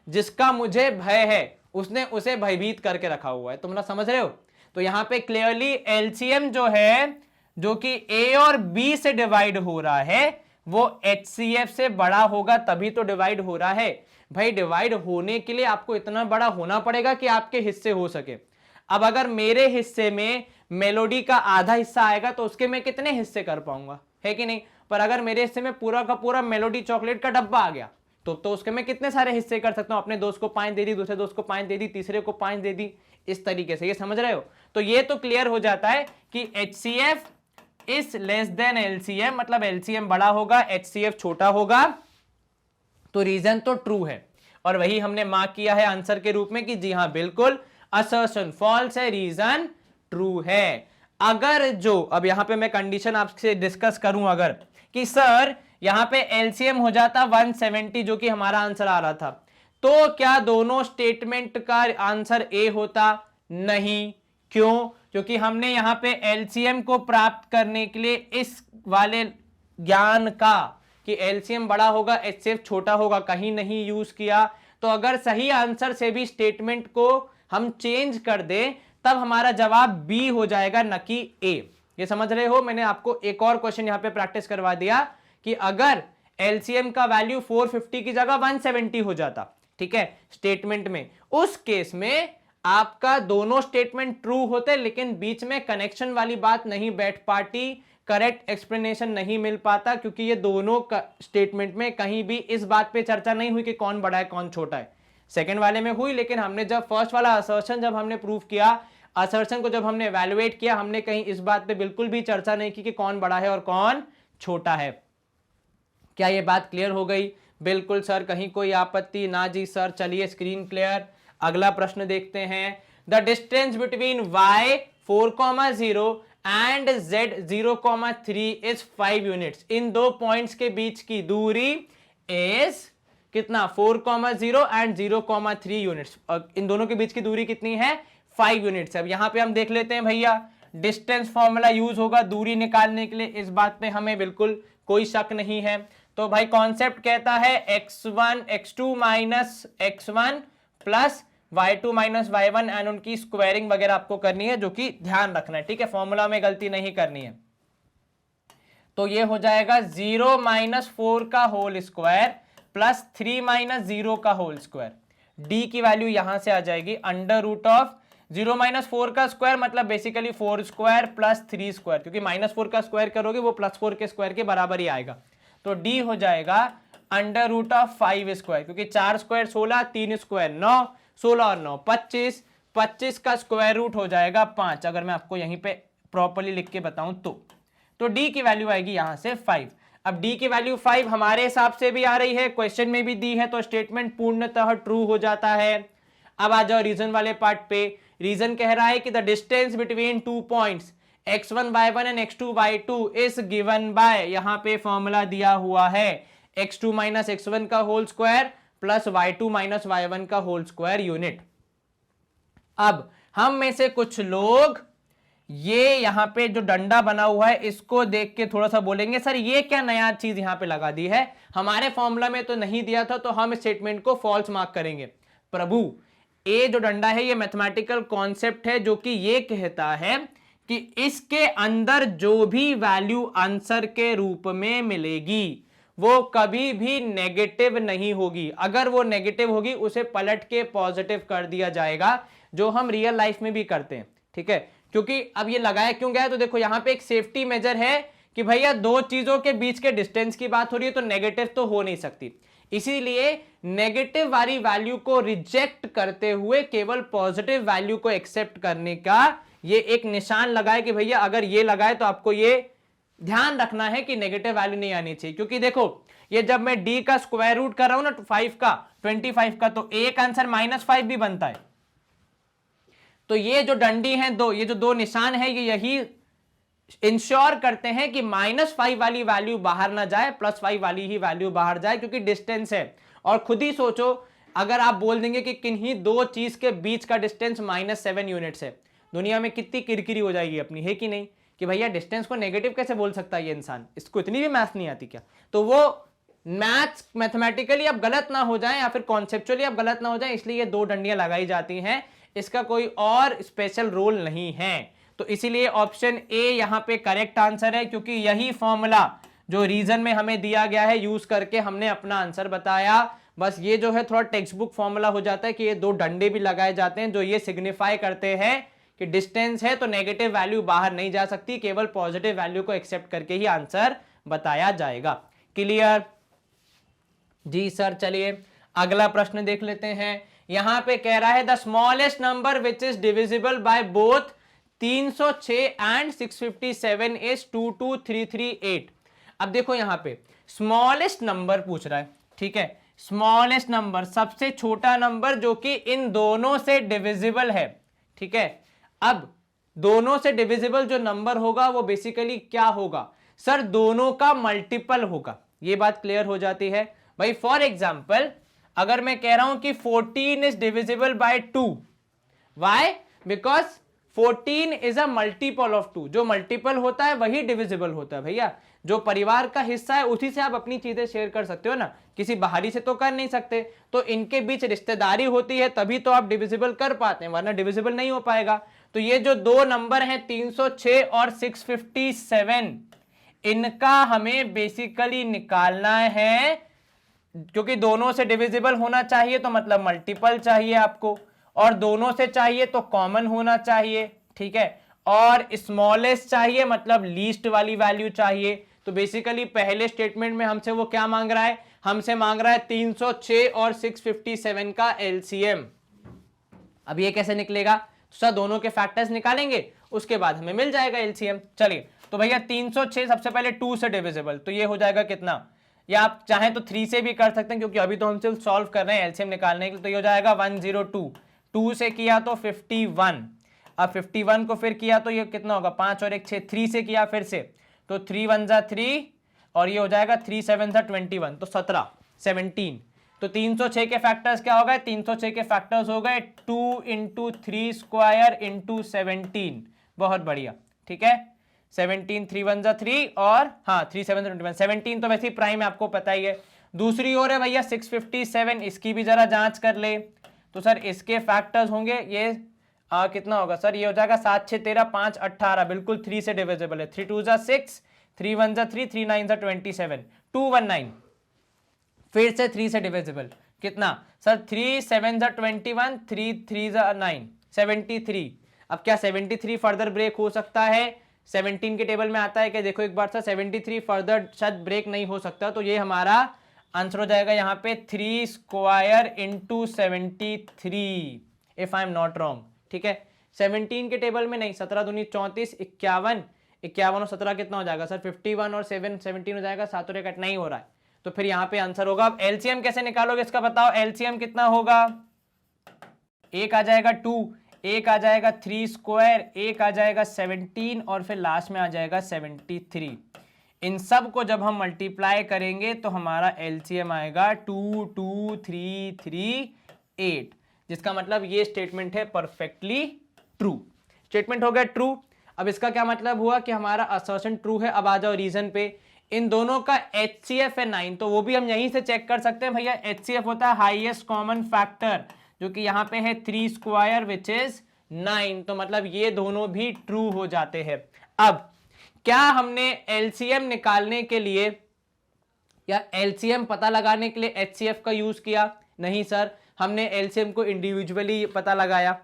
जिसका मुझे भय है उसने उसे भयभीत करके रखा हुआ है, तुम ना समझ रहे हो। तो यहां पे क्लियरली LCM जो है, जो कि A और B से डिवाइड हो रहा है, वो HCF से बड़ा होगा, तभी तो डिवाइड हो रहा है। भाई डिवाइड होने के लिए आपको इतना बड़ा होना पड़ेगा कि आपके हिस्से हो सके। अब अगर मेरे हिस्से में मेलोडी का आधा हिस्सा आएगा तो उसके मैं कितने हिस्से कर पाऊंगा, है कि नहीं? पर अगर मेरे हिस्से में पूरा का पूरा मेलोडी चॉकलेट का डब्बा आ गया तो उसके मैं कितने सारे हिस्से कर सकता हूं। अपने दोस्त को 5 दे दी, दूसरे दोस्त को 5 दे दी, तीसरे को 5 दे दी, इस तरीके से, ये समझ रहे हो? तो ये तो क्लियर हो जाता है कि HCF is less than LCM, मतलब LCM बड़ा होगा, HCF छोटा होगा। तो रीजन तो ट्रू है, और वही हमने मार्क किया है आंसर के रूप में कि जी हां बिल्कुल असर्शन फॉल्स है, रीजन ट्रू है। अगर जो अब यहां पे मैं कंडीशन आपसे डिस्कस करूं, अगर कि सर यहां पे LCM हो जाता 170, जो कि हमारा आंसर आ रहा था, तो क्या दोनों स्टेटमेंट का आंसर ए होता? नहीं। क्यों? क्योंकि हमने यहां पे LCM को प्राप्त करने के लिए इस वाले ज्ञान का कि LCM बड़ा होगा, HCF छोटा होगा, कहीं नहीं यूज किया। तो अगर सही आंसर से भी स्टेटमेंट को हम चेंज कर दें तब हमारा जवाब बी हो जाएगा, न कि ए। ये समझ रहे हो? मैंने आपको एक और क्वेश्चन यहां पे प्रैक्टिस करवा दिया कि अगर LCM का वैल्यू 450 की जगह 170 हो जाता, ठीक है, स्टेटमेंट में, उस केस में आपका दोनों स्टेटमेंट ट्रू होते, लेकिन बीच में कनेक्शन वाली बात नहीं बैठ पाती, करेक्ट एक्सप्लेनेशन नहीं मिल पाता, क्योंकि ये दोनों स्टेटमेंट में कहीं भी इस बात पे चर्चा नहीं हुई कि कौन बड़ा है कौन छोटा है। सेकंड वाले में हुई, लेकिन हमने जब फर्स्ट वाला असर्शन जब हमने प्रूव किया, असर्शन को जब हमने इवैल्यूएट किया, हमने कहीं इस बात पे बिल्कुल भी चर्चा नहीं की कि कौन बड़ा है और कौन छोटा है। क्या ये बात क्लियर हो गई? बिल्कुल सर, कहीं कोई आपत्ति ना जी सर। चलिए स्क्रीन क्लियर। अगला प्रश्न देखते हैं। The distance between y 4,0 and z 0,3 is 5 units. इन दो पॉइंट्स के बीच की दूरी इज कितना? 4,0 एंड 0,3 यूनिट्स। इन दोनों के बीच की दूरी कितनी है? 5 यूनिट्स। अब यहां पे हम देख लेते हैं भैया, डिस्टेंस फॉर्मूला यूज होगा दूरी निकालने के लिए, इस बात पे हमें बिल्कुल कोई शक नहीं है। तो भाई कॉन्सेप्ट कहता है x2 minus x1 plus y2 minus y1 and उनकी स्क्वायरिंग वगैरह आपको करनी है, जो कि ध्यान रखना है, ठीक है, फॉर्मूला में गलती नहीं करनी है। तो ये हो जाएगा 0 माइनस 4 का होल स्क्वायर प्लस 3 माइनस 0 का होल स्क्वायर। डी की वैल्यू यहां से आ जाएगी अंडर रूट ऑफ 0 माइनस 4 का स्क्वायर मतलब बेसिकली 4 स्क्वायर प्लस 3 स्क्वायर, क्योंकि माइनस 4 का स्क्वायर करोगे वो प्लस 4 के स्क्वायर के बराबर ही आएगा। तो डी हो जाएगा अंडर रूट ऑफ 5 स्क्वायर, क्योंकि 4 स्क्वायर 16, 3 स्क्वायर 9, 16 और 9 25, 25 का स्क्वायर रूट हो जाएगा 5, अगर मैं आपको यहीं पे प्रॉपर्ली लिख के बताऊं तो डी की वैल्यू आएगी यहां से 5। अब डी की वैल्यू 5 हमारे हिसाब से भी आ रही है, क्वेश्चन में भी दी है, तो स्टेटमेंट पूर्णतः ट्रू हो जाता है। अब आ जाओ रीजन वाले पार्ट पे। रीजन कह रहा है कि the distance between 2 points x1 y1 and x2 y2 is given by, यहां पे फॉर्मूला दिया हुआ है x2 माइनस x1 का whole square plus y2 minus y1 का होल स्क्वायर यूनिट। अब हम में से कुछ लोग ये यहां पे जो डंडा बना हुआ है इसको देख के थोड़ा सा बोलेंगे सर ये क्या नया चीज यहां पे लगा दी है, हमारे फॉर्मूला में तो नहीं दिया था, तो हम स्टेटमेंट को फॉल्स मार्क करेंगे। प्रभु, ये जो डंडा है ये मैथमेटिकल कॉन्सेप्ट है जो कि ये कहता है कि इसके अंदर जो भी वैल्यू आंसर के रूप में मिलेगी वो कभी भी नेगेटिव नहीं होगी। अगर वो नेगेटिव होगी उसे पलट के पॉजिटिव कर दिया जाएगा, जो हम रियल लाइफ में भी करते हैं, ठीक है। क्योंकि अब ये लगाया क्यों गया है, तो देखो यहां पे एक सेफ्टी मेजर है कि भैया दो चीजों के बीच के डिस्टेंस की बात हो रही है तो नेगेटिव तो हो नहीं सकती, इसीलिए नेगेटिव वाली वैल्यू को रिजेक्ट करते हुए केवल पॉजिटिव वैल्यू को एक्सेप्ट करने का ये एक निशान लगाए कि भैया अगर ये लगाए तो आपको ये ध्यान रखना है कि नेगेटिव वैल्यू नहीं आनी चाहिए। क्योंकि देखो ये जब मैं डी का स्क्वायर रूट कर रहा हूं ना 5 का 25 का, तो एक आंसर -5 भी बनता है। तो ये जो डंडी है दो, ये जो दो निशान है ये यही इंश्योर करते हैं कि -5 वाली वैल्यू बाहर ना जाए, +5 वाली ही वैल्यू बाहर जाए, क्योंकि डिस्टेंस है। और खुद ही सोचो अगर आप बोल देंगे कि किन्हीं दो चीज के बीच का डिस्टेंस -7 यूनिट्स है, दुनिया में कितनी किरकिरी हो जाएगी अपनी, है कि नहीं, कि भैया डिस्टेंस को नेगेटिव कैसे बोल सकता है ये इंसान, इसको इतनी भी मैथ्स नहीं आती क्या। तो वो मैथ्स मैथमेटिकली अब गलत ना हो जाए या फिर कॉन्सेप्चुअली अब गलत ना हो जाए, इसलिए ये दो डंडियां लगाई जाती हैं, इसका कोई और स्पेशल रोल नहीं है। तो इसीलिए ऑप्शन ए यहां पे करेक्ट आंसर है, क्योंकि यही फॉर्मूला जो रीजन में हमें दिया गया है यूज करके हमने अपना आंसर बताया। बस ये जो है थोड़ा टेक्स्ट बुक फॉर्मूला हो जाता है कि ये दो डंडे भी लगाए जाते हैं जो ये सिग्निफाई करते हैं कि डिस्टेंस है तो नेगेटिव वैल्यू बाहर नहीं जा सकती, केवल पॉजिटिव वैल्यू को एक्सेप्ट करके ही आंसर बताया जाएगा। क्लियर जी सर। चलिए अगला प्रश्न देख लेते हैं। यहां पे कह रहा है the smallest number which is divisible by both 306 and 657 is 22338। अब देखो यहां पे स्मॉलेस्ट नंबर पूछ रहा है, ठीक है, स्मॉलेस्ट नंबर सबसे छोटा नंबर जो कि इन दोनों से डिविजिबल है, ठीक है। अब दोनों से डिविजिबल जो नंबर होगा वो बेसिकली क्या होगा सर, दोनों का मल्टीपल होगा, ये बात क्लियर हो जाती है भाई। फॉर एग्जाम्पल अगर मैं कह रहा हूं कि 14 is divisible by 2, why, because 14 is a multiple of 2, जो मल्टीपल होता है वही डिविजिबल होता है भैया, जो परिवार का हिस्सा है उसी से आप अपनी चीजें शेयर कर सकते हो ना, किसी बाहरी से तो कर नहीं सकते। तो इनके बीच रिश्तेदारी होती है तभी तो आप डिविजिबल कर पाते हैं, वरना डिविजिबल नहीं हो पाएगा। तो ये जो दो नंबर हैं 306 और 657, इनका हमें बेसिकली निकालना है, क्योंकि दोनों से डिविजिबल होना चाहिए तो मतलब मल्टीपल चाहिए आपको, और दोनों से चाहिए तो कॉमन होना चाहिए, ठीक है, और स्मॉलेस्ट चाहिए मतलब लीस्ट वाली वैल्यू चाहिए। तो बेसिकली पहले स्टेटमेंट में हमसे वो क्या मांग रहा है, हमसे मांग रहा है 306 और 657 का एलसीएम। अब ये कैसे निकलेगा, सर दोनों के फैक्टर्स निकालेंगे उसके बाद हमें मिल जाएगा एलसीएम। चलिए तो भैया 306 सबसे पहले 2 से डिविजिबल, तो ये हो जाएगा कितना, या आप चाहें तो 3 से भी कर सकते हैं, क्योंकि अभी तो हम सिर्फ सॉल्व कर रहे हैं एलसीएम निकालने के लिए। तो ये हो जाएगा 102, 2 से किया तो 51, अब 51 को फिर किया तो ये कितना होगा, 5 और 1 6, 3 से किया फिर से, तो 3 1 जा 3 और ये हो जाएगा 3 7 जा 21, तो 17। तो 306 के फैक्टर्स क्या हो गए, 306 के फैक्टर्स हो गए 2 इंटू 3 स्क्वायर इंटू 17, बहुत बढ़िया, ठीक है। 17 3 1 जा 3 और हाँ 3 7 जा 21, 17 तो वैसे ही प्राइम आपको पता ही है। दूसरी ओर है भैया 657, इसकी भी जरा जांच कर ले। तो सर इसके फैक्टर्स होंगे ये कितना होगा सर, ये हो जाएगा 7 6 13 5 18, बिल्कुल 3 से डिविजिबल है। 3 2 जा 6, 3 1 जा 3, 3 9 जा 27, 219, फिर से 3 से डिविजिबल कितना सर, 3 7 जा 21, 3 3 जा 9, 73। अब क्या 73 फर्दर ब्रेक हो सकता है, 17 के टेबल में आता है क्या, देखो एक बार सर 73 फर्दर शायद ब्रेक नहीं हो सकता, तो ये हमारा आंसर हो जाएगा यहाँ पे 3 square into 73 if I am not wrong, ठीक है। 17 के टेबल में नहीं, 17 दूनी 34, 51, 51 और 17 कितना हो जाएगा सर, 51 और 7 17 हो जाएगा, 7 और 1 8 नहीं हो रहा है, तो फिर यहाँ पे आंसर होगा। अब एलसीएम कैसे निकालोगे इसका बताओ, एलसीएम कितना होगा, एक आ जाएगा 2, एक आ जाएगा 3 स्क्वायर, एक आ जाएगा 17 और फिर लास्ट में आ जाएगा 73। इन सब को जब हम मल्टीप्लाई करेंगे तो हमारा एलसीएम आएगा 22338, जिसका मतलब ये स्टेटमेंट है परफेक्टली ट्रू। स्टेटमेंट हो गया ट्रू। अब इसका क्या मतलब हुआ कि हमारा असर्शन ट्रू है। अब आ जाओ रीजन पे, इन दोनों का HCF है 9, तो वो भी हम यहीं से चेक कर सकते हैं भैया। HCF होता है हाईएस्ट कॉमन फैक्टर, जो कि यहाँ पे है 3 स्क्वायर विच इज 9, तो मतलब ये दोनों भी ट्रू हो जाते हैं। अब क्या हमने एलसीएम निकालने के लिए या एलसीएम पता लगाने के लिए HCF का यूज किया? नहीं सर, हमने एलसीएम को इंडिविजुअली पता लगाया।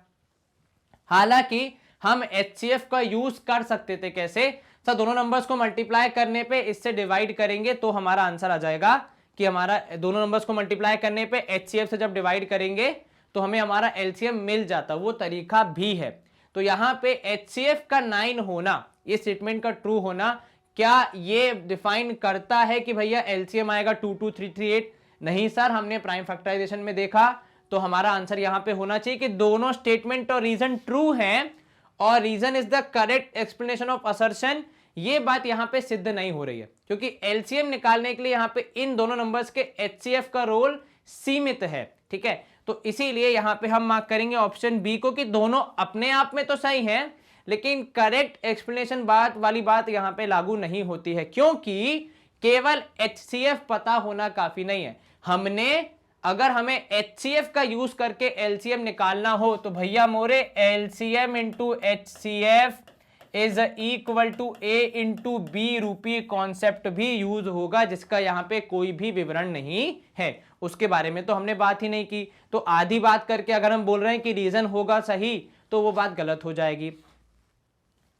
हालांकि हम HCF का यूज कर सकते थे, कैसे सर, दोनों नंबर्स को मल्टीप्लाई करने पे इससे डिवाइड करेंगे तो हमारा आंसर आ जाएगा कि हमारा दोनों नंबर्स को मल्टीप्लाई करने पे HCF से जब डिवाइड करेंगे तो हमें हमारा एलसीएम मिल जाता, वो तरीका भी है। तो यहाँ पे HCF का 9 होना, ये स्टेटमेंट का ट्रू होना, क्या ये डिफाइन करता है कि भैया एलसीएम आएगा 22338? नहीं सर, हमने प्राइम फैक्टराइजेशन में देखा तो हमारा आंसर यहाँ पे होना चाहिए कि दोनों स्टेटमेंट और रीजन ट्रू हैं और reason is the correct explanation of assertion. ये बात यहाँ पे सिद्ध नहीं हो रही है, क्योंकि एलसीएम निकालने के लिए यहाँ पे इन दोनों नंबर्स के HCF का रोल सीमित है, ठीक है। तो इसीलिए यहाँ पे हम मार्क करेंगे ऑप्शन बी को कि दोनों अपने आप में तो सही हैं, लेकिन करेक्ट एक्सप्लेनेशन बात वाली बात यहाँ पे लागू नहीं होती है, क्योंकि केवल HCF पता होना काफी नहीं है। अगर हमें HCF का यूज करके LCM निकालना हो तो भैया मोरे LCM into HCF is equal to A into B रूपी कॉन्सेप्ट भी यूज होगा, जिसका यहाँ पे कोई भी विवरण नहीं है। उसके बारे में तो हमने बात ही नहीं की, तो आधी बात करके अगर हम बोल रहे हैं कि रीजन होगा सही तो वो बात गलत हो जाएगी,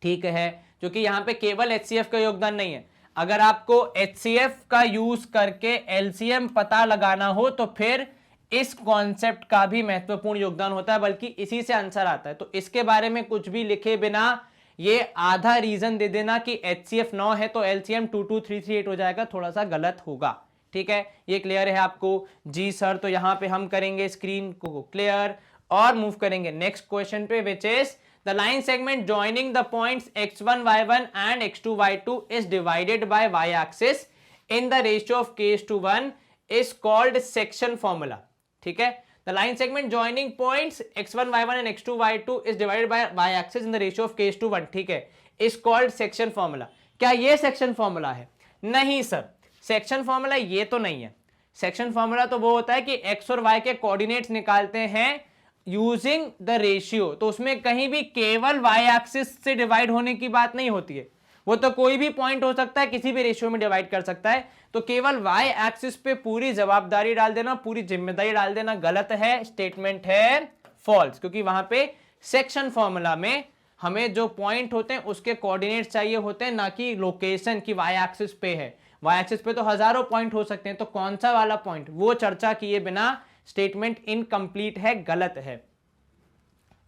ठीक है, क्योंकि यहाँ पे केवल HCF का योगदान नहीं है। अगर आपको HCF का यूज करके LCM पता लगाना हो तो फिर इस कॉन्सेप्ट का भी महत्वपूर्ण योगदान होता है, बल्कि इसी से आंसर आता है। तो इसके बारे में कुछ भी लिखे बिना ये आधा रीजन दे देना कि HCF 9 है तो LCM 22338 हो जाएगा, थोड़ा सा गलत होगा, ठीक है। ये क्लियर है आपको? जी सर। तो यहां पे हम करेंगे स्क्रीन को क्लियर और मूव करेंगे नेक्स्ट क्वेश्चन पे, which is the line segment joining the points x1 y1 and x2 y2 is divided by y-axis in the ratio of k:1 is called section formula, ठीक है। the line segment joining points x1 y1 and x2 y2 is divided by y-axis in the ratio of k:1, ठीक है, is called section formula। क्या ये section formula है? नहीं sir, section formula ये तो नहीं है। section formula तो वो होता है कि x और y के कोऑर्डिनेट्स निकालते हैं यूजिंग द रेशियो, तो उसमें कहीं भी केवल y एक्सिस से डिवाइड होने की बात नहीं होती है, वो तो कोई भी पॉइंट हो सकता है, किसी भी रेशियो में डिवाइड कर सकता है। तो केवल y एक्सिस पे पूरी जवाबदारी डाल देना, पूरी जिम्मेदारी डाल देना गलत है, स्टेटमेंट है फॉल्स, क्योंकि वहां पे सेक्शन फॉर्मूला में हमें जो पॉइंट होते हैं उसके कोऑर्डिनेट चाहिए होते हैं, ना कि लोकेशन की y एक्सिस पे है। y एक्सिस पे तो हजारों पॉइंट हो सकते हैं, तो कौन सा वाला पॉइंट, वो चर्चा किए बिना स्टेटमेंट इनकम्प्लीट है, गलत है।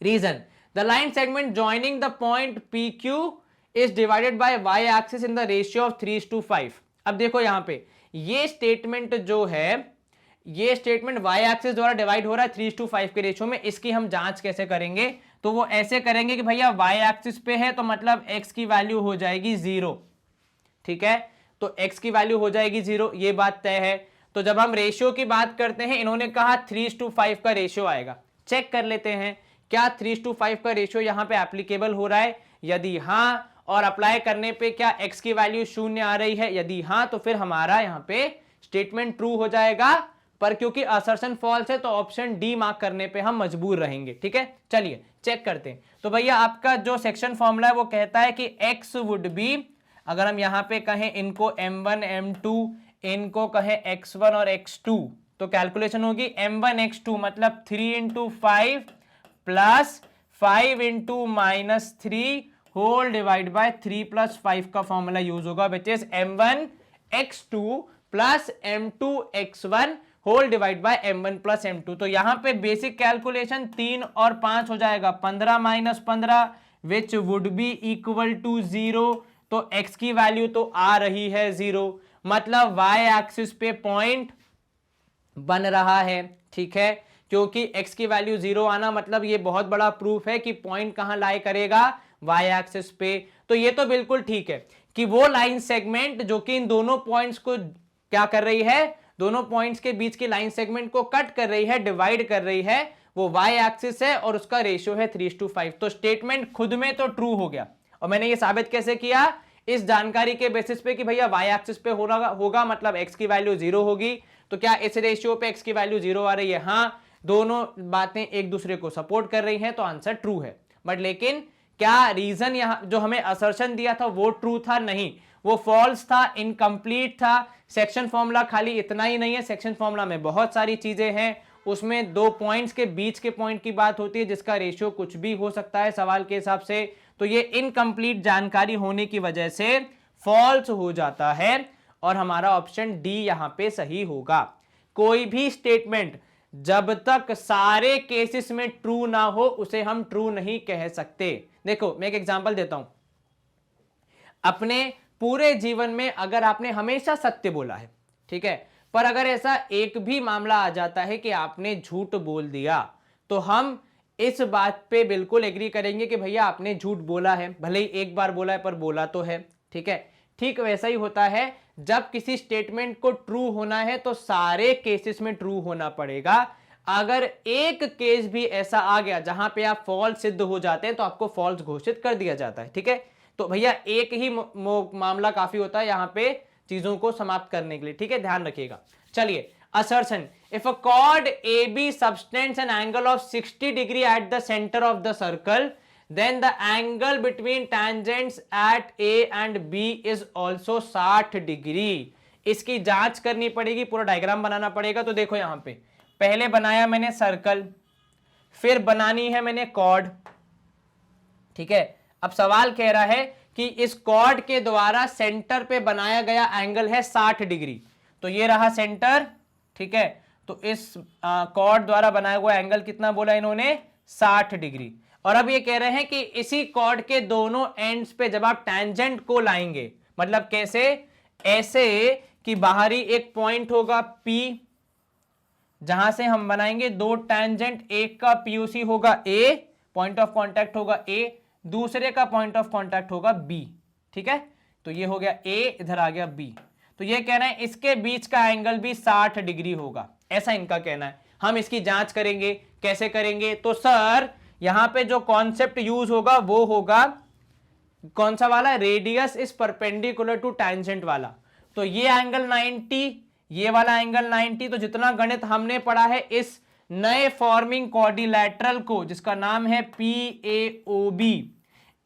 Reason, the line segment joining the point PQ is divided by y axis in the ratio of 3:5। अब देखो यहां पे ये स्टेटमेंट जो है, ये स्टेटमेंट वाई एक्सिस द्वारा डिवाइड हो रहा है 3:5 के रेशियो में। इसकी हम जांच कैसे करेंगे, तो वो ऐसे करेंगे कि भैया वाई एक्सिस पे है तो मतलब x की वैल्यू हो जाएगी 0, ठीक है, तो x की वैल्यू हो जाएगी 0, ये बात तय है। तो जब हम रेशियो की बात करते हैं, इन्होंने कहा 3:5 का रेशियो आएगा, चेक कर लेते हैं क्या 3:5 का रेशियो यहां पे एप्लीकेबल हो रहा है। यदि हां, और अप्लाई करने पे क्या x की वैल्यू 0 आ रही है, यदि हां तो फिर हमारा यहां पे स्टेटमेंट ट्रू हो जाएगा। पर क्योंकि असर्शन फॉल्स है तो ऑप्शन डी मार्क करने पे हम मजबूर रहेंगे, ठीक है। चलिए चेक करते हैं। तो भैया आपका जो सेक्शन फॉर्मूला है वो कहता है कि x वुड बी, अगर हम यहां पे कहें इनको m1 m2, इनको कहें x1 और x2, तो कैलकुलेशन होगी m1 x2 मतलब 3 × 5 प्लस 5 × -3 होल डिवाइड बाय 3 + 5 का फॉर्मूला यूज होगा, which is m1 x2 plus m2 x1 whole divide by m1 plus m2। तो यहां पे बेसिक कैलकुलेशन 3 और 5 हो जाएगा 15 - 15 which would be equal to 0। तो x की वैल्यू तो आ रही है 0, मतलब y एक्सिस पे पॉइंट बन रहा है, ठीक है। क्योंकि x की वैल्यू 0 आना मतलब ये बहुत बड़ा प्रूफ है कि पॉइंट कहां लाई करेगा, y एक्सिस पे। तो ये तो बिल्कुल ठीक है कि वो लाइन सेगमेंट जो कि इन दोनों पॉइंट्स को क्या कर रही है, दोनों पॉइंट्स के बीच की लाइन सेगमेंट को कट कर रही है, डिवाइड कर रही है, वो y एक्सिस है और उसका रेशियो है 3:5। तो स्टेटमेंट खुद में तो ट्रू हो गया। और मैंने ये साबित कैसे किया, इस जानकारी के बेसिस पे कि भैया y एक्सिस पे होगा मतलब x की वैल्यू 0 होगी। तो क्या इस रेशियो पे x की वैल्यू 0 आ रही है, हाँ, दोनों बातें एक दूसरे को सपोर्ट कर रही हैं, तो आंसर ट्रू है। बट लेकिन क्या रीजन यहां जो हमें असर्शन दिया था वो ट्रू था, नहीं, वो फॉल्स था, इनकम्प्लीट था। सेक्शन फॉर्मूला खाली इतना ही नहीं है, सेक्शन फॉर्मूला में बहुत सारी चीजें हैं, उसमें दो पॉइंट्स के बीच के पॉइंट की बात होती है जिसका रेशियो कुछ भी हो सकता है सवाल के हिसाब से। तो ये इनकम्प्लीट जानकारी होने की वजह से फॉल्स हो जाता है और हमारा ऑप्शन डी यहां पे सही होगा। कोई भी स्टेटमेंट जब तक सारे केसेस में ट्रू ना हो उसे हम ट्रू नहीं कह सकते। देखो मैं एक एग्जांपल देता हूं, अपने पूरे जीवन में अगर आपने हमेशा सत्य बोला है, ठीक है, पर अगर ऐसा एक भी मामला आ जाता है कि आपने झूठ बोल दिया, तो हम इस बात पे बिल्कुल एग्री करेंगे कि भैया आपने झूठ बोला है, भले ही एक बार बोला है पर बोला तो है, ठीक है। ठीक वैसा ही होता है, जब किसी स्टेटमेंट को ट्रू होना है तो सारे केसेस में ट्रू होना पड़ेगा। अगर एक केस भी ऐसा आ गया जहां पे आप फॉल्स सिद्ध हो जाते हैं तो आपको फॉल्स घोषित कर दिया जाता है, ठीक है। तो भैया एक ही मामला काफी होता है यहां पे चीजों को समाप्त करने के लिए, ठीक है, ध्यान रखिएगा। चलिए assertion, if a chord AB subtends an angle of 60 degree at the center of the circle, then the angle between tangents at A and B is also 60 degree। इसकी जांच करनी पड़ेगी, पूरा डायग्राम बनाना पड़ेगा। तो देखो यहां पे पहले बनाया मैंने सर्कल, फिर बनानी है मैंने कॉर्ड, ठीक है। अब सवाल कह रहा है कि इस कॉर्ड के द्वारा सेंटर पे बनाया गया एंगल है 60 डिग्री। तो ये रहा सेंटर, ठीक है। तो इस कॉर्ड द्वारा बनाया हुआ एंगल कितना बोला इन्होंने, 60 डिग्री। और अब ये कह रहे हैं कि इसी कॉर्ड के दोनों एंड्स पे जब आप टैंजेंट को लाएंगे, मतलब कैसे, ऐसे कि बाहरी एक पॉइंट होगा P, जहां से हम बनाएंगे दो टैंजेंट, एक का POC होगा A, पॉइंट ऑफ कॉन्टैक्ट होगा A, दूसरे का पॉइंट ऑफ कॉन्टैक्ट होगा B, ठीक है। तो ये हो गया A, इधर आ गया B। तो ये कह रहे हैं इसके बीच का एंगल भी 60 डिग्री होगा, ऐसा इनका कहना है। हम इसकी जांच करेंगे, कैसे करेंगे, तो सर यहां पे जो कॉन्सेप्ट यूज होगा वो होगा कौन सा वाला, radius is perpendicular to tangent वाला। तो ये एंगल 90, ये वाला एंगल 90। तो जितना गणित हमने पढ़ा है इस नए फॉर्मिंग क्वाड्रिलैटरल को, जिसका नाम है PAOB,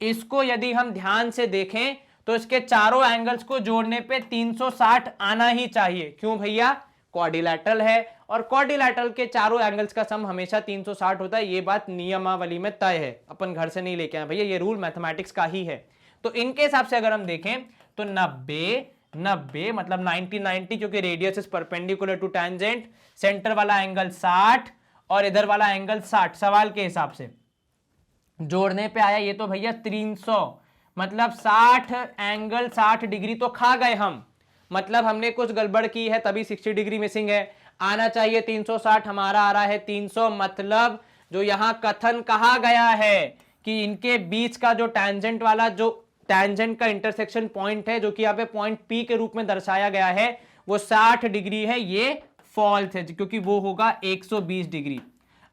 इसको यदि हम ध्यान से देखें तो इसके चारों एंगल्स को जोड़ने पे 360 आना ही चाहिए। क्यों भैया, क्वाड्रिलैटरल है और क्वाड्रिलैटरल के चारों एंगल्स का सम हमेशा 360 होता है। ये बात नियमावली में तय है, अपन घर से नहीं लेके आए भैया, ये रूल मैथमेटिक्स का ही है। तो इनके हिसाब से अगर हम देखें तो 90 मतलब 90 क्योंकि radius is perpendicular to tangent, center वाला एंगल 60 और इधर वाला एंगल 60। सवाल के हिसाब से जोड़ने पे आया ये तो भैया 300, मतलब 60 एंगल 60 डिग्री तो खा गए हम, मतलब हमने कुछ गड़बड़ की है तभी 60 डिग्री मिसिंग है। आना चाहिए 360, हमारा आ रहा है 300। मतलब जो यहां कथन कहा गया है कि इनके बीच का जो टैंजेंट वाला जो टैंजेंट का इंटरसेक्शन पॉइंट है, जो कि यहाँ पे पॉइंट पी के रूप में दर्शाया गया है, वो 60 डिग्री है, ये फॉल्स है क्योंकि वो होगा 120 डिग्री।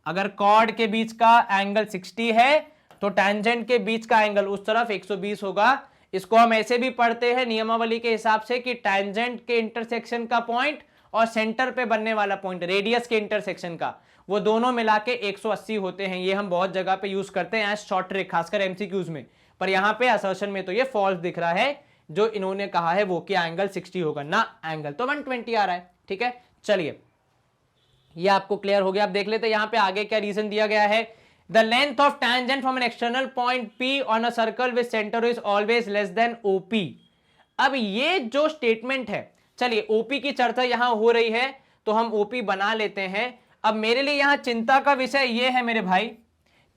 अगर कॉर्ड के बीच का एंगल 60 है तो टैंजेंट के बीच का एंगल उस तरफ 120 होगा। इसको हम ऐसे भी पढ़ते हैं नियमावली के हिसाब से कि टैंजेंट के इंटरसेक्शन का पॉइंट और सेंटर पे बनने वाला पॉइंट रेडियस के इंटरसेक्शन का, वो दोनों मिला के 180 होते हैं। ये हम बहुत जगह पे यूज करते हैं एज शॉर्ट ट्रिक, खासकर एमसीक्यूज में। पर यहां पे असर्शन में तो ये फॉल्स दिख रहा है, जो इन्होंने कहा है वो कि एंगल 60 होगा ना, एंगल तो 120 आ रहा है। ठीक है, चलिए ये आपको क्लियर हो गया। आप देख लेते हैं यहां पे आगे क्या रीजन दिया गया है। The length of tangent from an external point P on a circle with centre is always less than OP। अब ये जो स्टेटमेंट है, चलिए OP की चर्चा यहां हो रही है तो हम OP बना लेते हैं। अब मेरे लिए यहां चिंता का विषय यह है मेरे भाई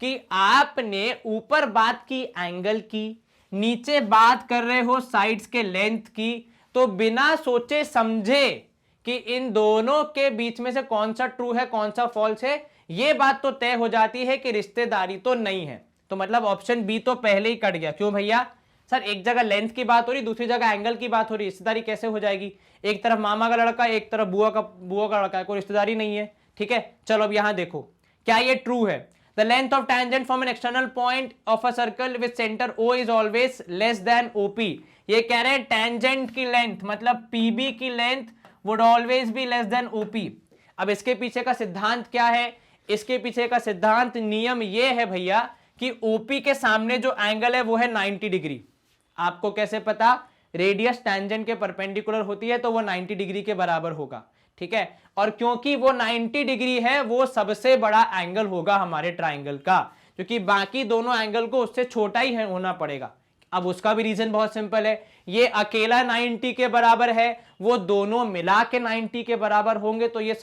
कि आपने ऊपर बात की एंगल की, नीचे बात कर रहे हो साइड्स के लेंथ की, तो बिना सोचे समझे कि इन दोनों के बीच में से कौन सा ट्रू है कौन सा फॉल्स है, ये बात तो तय हो जाती है कि रिश्तेदारी तो नहीं है। तो मतलब ऑप्शन बी तो पहले ही कट गया। क्यों भैया? सर एक जगह लेंथ की बात हो रही, दूसरी जगह एंगल की बात हो रही, रिश्तेदारी कैसे हो जाएगी? एक तरफ मामा का लड़का, एक तरफ बुआ का लड़का है, कोई रिश्तेदारी नहीं है। ठीक है, चलो अब यहां देखो क्या ये ट्रू है। The length of tangent from an external point of a circle with centre O is always less than OP। ये कह रहे हैं टैंजेंट की लेंथ मतलब PB की length would always be less than OP। अब इसके पीछे का सिद्धांत क्या है? इसके पीछे का सिद्धांत नियम यह है भैया कि OP के सामने जो एंगल है वो है 90 डिग्री। आपको कैसे पता? रेडियस टैंजेंट के परपेंडिकुलर होती है तो वो 90 डिग्री के बराबर होगा। ठीक है, और क्योंकि वो 90 डिग्री है वो सबसे बड़ा एंगल होगा हमारे ट्राइंगल का, क्योंकि बाकी दोनों एंगल को उससे छोटा ही होना पड़ेगा। अब उसका भी रीजन बहुत सिंपल है, ये अकेला 90 के बराबर है, वो दोनों मिला के 90 के बराबर होंगे, तो ये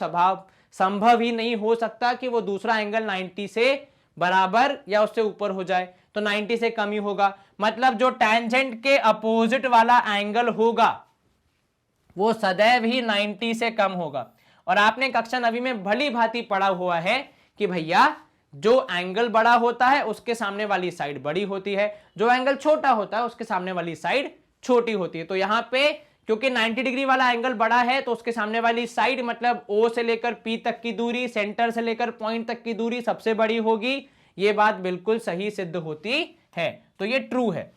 संभव ही नहीं हो सकता कि वो दूसरा एंगल 90 से बराबर या उससे ऊपर हो जाए, तो 90 से कम ही होगा। मतलब जो टैंजेंट के अपोजिट वाला एंगल होगा वो सदैव ही 90 से कम होगा। और आपने कक्षा 9वीं में भली भांति पढ़ा हुआ है कि भैया जो एंगल बड़ा होता है उसके सामने वाली साइड बड़ी होती है, जो एंगल छोटा होता है उसके सामने वाली साइड छोटी होती है। तो यहां पे क्योंकि 90 डिग्री वाला एंगल बड़ा है तो उसके सामने वाली साइड मतलब O से लेकर P तक की दूरी, सेंटर से लेकर पॉइंट तक की दूरी सबसे बड़ी होगी। ये बात बिल्कुल सही सिद्ध होती है, तो ये ट्रू है।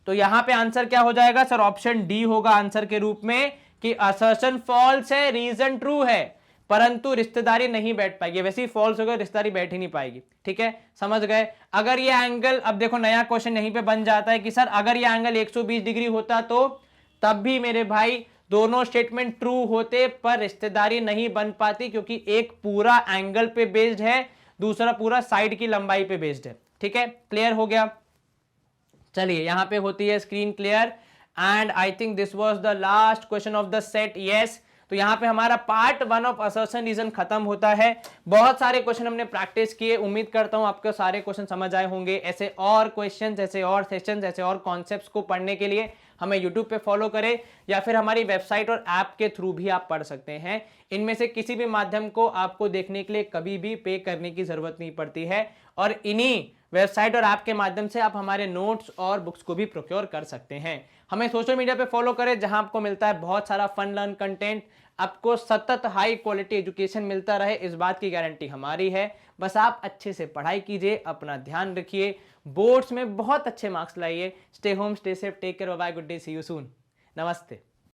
तो यहां पे आंसर क्या हो जाएगा सर? ऑप्शन डी होगा आंसर के रूप में कि असर्शन फॉल्स है, रीजन ट्रू है, परंतु रिश्तेदारी नहीं बैठ पाएगी। वैसे ही फॉल्स होगा, रिश्तेदारी बैठ ही नहीं पाएगी। ठीक है, समझ गए? अगर ये एंगल, अब देखो नया क्वेश्चन यहीं पे बन जाता है कि सर अगर ये एंगल 120 डिग्री होता तो तब भी मेरे भाई दोनों स्टेटमेंट ट्रू होते, पर रिश्तेदारी नहीं बन पाती क्योंकि एक पूरा एंगल पे बेस्ड है, दूसरा पूरा साइड की लंबाई पे बेस्ड है। ठीक है, क्लियर हो गया? चलिए यहां पे होती है screen clear and I think this was the last question of the set. Yes, तो यहां पे हमारा पार्ट 1 ऑफ असर्शन रीजन खत्म होता है। बहुत सारे क्वेश्चन हमने प्रैक्टिस किए, उम्मीद करता हूं आपको सारे क्वेश्चन समझ आए होंगे। ऐसे और क्वेश्चंस, ऐसे और सेशंस, ऐसे और कॉन्सेप्ट्स को पढ़ने के लिए हमें YouTube पे फॉलो करें या फिर हमारी वेबसाइट और ऐप के थ्रू भी आप पढ़ सकते हैं। इनमें से किसी भी माध्यम को आपको देखने के लिए कभी भी पे करने की जरूरत नहीं पड़ती है और इन्हीं वेबसाइट और ऐप के माध्यम से आप हमारे नोट्स और बुक्स को भी प्रोक्योर कर सकते हैं। हमें सोशल मीडिया पे फॉलो करें जहां आपको मिलता है बहुत सारा फन लर्न कंटेंट, आपको सतत हाई क्वालिटी एजुकेशन मिलता रहे, इस बात की गारंटी हमारी है। बस आप अच्छे से पढ़ाई कीजिए, अपना ध्यान रखिए, बोर्ड्स में बहुत अच्छे मार्क्स लाइए। Stay home, stay safe, take care, bye, good day, see you soon. नमस्ते।